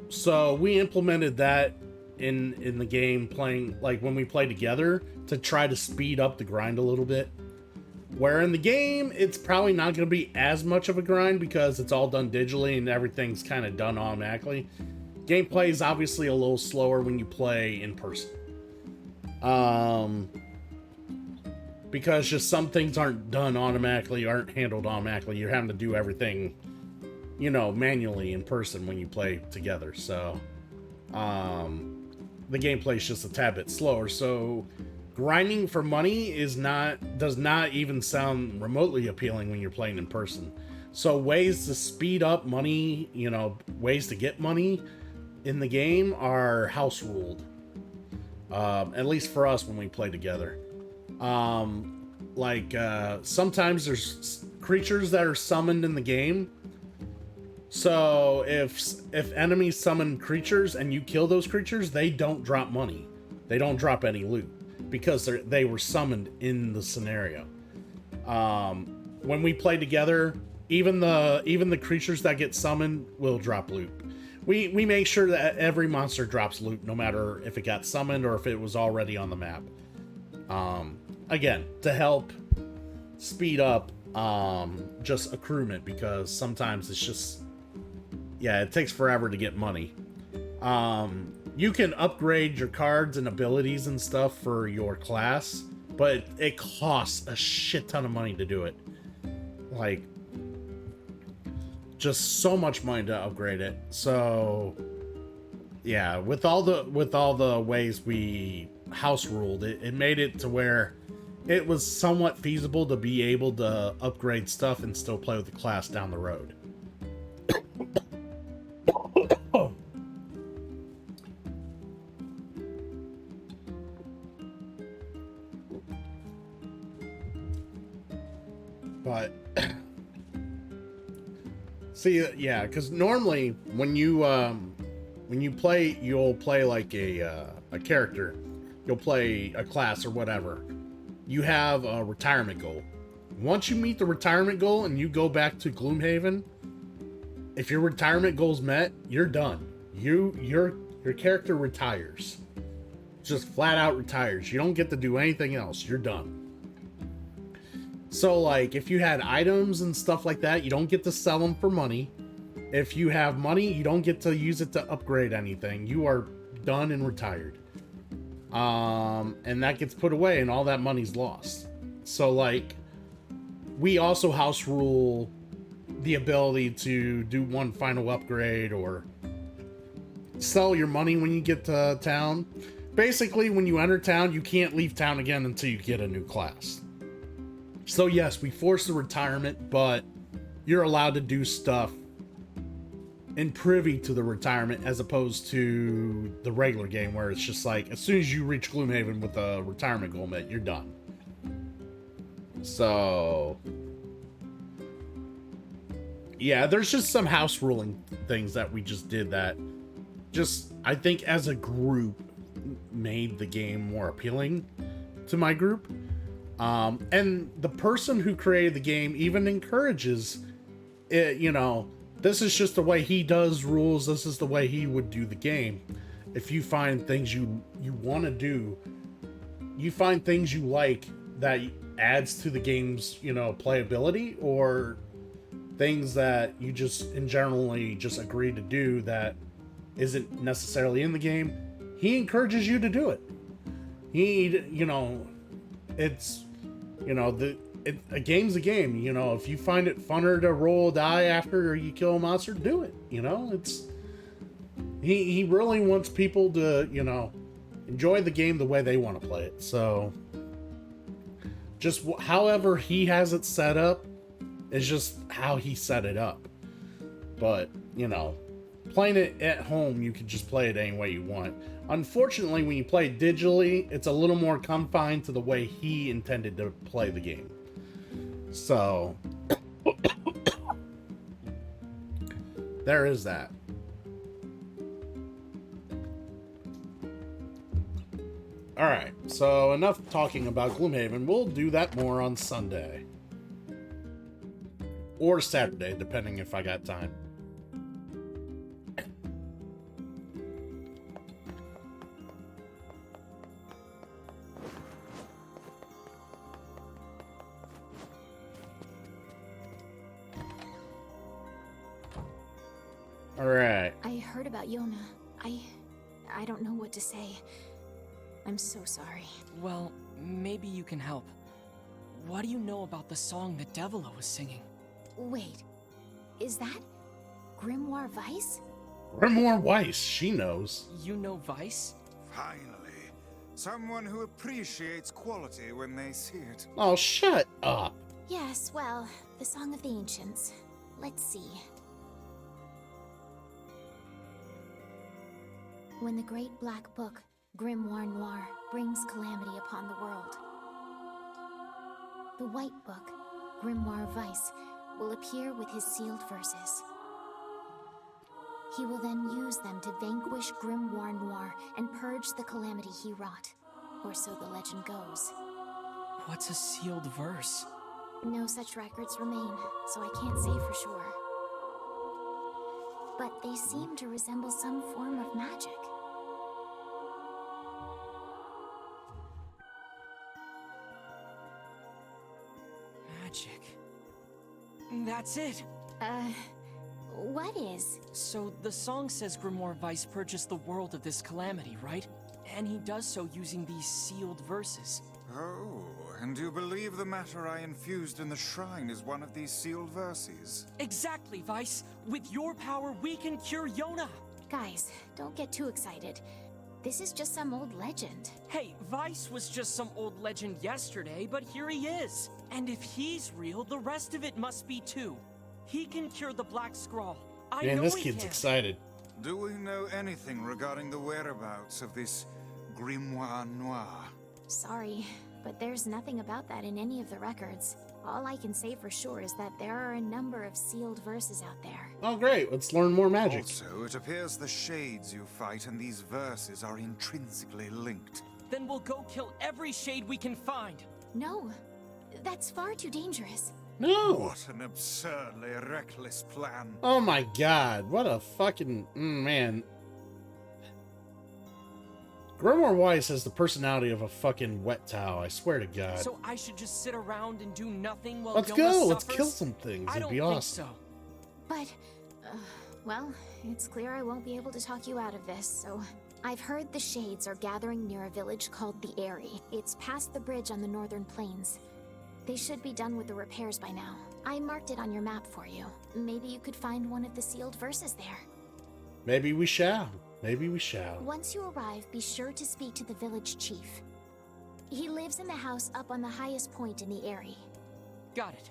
So we implemented that in the game, playing like when we play together, to try to speed up the grind a little bit. Where in the game, it's probably not going to be as much of a grind because it's all done digitally and everything's kind of done automatically. Gameplay is obviously a little slower when you play in person. Because just some things aren't done automatically, aren't handled automatically. You're having to do everything, manually in person when you play together. So, the gameplay is just a tad bit slower. So, grinding for money does not even sound remotely appealing when you're playing in person. So, ways to speed up money, ways to get money in the game are house ruled. At least for us when we play together. Sometimes there's creatures that are summoned in the game. So if enemies summon creatures and you kill those creatures, they don't drop money. They don't drop any loot because they were summoned in the scenario. When we play together, even the creatures that get summoned will drop loot. We make sure that every monster drops loot, no matter if it got summoned or if it was already on the map. Again, to help speed up just accruement, because sometimes it's just, it takes forever to get money. You can upgrade your cards and abilities and stuff for your class, but it costs a shit ton of money to do it. Like, just so much money to upgrade it. So yeah, with all the ways we house ruled, it made it to where it was somewhat feasible to be able to upgrade stuff and still play with the class down the road. But see, yeah, because normally when you play, you'll play like a character, you'll play a class or whatever. You have a retirement goal. Once you meet the retirement goal and you go back to Gloomhaven, if your retirement goal's met, you're done. Your character retires. Just flat out retires. You don't get to do anything else. You're done. So, like, if you had items and stuff like that, you don't get to sell them for money. If you have money, you don't get to use it to upgrade anything. You are done and retired. And that gets put away and all that money's lost. So, like, we also house rule the ability to do one final upgrade or sell your money when you get to town. Basically, when you enter town, you can't leave town again until you get a new class. So yes, we force the retirement, but you're allowed to do stuff in privy to the retirement as opposed to the regular game where it's just like, as soon as you reach Gloomhaven with a retirement goal met, you're done. So yeah, there's just some house ruling things that we just did that just, I think as a group, made the game more appealing to my group. And the person who created the game even encourages it, you know, this is just the way he does rules. This is the way he would do the game. If you find things you want to do, you find things you like that adds to the game's, you know, playability, or things that you just in generally just agree to do that isn't necessarily in the game, he encourages you to do it. He, you know, it's, you know, a game's a game. You know, if you find it funner to roll a die after you kill a monster, do it. You know, it's, he really wants people to, you know, enjoy the game the way they want to play it. So just however he has it set up is just how he set it up. But, you know, playing it at home, you can just play it any way you want. Unfortunately, when you play digitally, it's a little more confined to the way he intended to play the game. So there is that. Alright, so enough talking about Gloomhaven. We'll do that more on Sunday. Or Saturday, depending if I got time. Alright. I heard about Yona. I don't know what to say. I'm so sorry. Well, maybe you can help. What do you know about the song that Devila was singing? Wait, is that Grimoire Weiss? Grimoire Weiss, she knows. You know Weiss? Finally, someone who appreciates quality when they see it. Oh, shut up. Yes, well, the Song of the Ancients. Let's see. When the great black book, Grimoire Noir, brings calamity upon the world, the white book, Grimoire Weiss, will appear with his sealed verses. He will then use them to vanquish Grimoire Noir and purge the calamity he wrought, or so the legend goes. What's a sealed verse? No such records remain, so I can't say for sure. But they seem to resemble some form of magic. Magic. That's it! What is? So, the song says Grimoire Weiss purchased the world of this calamity, right? And he does so using these sealed verses. Oh, and you believe the matter I infused in the shrine is one of these sealed verses? Exactly, Weiss! With your power, we can cure Yona! Guys, don't get too excited. This is just some old legend. Hey, Weiss was just some old legend yesterday, but here he is. And if he's real, the rest of it must be too. He can cure the Black Scrawl. Man, this kid's excited. Do we know anything regarding the whereabouts of this Grimoire Noir? Sorry, but there's nothing about that in any of the records. All I can say for sure is that there are a number of sealed verses out there. Oh, great. Let's learn more magic. Also, it appears the shades you fight and these verses are intrinsically linked. Then we'll go kill every shade we can find. No, that's far too dangerous. No. What an absurdly reckless plan. Oh my god. What a fucking... man. Grimoire Weiss has the personality of a fucking wet towel. I swear to God. So I should just sit around and do nothing while Let's Yona go. suffers? Let's kill some things. I It'd don't be think awesome. so. But, well, it's clear I won't be able to talk you out of this, so... I've heard the Shades are gathering near a village called the Eyrie. It's past the bridge on the northern plains. They should be done with the repairs by now. I marked it on your map for you. Maybe you could find one of the sealed verses there. Maybe we shall. Maybe we shall. Once you arrive, be sure to speak to the village chief. He lives in the house up on the highest point in the Eyrie. Got it.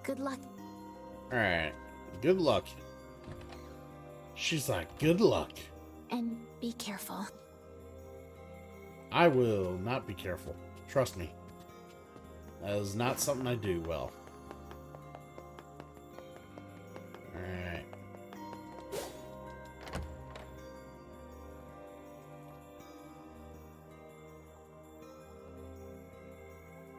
Good luck. Alright. Good luck. She's like, good luck. And be careful. I will not be careful. Trust me. That is not something I do well. Alright.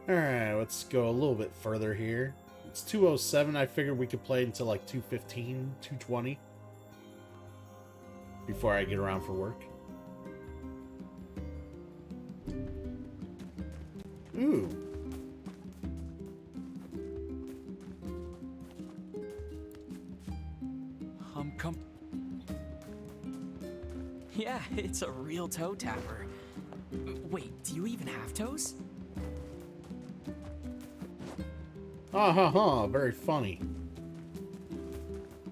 Alright, let's go a little bit further here. It's 2:07. I figured we could play until like 2:15, 2:20. Before I get around for work. Ooh. Yeah, it's a real toe tapper. Wait, do you even have toes? Very funny.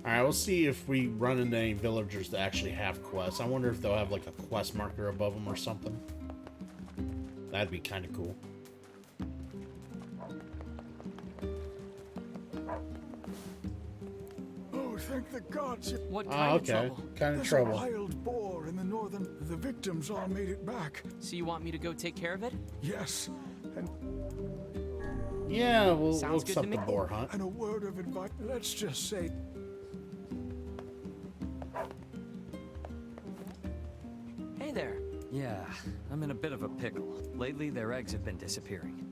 Alright, we'll see if we run into any villagers that actually have quests. I wonder if they'll have like a quest marker above them or something. That'd be kind of cool. Oh, thank the gods. What kind of trouble? Kind of There's trouble. a wild boar in the northern... The victims all made it back. So you want me to go take care of it? Yes. And Yeah, we'll Sounds good to accept the me. boar hunt. and a word of advice. Let's just say... Hey there. Yeah, I'm in a bit of a pickle. Lately, their eggs have been disappearing.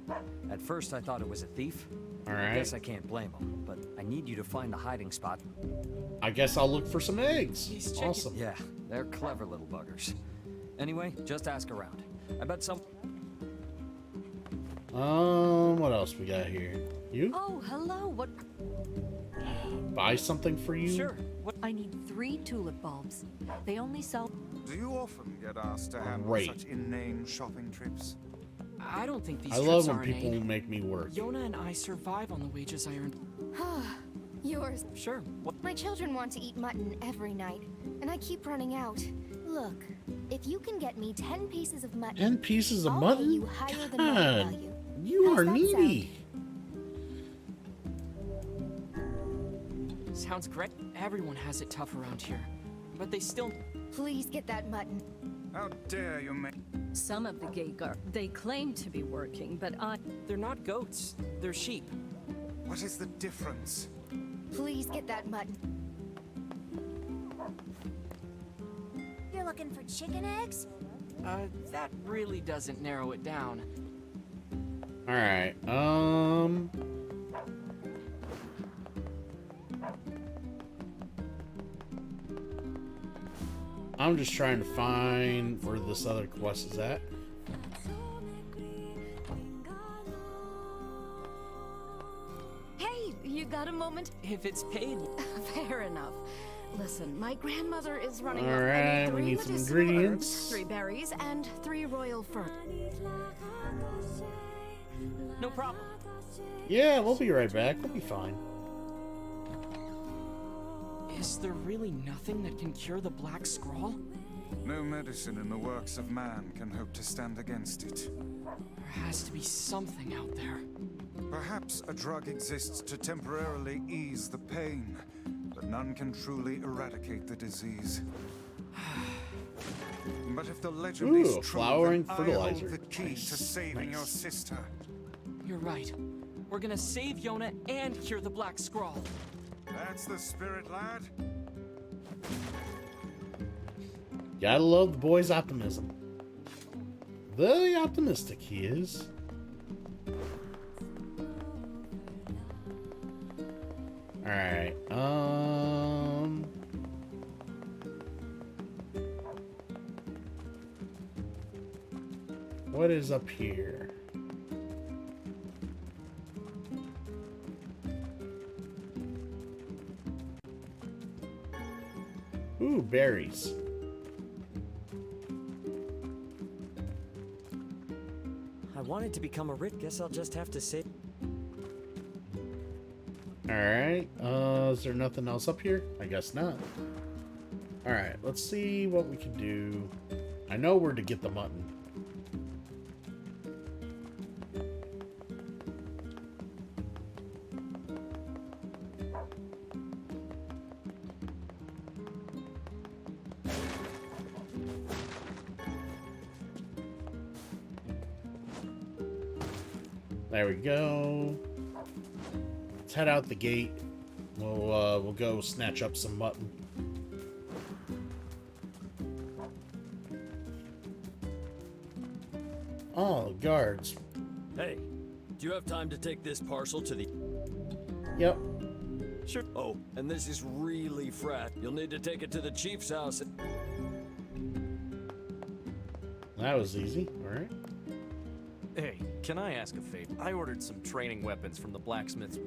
At first, I thought it was a thief. Alright. Guess I can't blame them, but I need you to find the hiding spot. I guess I'll look for some eggs. He's checking. Awesome. Yeah, they're clever little buggers. Anyway, just ask around. I bet some... What else we got here? You? Oh, hello. What? Buy something for you? Sure. What? I need 3 tulip bulbs. They only sell. Do you often get asked to handle Great. such inane shopping trips? I don't think these I trips love when are people inane. make me work. Yona and I survive on the wages I earn. Yours. Sure. What? My children want to eat mutton every night, and I keep running out. Look, if you can get me 10 pieces of mutton, 10 pieces of I'll mutton? pay you higher than market God, value. you How's are that needy. Sounds great. Everyone has it tough around here, but they still. Please get that mutton. How dare you make... Some of the Geigар, they claim to be working, but They're not goats. They're sheep. What is the difference? Please get that mutton. You're looking for chicken eggs? That really doesn't narrow it down. Alright, I'm just trying to find where this other quest is at. hey, you got a moment? If it's paid. Fair enough. Listen, my grandmother is running All up. I right, need we 3 need some medicinal ingredients. herbs, 3 berries, and 3 royal fern. No problem. Yeah, we'll be right back. We'll be fine. Is there really nothing that can cure the Black Scrawl? No medicine in the works of man can hope to stand against it. There has to be something out there. Perhaps a drug exists to temporarily ease the pain, but none can truly eradicate the disease. But if the legend Ooh, is true, flowering then fertilizer. I hold the key Nice, to saving nice. your sister. You're right. We're gonna save Yona and cure the Black Scrawl. That's the spirit, lad. Gotta love the boy's optimism. Very optimistic he is. Alright, what is up here? Ooh, berries. I wanted to become a Rit. Guess I'll just have to say. Alright, is there nothing else up here? I guess not. Alright, let's see what we can do. I know where to get the mutton. There we go. Let's head out the gate. We'll go snatch up some mutton. Oh, guards. Hey, do you have time to take this parcel to the... Yep. Sure. Oh, and this is really frat. You'll need to take it to the chief's house. That was easy. Alright. Hey, can I ask a favor? I ordered some training weapons from the blacksmith's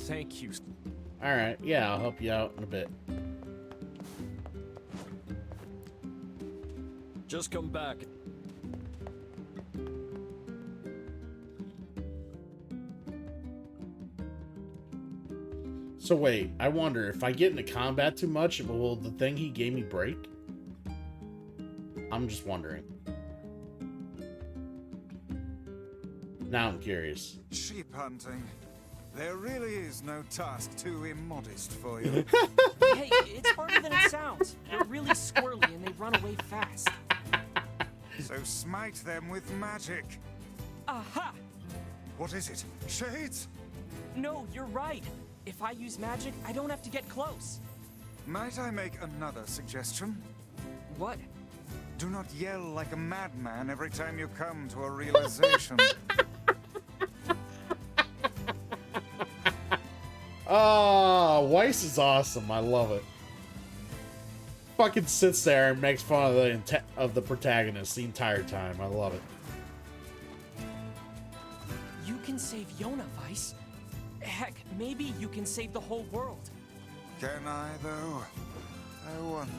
Thank you. Alright, yeah, I'll help you out in a bit. Just come back. So wait, I wonder, if I get into combat too much, will the thing he gave me break? I'm just wondering. Now I'm curious. Sheep hunting. There really is no task too immodest for you. Hey, it's harder than it sounds. They're really squirrely and they run away fast. So smite them with magic. Aha! What is it? Shades? No, you're right. If I use magic, I don't have to get close. Might I make another suggestion? What? Do not yell like a madman every time you come to a realization. Oh, Weiss is awesome. I love it. Fucking sits there and makes fun of the protagonist the entire time. I love it. You can save Yona, Weiss. Heck, maybe you can save the whole world. Can I, though? I wonder.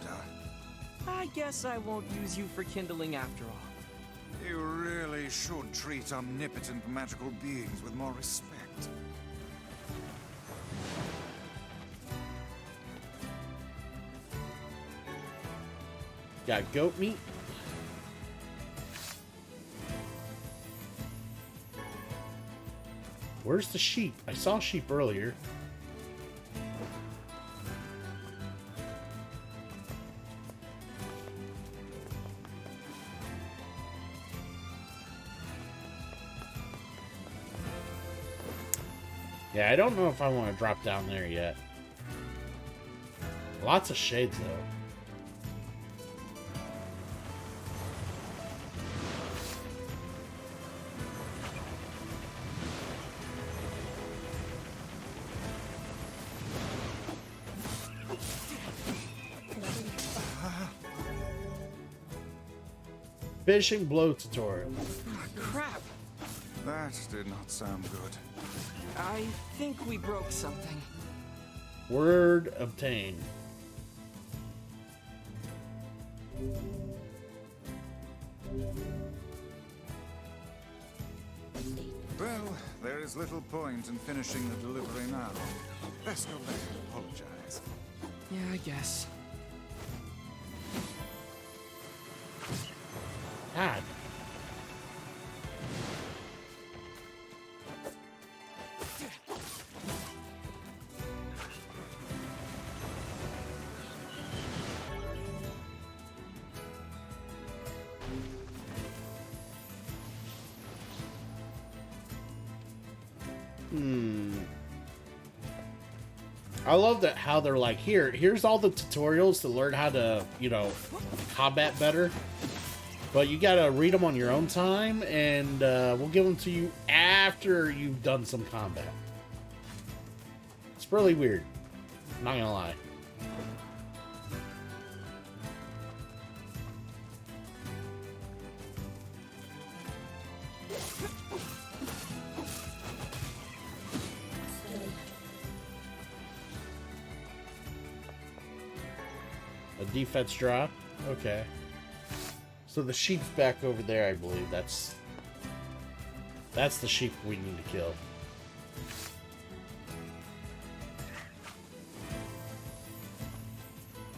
I guess I won't use you for kindling after all. You really should treat omnipotent magical beings with more respect. Got goat meat. Where's the sheep? I saw sheep earlier. Yeah, I don't know if I want to drop down there yet. Lots of shades, though. Fishing blow tutorial. Crap! That did not sound good. I think we broke something. Word obtained. Well, there is little point in finishing the delivery now. Best go back and apologize. Yeah, I guess. God. I love that how they're like, here's all the tutorials to learn how to, you know, combat better. But you gotta read them on your own time, and we'll give them to you after you've done some combat. It's really weird. Not gonna lie. A defense drop? Okay. So the sheep's back over there, I believe. That's the sheep we need to kill.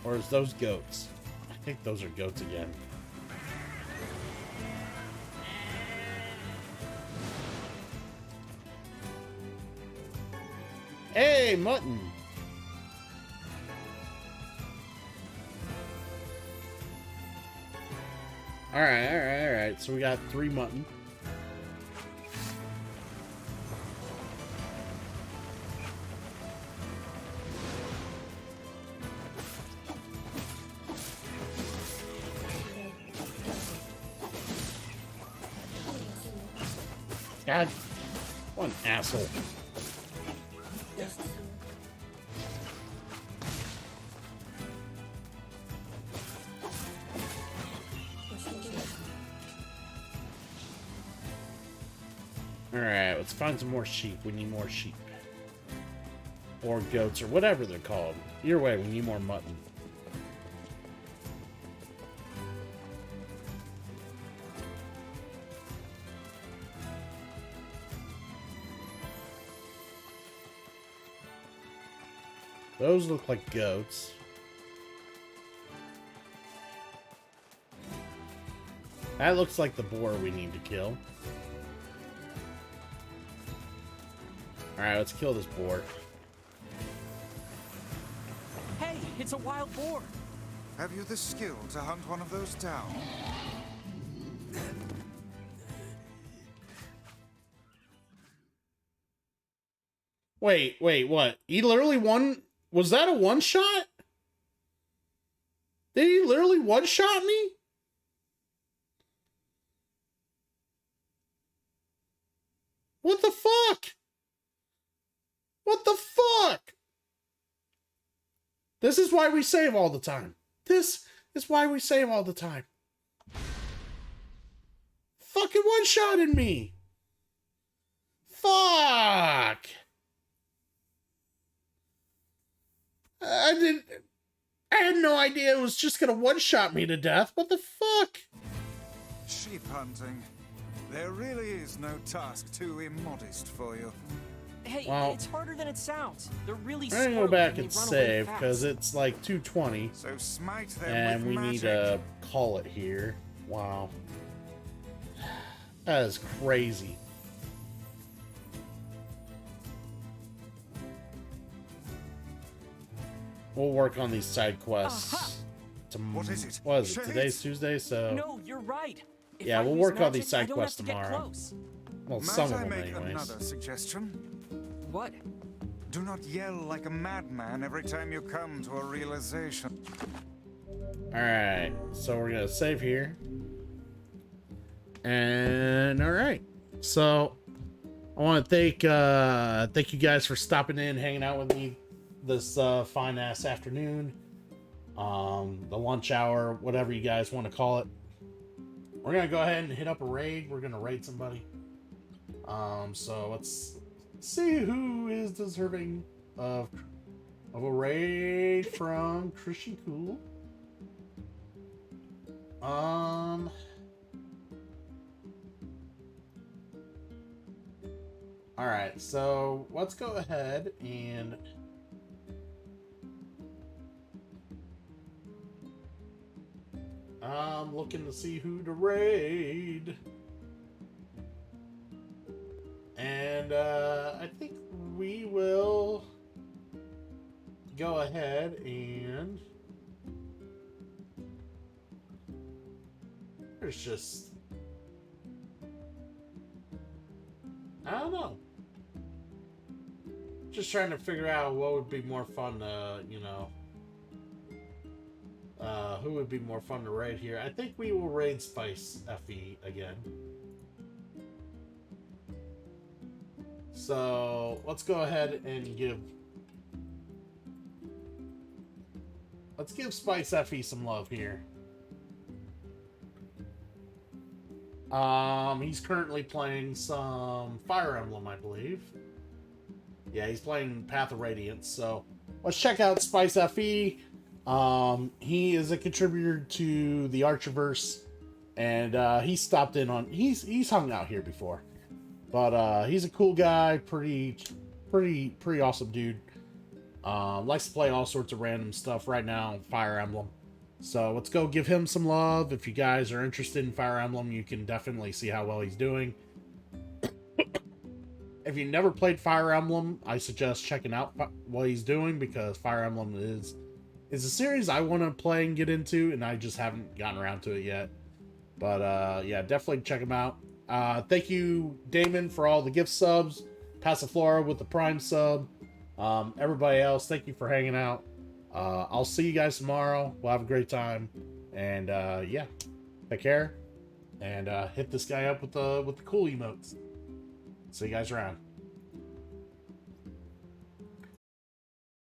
Or is those goats? I think those are goats again. Hey, mutton! Alright. So we got 3 mutton. God, what an asshole. Alright, let's find some more sheep. We need more sheep. Or goats, or whatever they're called. Either way, we need more mutton. Those look like goats. That looks like the boar we need to kill. Alright, let's kill this boar. Hey, it's a wild boar. Have you the skill to hunt one of those down? Wait, what? He literally won? Was that a one-shot? Did he literally one-shot me? What the fuck? What the fuck? This is why we save all the time. This is why we save all the time. Fucking one-shotted me. Fuck. I had no idea it was just gonna one-shot me to death. What the fuck? Sheep hunting. There really is no task too immodest for you. Hey, well, it's harder than it sounds. They're really I'm gonna go back and save because it's like 2:20. So smite them and with we magic. need to call it here. Wow. That is crazy. We'll work on these side quests. What is it? What is it? Today's Tuesday, so... No, you're right. If yeah, I we'll use work on magic, these side I don't quests have to get tomorrow. close. Well, Might some of I them make anyways. another suggestion? What? Do not yell like a madman every time you come to a realization. Alright, so we're gonna save here. And alright. So I wanna thank you guys for stopping in, hanging out with me this fine ass afternoon. The lunch hour, whatever you guys want to call it. We're gonna go ahead and hit up a raid. We're gonna raid somebody. So let's see who is deserving of a raid from Christian Cool. Alright, so let's go ahead and I'm looking to see who to raid. And I think we will go ahead and there's just I don't know. Just trying to figure out what would be more fun to, you know, who would be more fun to raid here. I think we will raid Spice FE again. So let's go ahead and give Spice FE some love here. He's currently playing some Fire Emblem, I believe. Yeah, he's playing Path of Radiance. So let's check out Spice FE. He is a contributor to the Archerverse, and he stopped in on. He's hung out here before, but he's a cool guy, pretty awesome dude. Likes to play all sorts of random stuff right now, Fire Emblem. So let's go give him some love. If you guys are interested in Fire Emblem, you can definitely see how well he's doing. If you never played Fire Emblem, I suggest checking out what he's doing, because Fire Emblem is a series I want to play and get into, and I just haven't gotten around to it yet. But yeah, definitely check him out. Thank you, Damon, for all the gift subs. Passiflora with the Prime sub. Everybody else, thank you for hanging out. I'll see you guys tomorrow. We'll have a great time. And yeah, take care. And hit this guy up with the cool emotes. See you guys around.